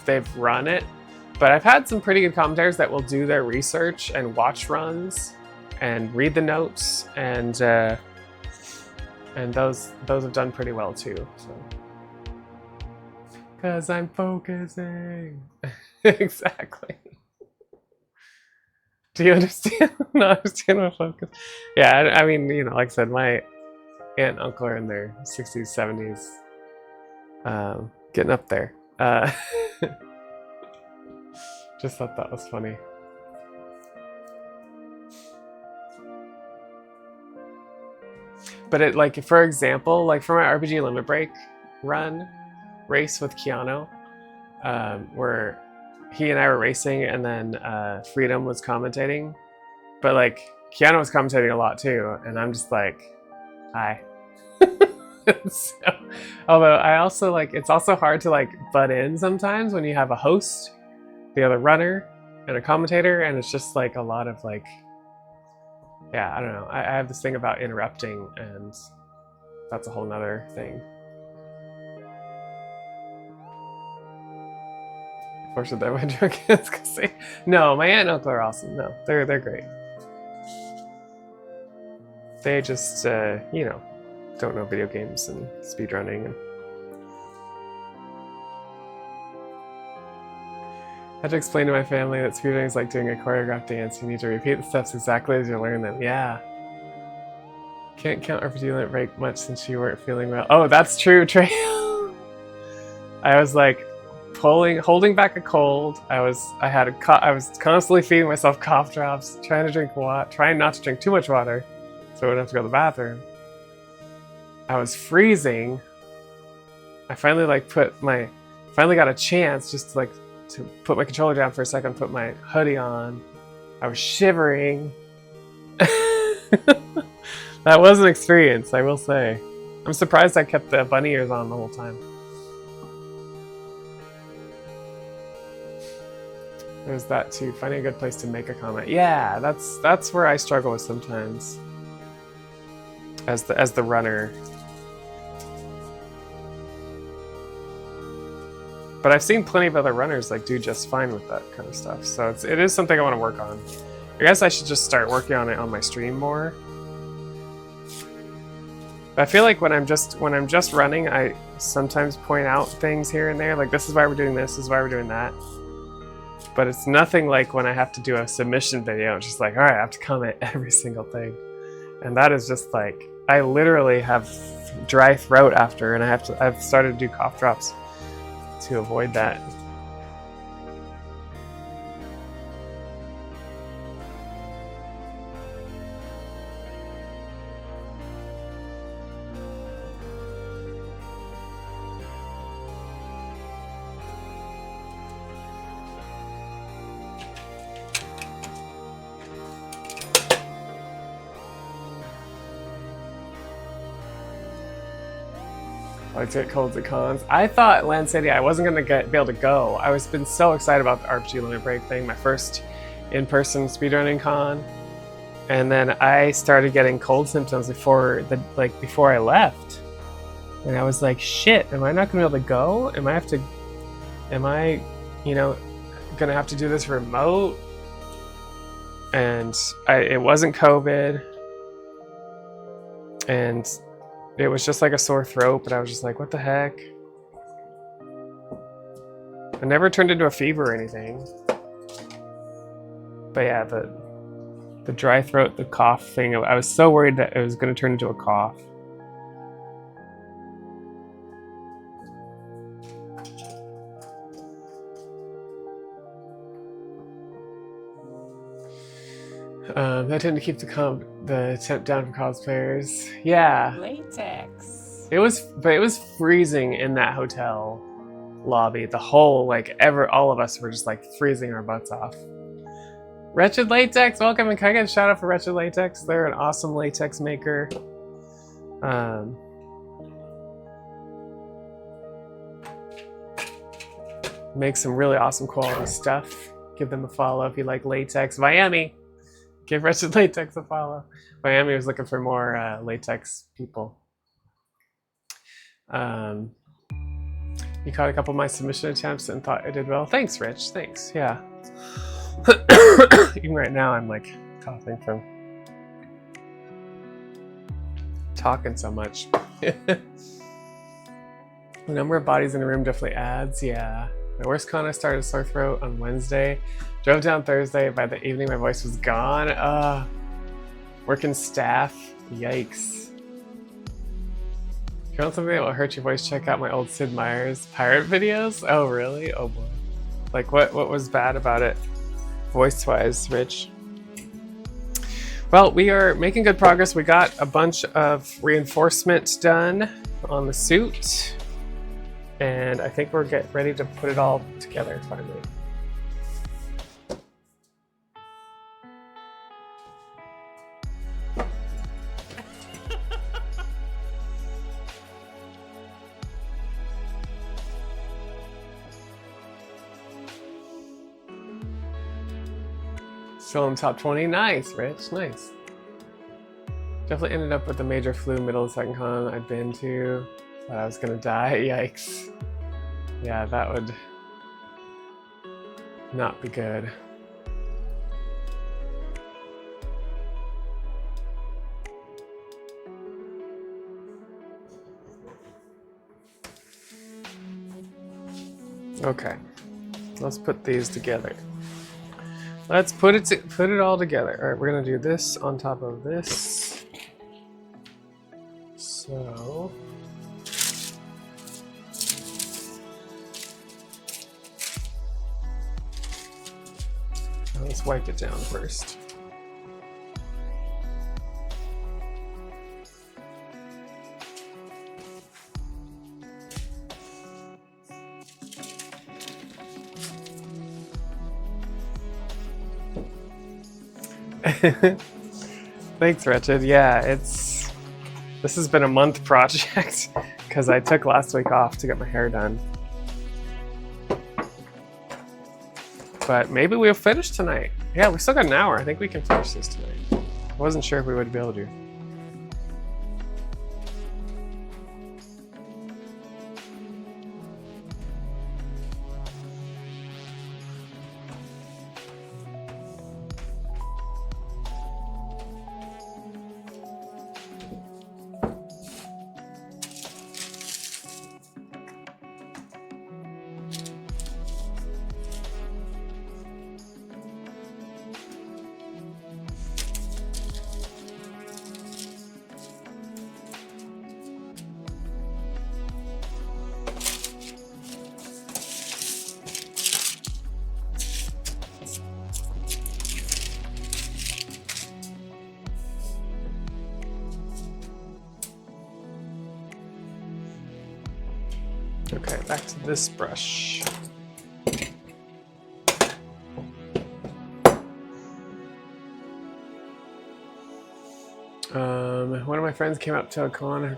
they've run it. But I've had some pretty good commentators that will do their research and watch runs and read the notes, and those have done pretty well too. So, because I'm focusing. Exactly. Do you understand? Not understand my focus. Yeah, I mean, you know, like I said, my aunt and uncle are in their 60s, 70s, getting up there. Just thought that was funny. But it, like, for example, like for my RPG Limit Break race with Keanu, where he and I were racing, and then Freedom was commentating. But like Keanu was commentating a lot too, and I'm just like, hi. So, although I also like, it's also hard to like butt in sometimes when you have a host, the other runner, and a commentator, and it's just like a lot of like, yeah, I don't know. I have this thing about interrupting, and that's a whole nother thing. Unfortunately, my joke is because no, my aunt and uncle are awesome. No, they're great. They just, you know, don't know video games and speedrunning. And I had to explain to my family that speedrunning is like doing a choreographed dance. You need to repeat the steps exactly as you learn them. Yeah. Can't count or limit break much since you weren't feeling well. Oh, that's true, Trey. I was like holding back a cold. I was constantly feeding myself cough drops, trying not to drink too much water, so I wouldn't have to go to the bathroom. I was freezing. I finally finally got a chance just to put my controller down for a second, put my hoodie on. I was shivering. That was an experience, I will say. I'm surprised I kept the bunny ears on the whole time. There's that too, finding a good place to make a comment. Yeah, that's where I struggle with sometimes. As the runner. But I've seen plenty of other runners like do just fine with that kind of stuff. So it is something I want to work on. I guess I should just start working on it on my stream more. But I feel like when I'm just running, I sometimes point out things here and there, like this is why we're doing this is why we're doing that. But it's nothing like when I have to do a submission video. It's just like, all right, I have to comment every single thing. And that is just like, I literally have dry throat after, and I've started to do cough drops to avoid that. I like to get colds at cons. I thought Land City I wasn't gonna be able to go. I was been so excited about the RPG Limit Break thing, my first in-person speedrunning con, and then I started getting cold symptoms before I left, and I was like, shit, am I not gonna be able to go? Am I, you know, gonna have to do this remote? And it wasn't COVID, and it was just like a sore throat, but I was just like, what the heck? It never turned into a fever or anything. But yeah, the dry throat, the cough thing, I was so worried that it was going to turn into a cough. I tend to keep the temp down for cosplayers. Yeah. Latex. It was freezing in that hotel lobby. The whole all of us were just like freezing our butts off. Wretched Latex, welcome, and can I get a shout out for Wretched Latex? They're an awesome latex maker. Make some really awesome quality stuff. Give them a follow if you like latex. Miami, give Wretched Latex a follow. Miami was looking for more latex people. You caught a couple of my submission attempts and thought I did well. Thanks, Rich. Thanks. Yeah. Even right now, I'm like coughing from talking so much. The number of bodies in the room definitely adds. Yeah. My worst con, I started a sore throat on Wednesday. Drove down Thursday. By the evening, my voice was gone. Working staff. Yikes. If you want something that will hurt your voice, check out my old Sid Meier's pirate videos. Oh, really? Oh, boy. Like, what was bad about it? Voice-wise, Rich? Well, we are making good progress. We got a bunch of reinforcement done on the suit. And I think we're getting ready to put it all together, finally. Still in top 20. Nice, Rich. Nice. Definitely ended up with the major flu middle of the second con I'd been to. Thought I was gonna die. Yikes. Yeah, that would not be good. Okay, let's put these together. Let's put it all together. All right, we're gonna do this on top of this. So. Let's wipe it down first. Thanks, Wretched. Yeah, this has been a month project because I took last week off to get my hair done. But maybe we'll finish tonight. Yeah, we still got an hour. I think we can finish this tonight. I wasn't sure if we would be able to. Okay, back to this brush. One of my friends came up to a con.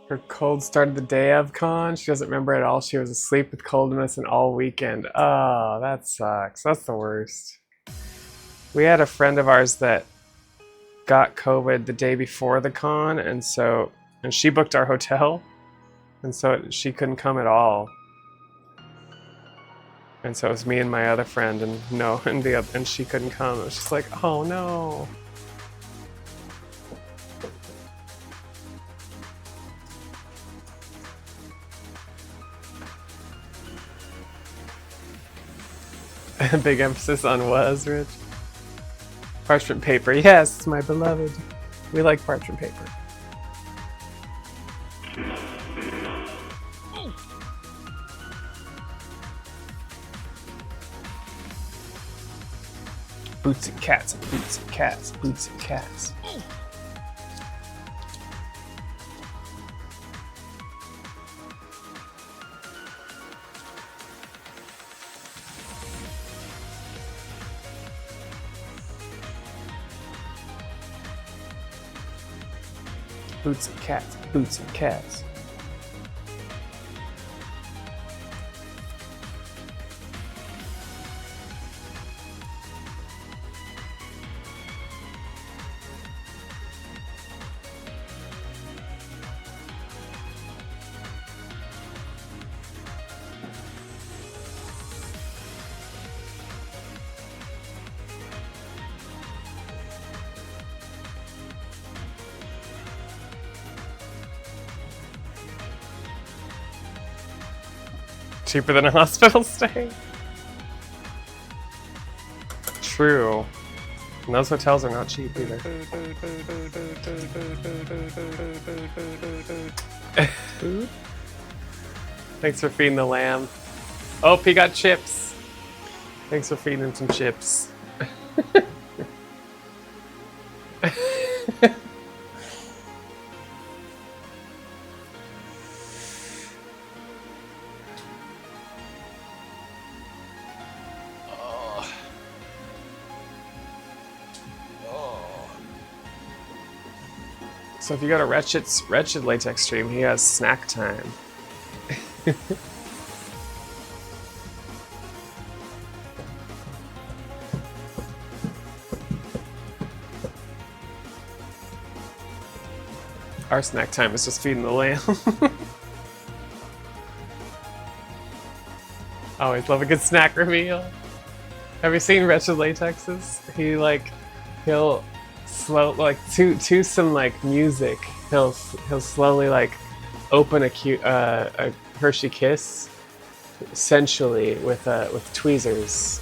Her cold started the day of con. She doesn't remember at all. She was asleep with coldness and all weekend. Oh, that sucks. That's the worst. We had a friend of ours that got COVID the day before the con, and she booked our hotel. And so she couldn't come at all. And so it was me and my other friend, and she couldn't come. It was just like, oh no. Big emphasis on was, Rich. Parchment paper, yes, my beloved. We like parchment paper. Boots and cats, boots and cats, boots and cats. Boots and cats, boots and cats. Cheaper than a hospital stay? True. And those hotels are not cheap either. Thanks for feeding the lamb. Oh, he got chips. Thanks for feeding him some chips. So if you go to Wretched Latex stream, he has snack time. Our snack time is just feeding the lamb. Always love a good snack reveal. Have you seen Wretched Latex's? He'll slow, to some music, he'll slowly open a Hershey Kiss sensually with tweezers.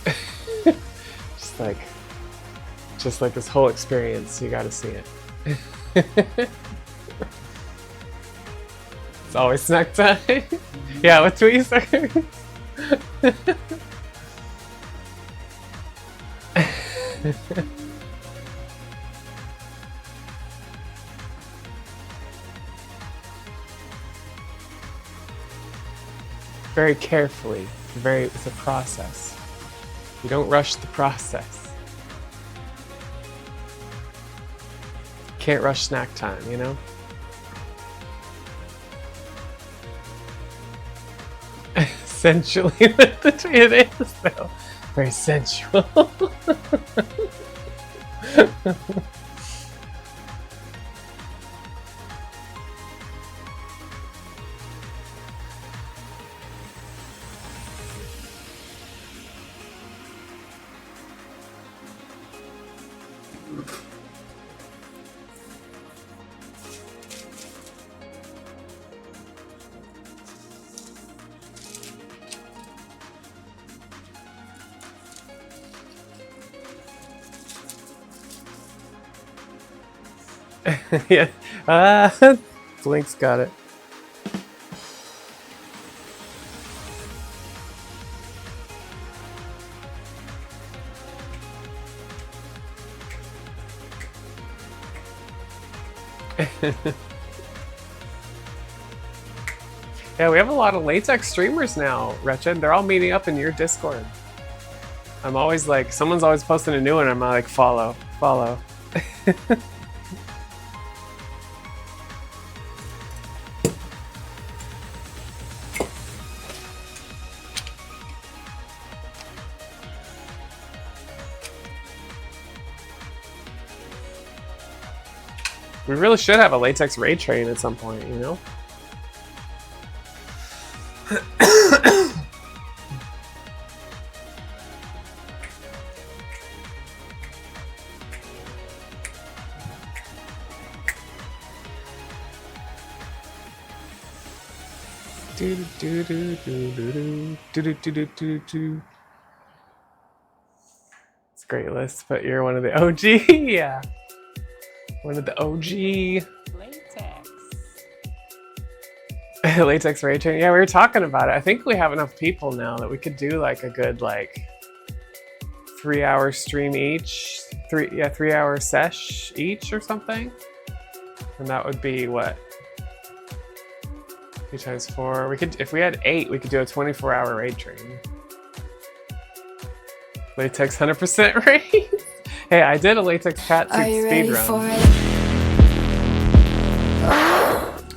just like this whole experience. You got to see it. It's always snack time. Yeah, with tweezers. Very carefully. It's a process. You don't rush the process. Can't rush snack time, you know? Sensually with the tree, it is though. Very sensual. Yeah. Blink's got it. Yeah, we have a lot of Latex streamers now, Wretched. They're all meeting up in your Discord. I'm always like, someone's always posting a new one. I'm like, follow. We really should have a Latex raid train at some point, you know? It's a great list, but you're one of the OG. Yeah. One of the OG. Latex. Latex raid train. Yeah, we were talking about it. I think we have enough people now that we could do like a good 3-hour stream each. 3-hour sesh each or something. And that would be what? 2 times 4. We could, if we had 8, we could do a 24-hour raid train. Latex 100% raid. Hey, I did a Latex cat suit speedrun.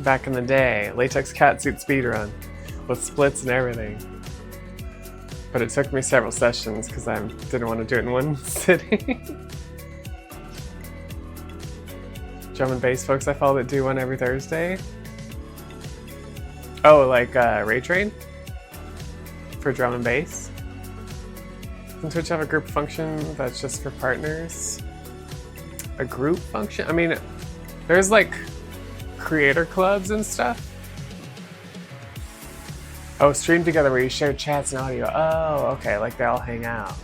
Back in the day, Latex cat suit speedrun with splits and everything. But it took me several sessions because I didn't want to do it in one sitting. Drum and bass folks I follow that do one every Thursday. Oh, like Raid Train? For drum and bass? Doesn't Twitch have a group function that's just for partners? A group function? I mean, there's like creator clubs and stuff. Oh, stream together where you share chats and audio. Oh, okay, like they all hang out.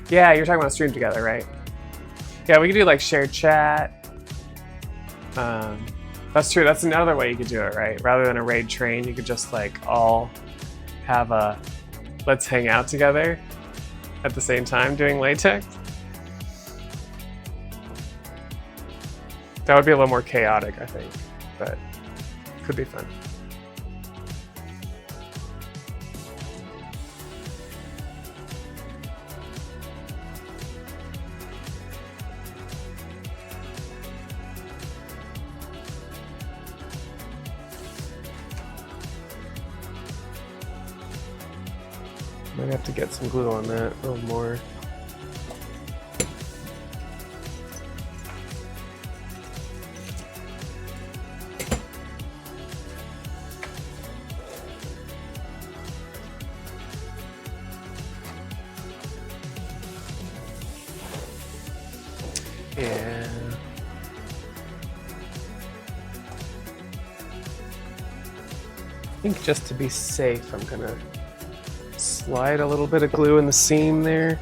Yeah, you're talking about stream together, right? Yeah, we could do like shared chat. That's true, that's another way you could do it, right? Rather than a raid train, you could just like all have a let's hang out together at the same time doing Latex. That would be a little more chaotic, I think, but could be fun. Might have to get some glue on that a little more. Yeah. I think just to be safe, I'm gonna slide a little bit of glue in the seam there.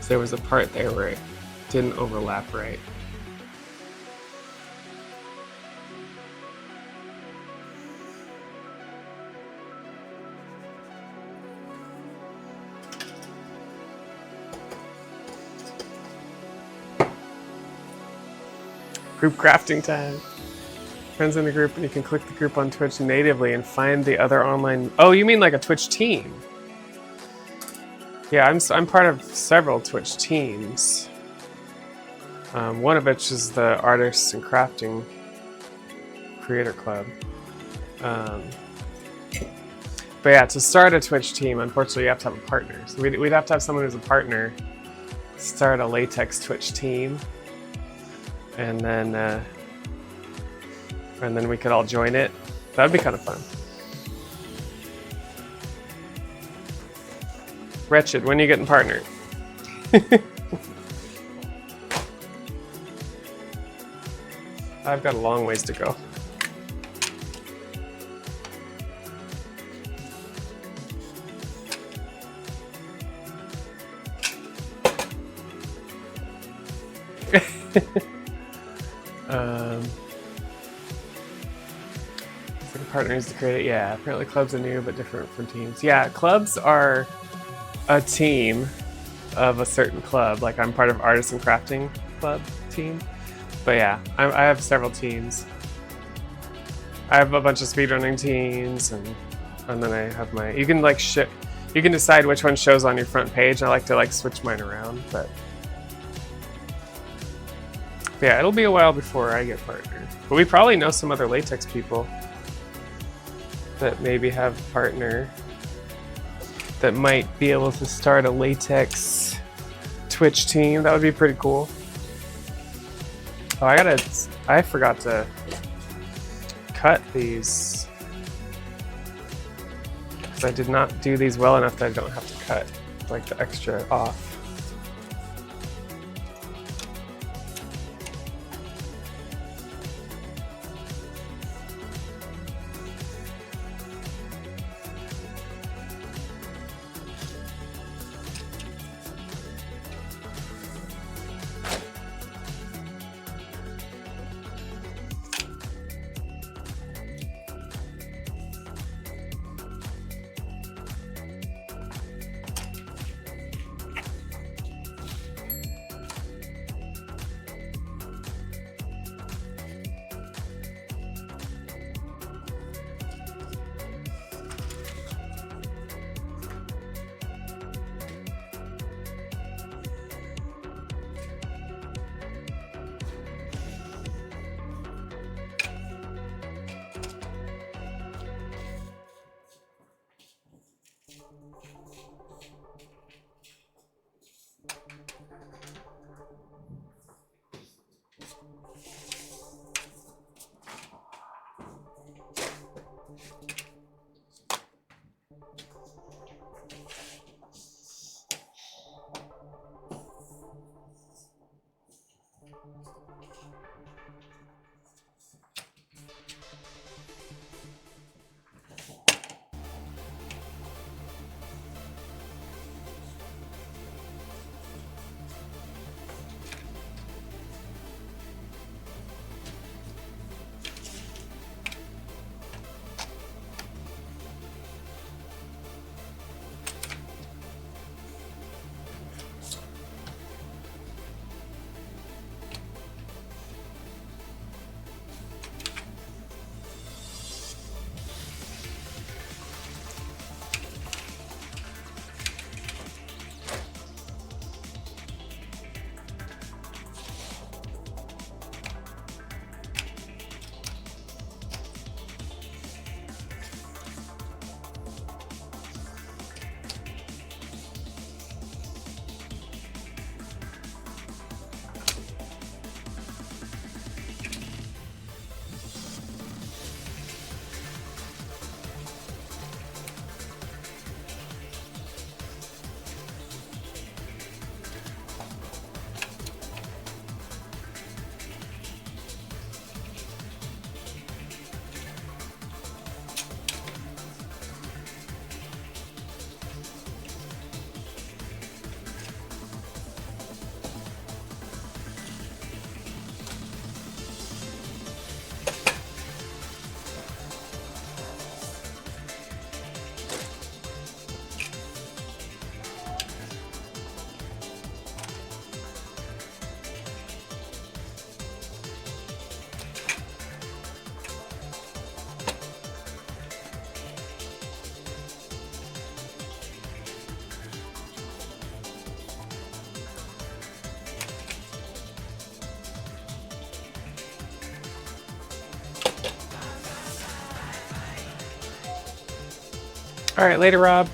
There was a part there where it didn't overlap right. Group crafting time. Friends in the group, and you can click the group on Twitch natively and find the other online. Oh, you mean like a Twitch team? Yeah, I'm part of several Twitch teams. One of which is the Artists and Crafting Creator Club. But yeah, to start a Twitch team, unfortunately, you have to have a partner. So we'd have to have someone who's a partner start a Latex Twitch team, and then we could all join it. That'd be kind of fun. Wretched, when are you getting partnered? I've got a long ways to go. Partners to create it. Yeah, apparently clubs are new but different from teams. Yeah, clubs are a team of a certain club. Like I'm part of Artists and Crafting Club team. But yeah, I have several teams. I have a bunch of speedrunning teams, and then I have my. You can like you can decide which one shows on your front page. I like to like switch mine around, but yeah, it'll be a while before I get partnered. But we probably know some other latex people that maybe have a partner that might be able to start a latex Twitch team. That would be pretty cool. Oh, I forgot to cut these. Because I did not do these well enough that I don't have to cut like the extra off. All right, later, Rob.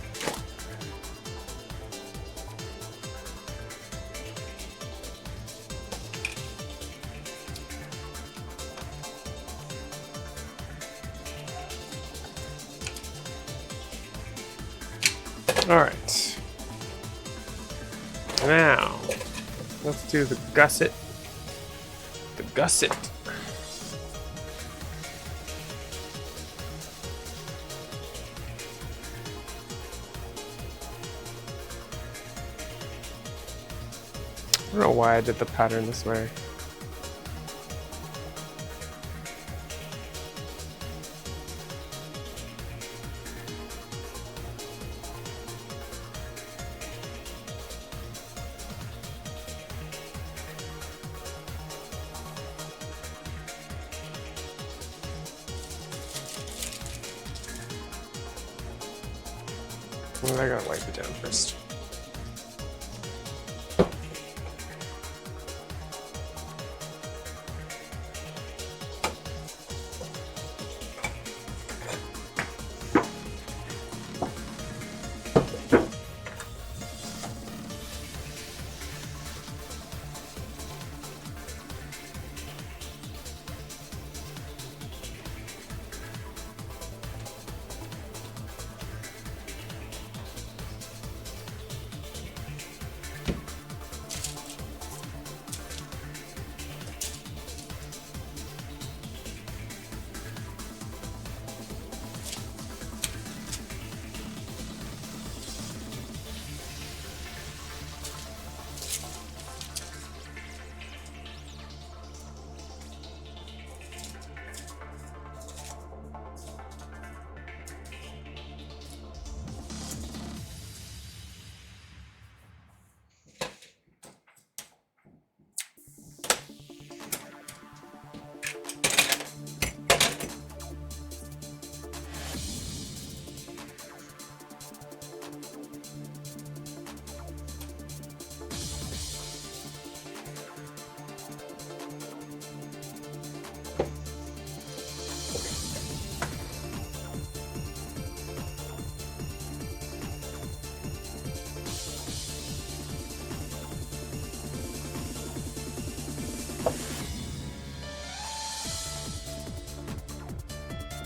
All right. Now, let's do the gusset. The gusset. I don't know why I did the pattern this way. I gotta wipe it down first.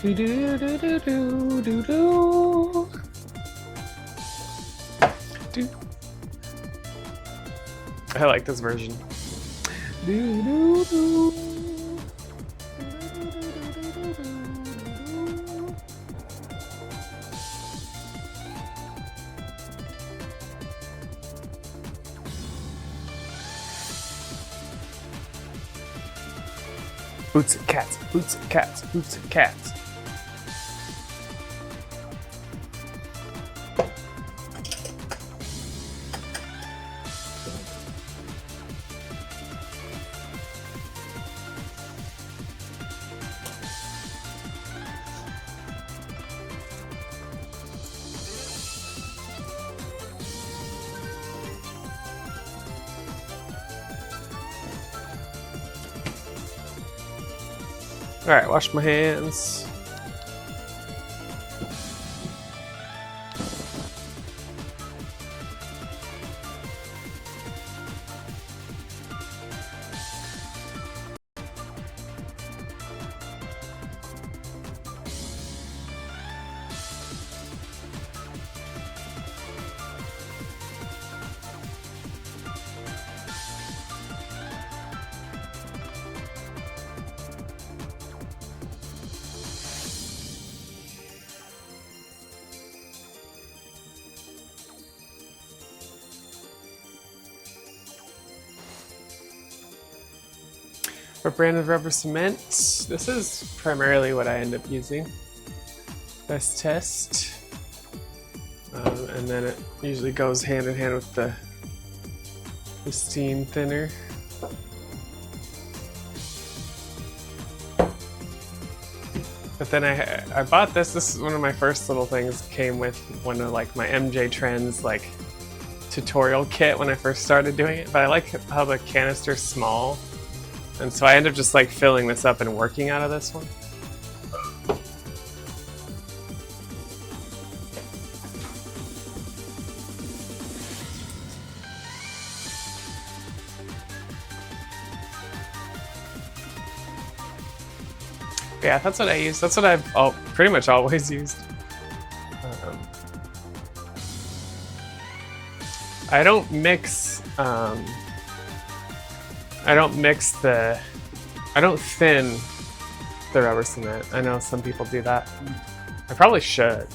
Do do do do do do do. Do. I like this version. Do do do. Boots and cats, boots and cats, boots and cats. All right, wash my hands. For brand of rubber cement, this is primarily what I end up using. Best test. And then it usually goes hand in hand with the steam thinner. But then I bought this. This is one of my first little things. Came with one of like my MJ Trends like tutorial kit when I first started doing it. But I like how the canister's small. And so I end up just like filling this up and working out of this one. Yeah, that's what I use. That's what I've pretty much always used. I don't mix. I don't thin the rubber cement. I know some people do that. I probably should.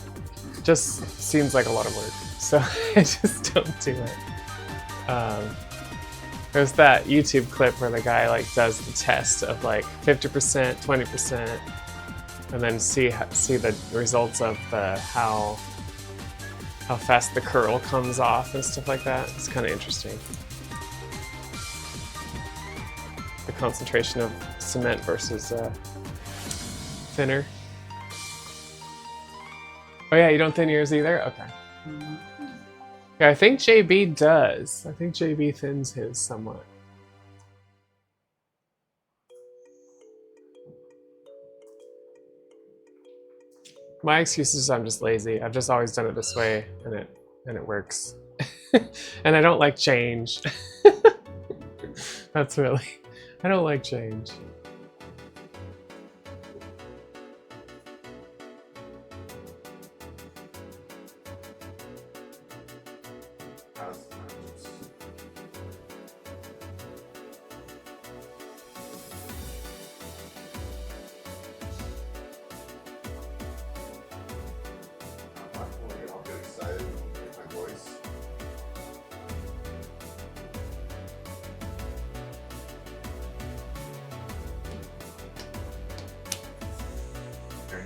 It just seems like a lot of work, so I just don't do it. There's that YouTube clip where the guy like does the test of like 50%, 20%, and then see the results of how fast the curl comes off and stuff like that. It's kind of interesting. The concentration of cement versus thinner. Oh yeah, you don't thin yours either? Okay. Yeah, I think JB does. I think JB thins his somewhat. My excuse is I'm just lazy. I've just always done it this way, and it works. And I don't like change. That's really... I don't like change.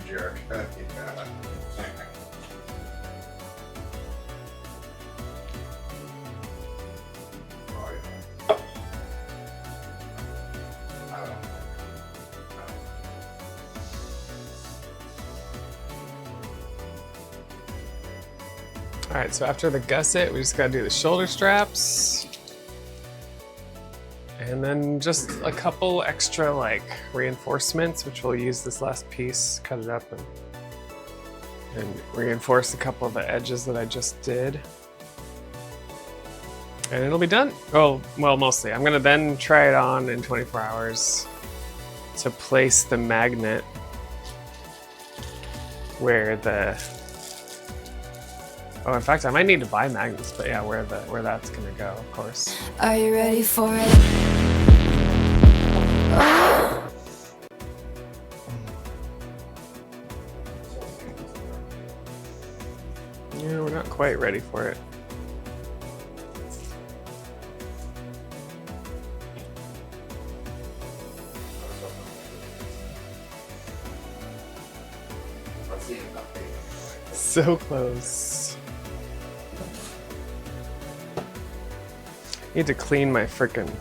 Jerk. Yeah. Oh, yeah. Alright, so after the gusset, we just gotta do the shoulder straps. And then just a couple extra like reinforcements, which we'll use this last piece, cut it up and reinforce a couple of the edges that I just did. And it'll be done. Oh, well, mostly. I'm gonna then try it on in 24 hours to place the magnet where the... Oh, in fact, I might need to buy magnets, but yeah, where that's gonna go, of course. Are you ready for it? Yeah, we're not quite ready for it. So close. Need to clean my frickin'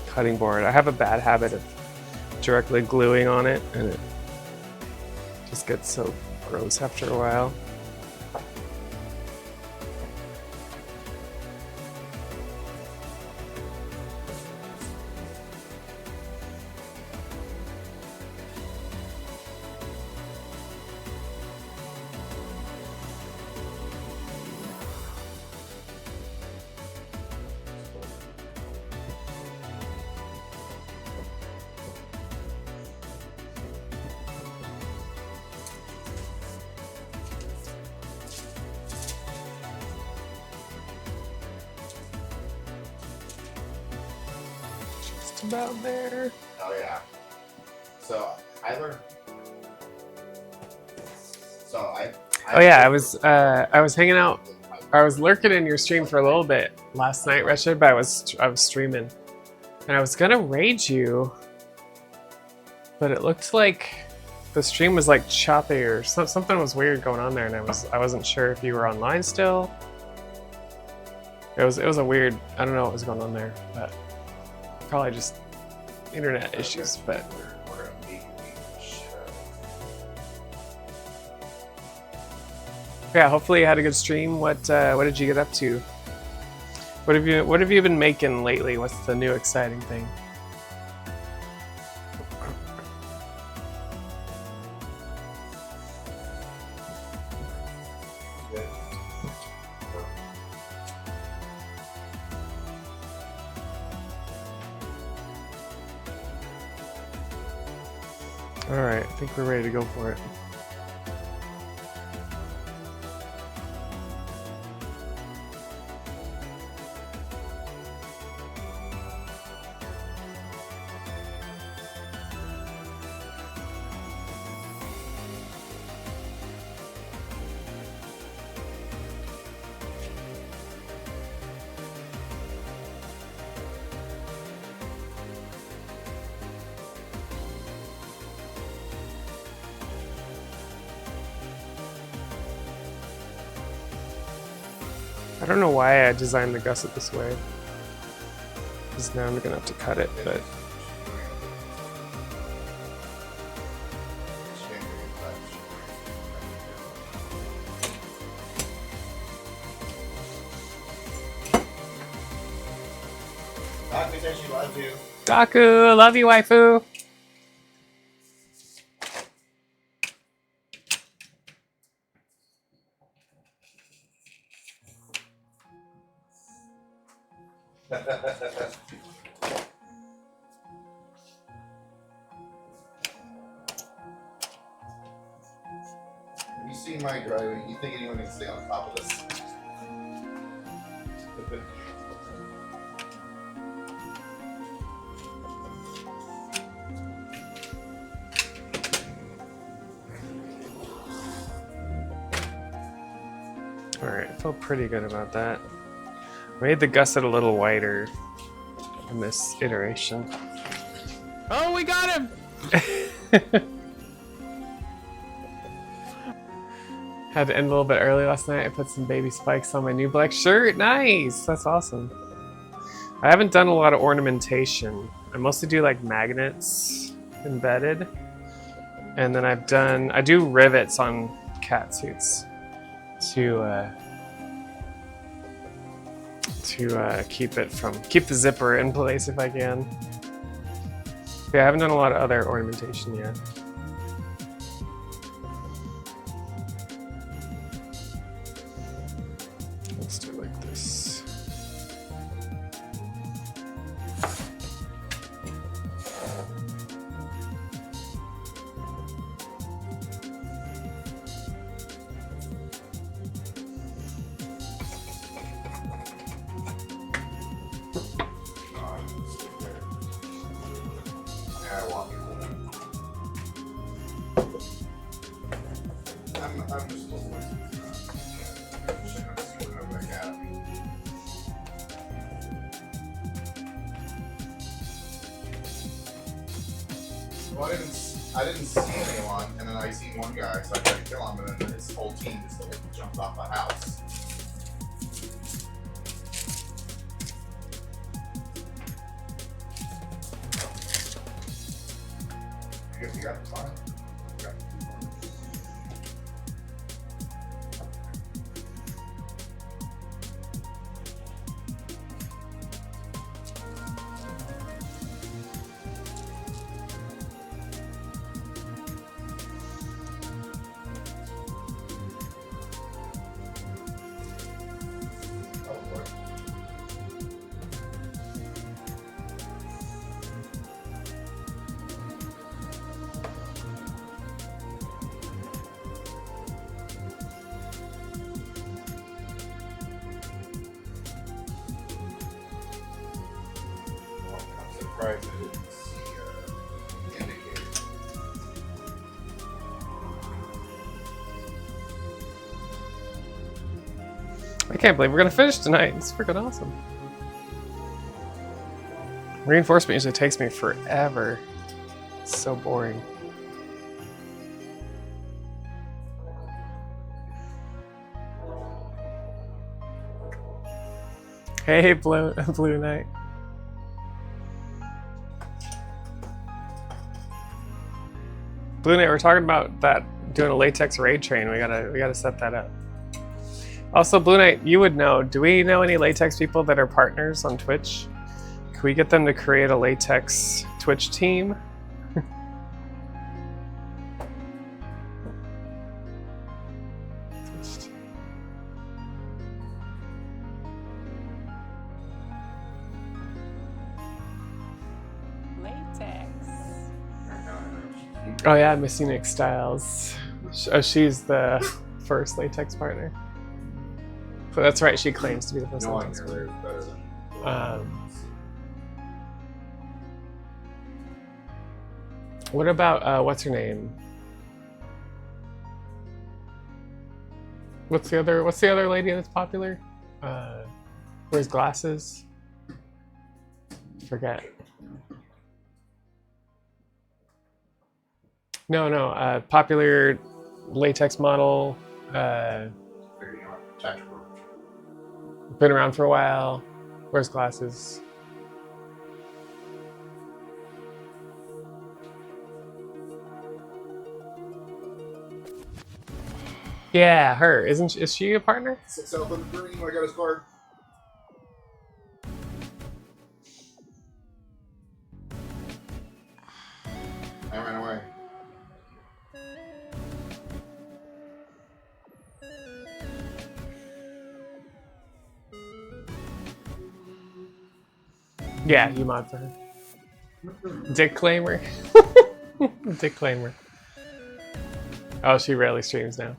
cutting board. I have a bad habit of directly gluing on it, and it just gets so gross after a while. About there. Oh yeah. So I learned. So I Oh yeah, I was hanging out. I was lurking in your stream for a little bit last night, Wretched, but I was streaming, and I was gonna raid you, but it looked like the stream was like choppy or something was weird going on there, and I wasn't sure if you were online still. It was a weird. I don't know what was going on there, but. Probably just internet issues, but yeah. Hopefully, you had a good stream. What did you get up to? What have you been making lately? What's the new exciting thing? Alright, I think we're ready to go for it. I don't know why I designed the gusset this way. Because now I'm gonna have to cut it, but Daku says she loves you. Daku, love you, waifu. Have you seen my driving? You think anyone can stay on top of this? Alright, I feel pretty good about that. Made the gusset a little wider in this iteration. Oh, we got him! Had to end a little bit early last night. I put some baby spikes on my new black shirt. Nice! That's awesome. I haven't done a lot of ornamentation. I mostly do like magnets embedded. And then I do rivets on cat suits to keep the zipper in place if I can. Yeah, I haven't done a lot of other ornamentation yet. Let's do it like this. I'm just a little Well, I didn't see anyone, and then I seen one guy, so I tried to kill him, and then his whole team just like jumped off the house. You got the fine. Surprised I didn't see the indicator. I can't believe we're gonna finish tonight. It's freaking awesome. Reinforcement usually takes me forever. It's so boring. Hey, Blue Knight. Blue Knight, we're talking about that doing a latex raid train. We gotta set that up. Also, Blue Knight, you would know. Do we know any latex people that are partners on Twitch? Can we get them to create a latex Twitch team? Latex. Oh yeah, Missy Nick Styles. Oh, she's the first latex partner. So that's right, she claims to be the first No one latex here partner. is better than. What about what's her name? What's the other lady that's popular? Wears glasses. Forget. No, popular latex model. Been around for a while. Wears glasses. Yeah, her. Is she a partner? 6 out of the green. I got his card. I ran away. Yeah, you mod for her. Dick Claimer. Dick Claimer. Oh, she rarely streams now.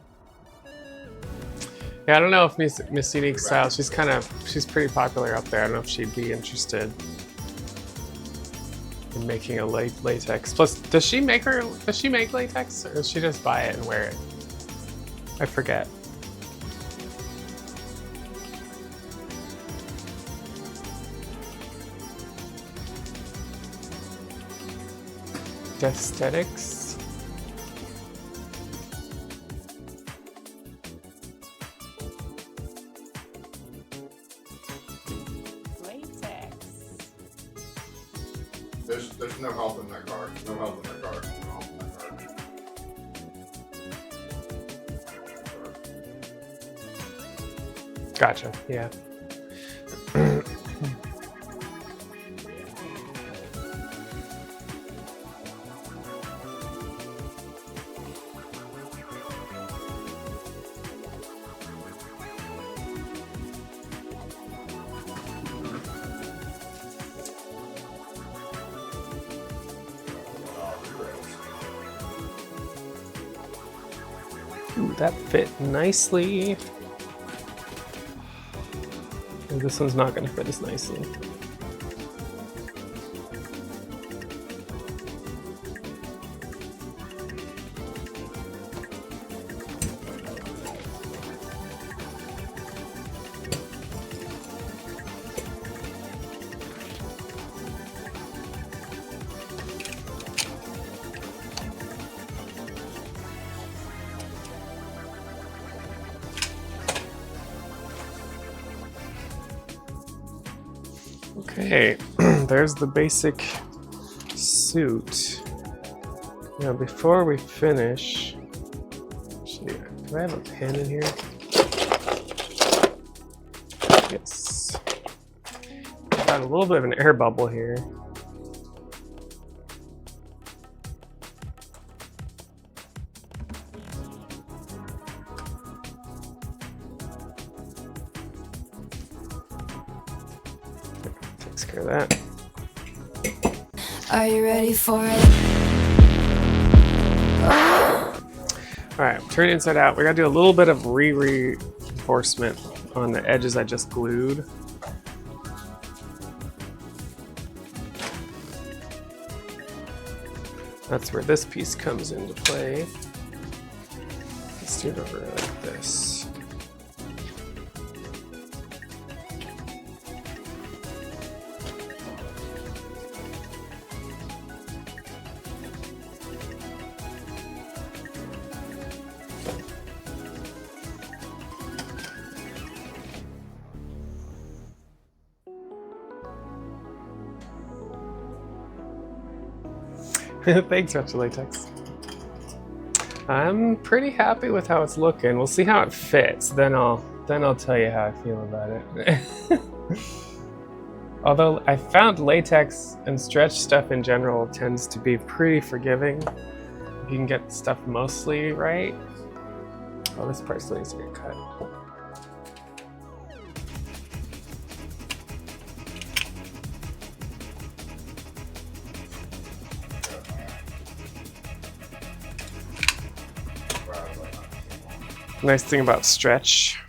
Yeah, I don't know if Miss Unique Style, she's pretty popular up there. I don't know if she'd be interested in making a latex. Plus, does she make latex, or does she just buy it and wear it? I forget. Aesthetics. There's no help in that card. No help in that card. No help in that card. Gotcha. Yeah. Ooh, that fit nicely. And this one's not going to fit as nicely. Okay, there's the basic suit. Now, before we finish, actually, do I have a pen in here? Yes. Got a little bit of an air bubble here. Takes care of that. Are you ready for it? All right, turn it inside out. We gotta do a little bit of reinforcement on the edges I just glued. That's where this piece comes into play. Let's do it over like this. Thanks, Retro Latex. I'm pretty happy with how it's looking. We'll see how it fits. Then I'll tell you how I feel about it. Although I found latex and stretch stuff in general tends to be pretty forgiving. You can get stuff mostly right. Oh, this part still needs to get cut. Nice thing about stretch.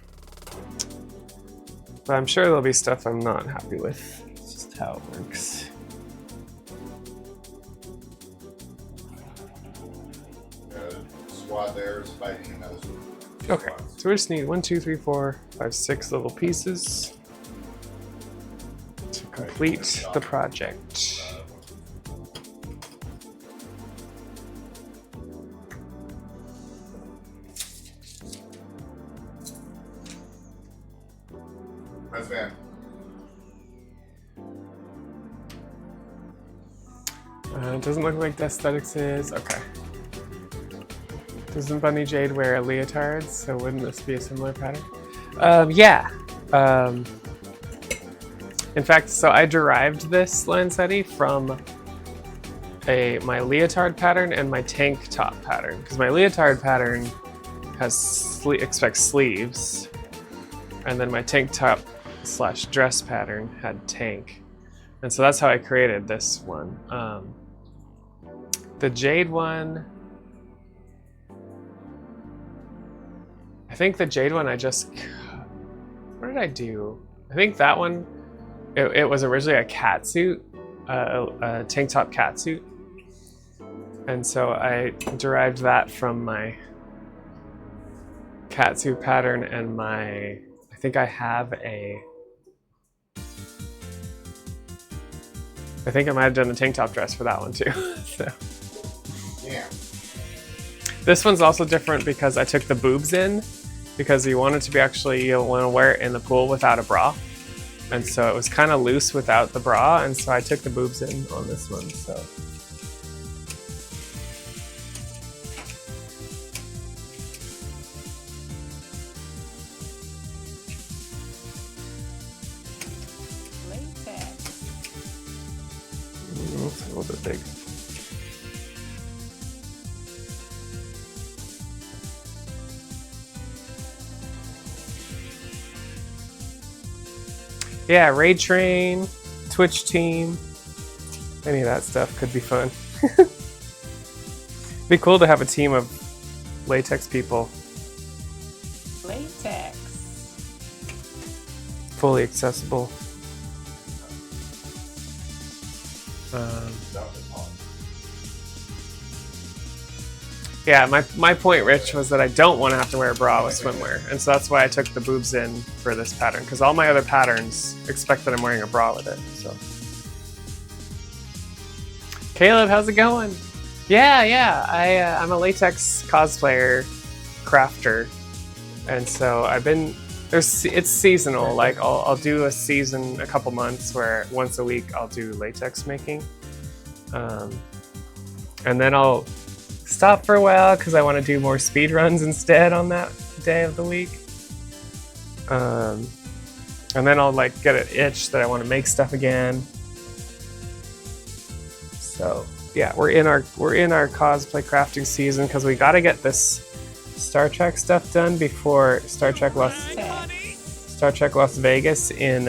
But I'm sure there'll be stuff I'm not happy with. It's just how it works. Squad there is fighting another squad. Okay, so we just need 1, 2, 3, 4, 5, 6 little pieces to complete the project. Nice van. It doesn't look like Aesthetics is. Okay. Doesn't Bunny Jade wear leotards? So wouldn't this be a similar pattern? Yeah. In fact, so I derived this Lancetti from my leotard pattern and my tank top pattern. Because my leotard pattern expects sleeves. And then my tank top / dress pattern had tank. And so that's how I created this one. The Jade one, I think the Jade one what did I do? I think that one, it was originally a catsuit, a tank top catsuit. And so I derived that from my catsuit pattern and I think I have I think I might have done a tank top dress for that one too. So. Yeah. This one's also different because I took the boobs in because you want it to be you want to wear it in the pool without a bra. And so it was kind of loose without the bra, and so I took the boobs in on this one. So Latex. it's a little bit big. Yeah, Raid Train, Twitch team, any of that stuff could be fun. Be cool to have a team of latex people. Latex. Fully accessible. Yeah, my point, Rich, was that I don't want to have to wear a bra with swimwear, and so that's why I took the boobs in for this pattern, because all my other patterns expect that I'm wearing a bra with it. So, Caleb, how's it going? Yeah, I'm a latex cosplayer, crafter, and so it's seasonal. Like I'll do a season, a couple months where once a week I'll do latex making, and then I'll stop for a while because I want to do more speed runs instead on that day of the week. And then I'll get an itch that I want to make stuff again. So yeah, we're in our cosplay crafting season because we got to get this Star Trek stuff done before Star Trek Las Vegas in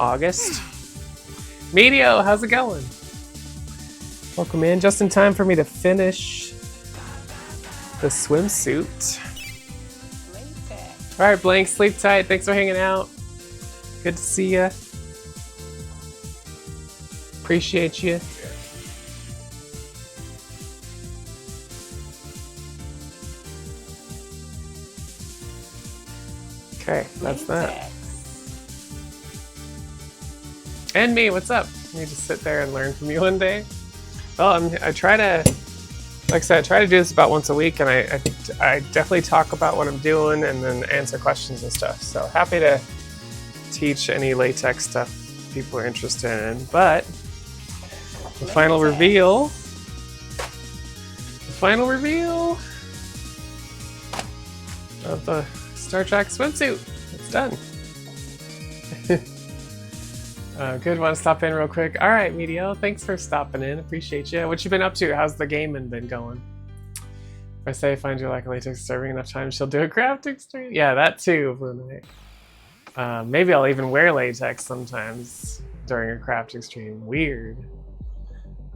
August. Medio, how's it going? Welcome in, just in time for me to finish the swimsuit. All right, Blank, sleep tight. Thanks for hanging out. Good to see you. Appreciate you. Okay, that's that. And me, what's up? Let me just sit there and learn from you one day. Well, I try to, like I said, I try to do this about once a week, and I definitely talk about what I'm doing and then answer questions and stuff. So happy to teach any latex stuff people are interested in. But the final reveal of the Star Trek swimsuit. It's done. Good, want to stop in real quick. All right, Medio, thanks for stopping in. Appreciate you. What you been up to? How's the gaming been going? If I say find you like latex serving enough time, she'll do a crafting stream. Yeah, that too, Blue Knight. Maybe I'll even wear latex sometimes during a crafting stream. Weird.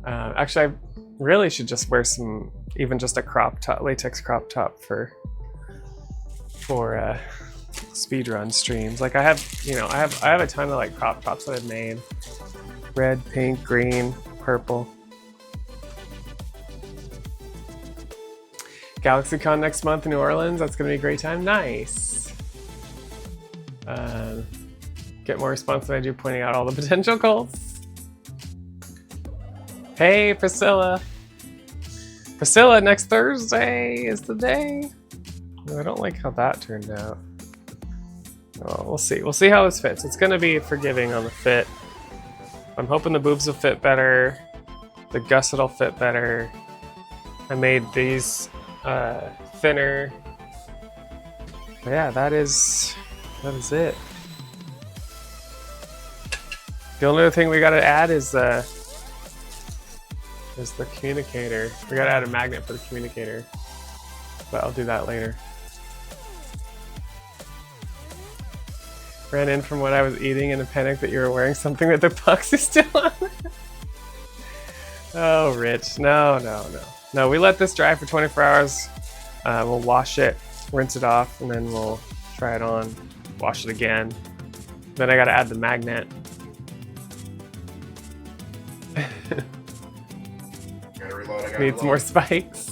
Actually, Really should just wear some, even just a crop top, latex crop top for speedrun streams. Like I have, you know, I have a ton of like crop tops that I've made. Red, pink, green, purple. GalaxyCon next month in New Orleans. That's gonna be a great time. Nice. Get more response than I do pointing out all the potential goals. Hey, Priscilla. Priscilla, next Thursday is the day. I don't like how that turned out. Oh, we'll see. We'll see how this fits. It's gonna be forgiving on the fit. I'm hoping the boobs will fit better. The gusset will fit better. I made these thinner. But yeah, that is it. The only other thing we gotta add is the communicator. We gotta add a magnet for the communicator, but I'll do that later. Ran in from what I was eating in a panic that you were wearing something with the epoxy still on. Oh, Rich, no, we let this dry for 24 hours. We'll wash it, rinse it off, and then we'll try it on, wash it again. Then I gotta add the magnet. Needs more spikes.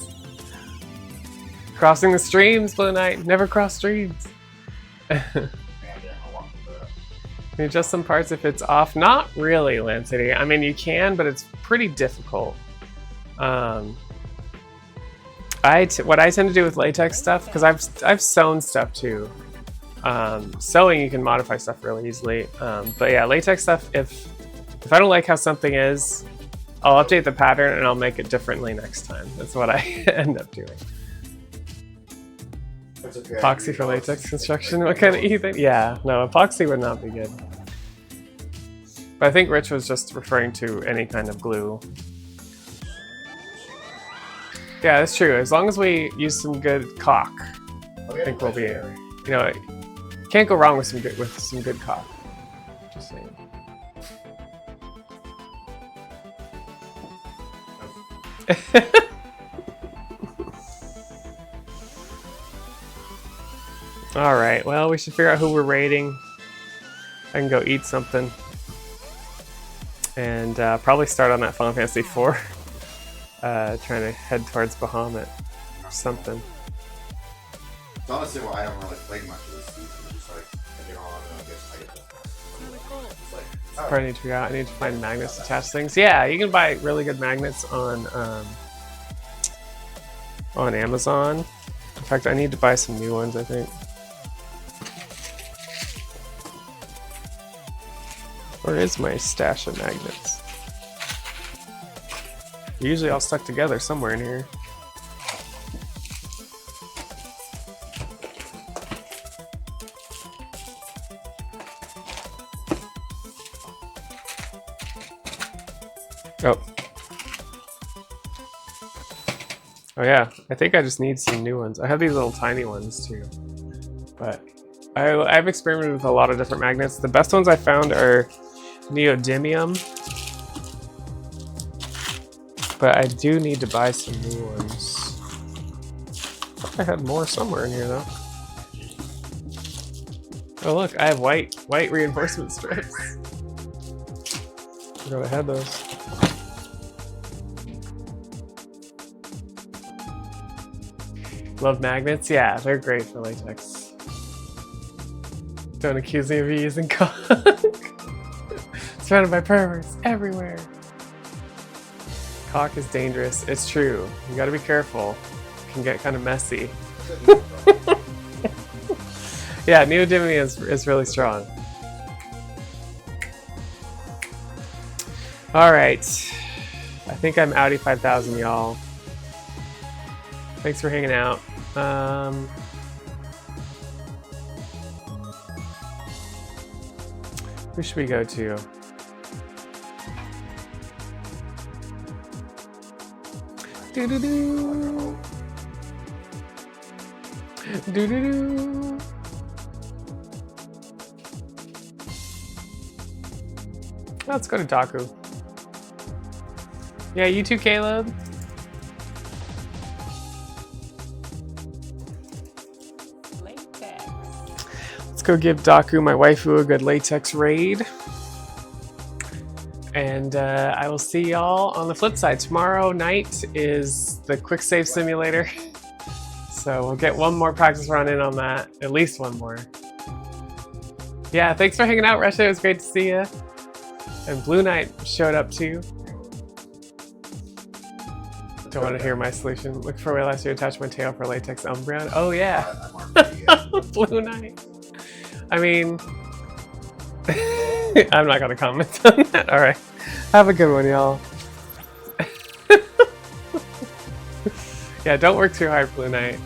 Crossing the streams, Blue Knight. Never cross streams. Can you adjust some parts if it's off? Not really, Lancity. I mean, you can, but it's pretty difficult. What I tend to do with latex stuff, because I've sewn stuff too. Sewing, you can modify stuff really easily. But yeah, latex stuff, if I don't like how something is, I'll update the pattern and I'll make it differently next time. That's what I end up doing. Okay. Epoxy for latex construction? What kind of Ethan? Yeah, no, epoxy would not be good. But I think Rich was just referring to any kind of glue. Yeah, that's true. As long as we use some good caulk, I think we'll be, you know, can't go wrong with some good caulk. Just saying. All right, well, we should figure out who we're raiding. I can go eat something. And probably start on that Final Fantasy IV. Trying to head towards Bahamut or something. It's honestly why I haven't really played much of this season. Just like, I get all out and I get it's like, That's part I need to figure out. I need to find magnets to attach things. Yeah, you can buy really good magnets on Amazon. In fact, I need to buy some new ones, I think. Where is my stash of magnets? Usually all stuck together somewhere in here. Oh. Oh yeah, I think I just need some new ones. I have these little tiny ones too. But I've experimented with a lot of different magnets. The best ones I found are neodymium. But I do need to buy some new ones. I had more somewhere in here though. Oh look, I have white reinforcement strips. I forgot I had those. Love magnets? Yeah, they're great for latex. Don't accuse me of using caulk. Surrounded by perverts everywhere. Caulk is dangerous. It's true. You gotta be careful. It can get kind of messy. Yeah, neodymium is really strong. Alright. I think I'm outie 5,000, y'all. Thanks for hanging out. Who should we go to? Do-do-do. Do-do-do. Let's go to Daku. Yeah, you too, Caleb. Go give Daku, my waifu, a good Latex raid. And I will see y'all on the flip side. Tomorrow night is the quick save simulator. So we'll get one more practice run in on that. At least one more. Yeah, thanks for hanging out, Russia. It was great to see you. And Blue Knight showed up too. Don't want to hear my solution. Look for a way last year to attach my tail for latex Umbreon. Oh yeah. Blue Knight. I mean, I'm not going to comment on that. All right. Have a good one, y'all. Yeah, don't work too hard, Blue Knight.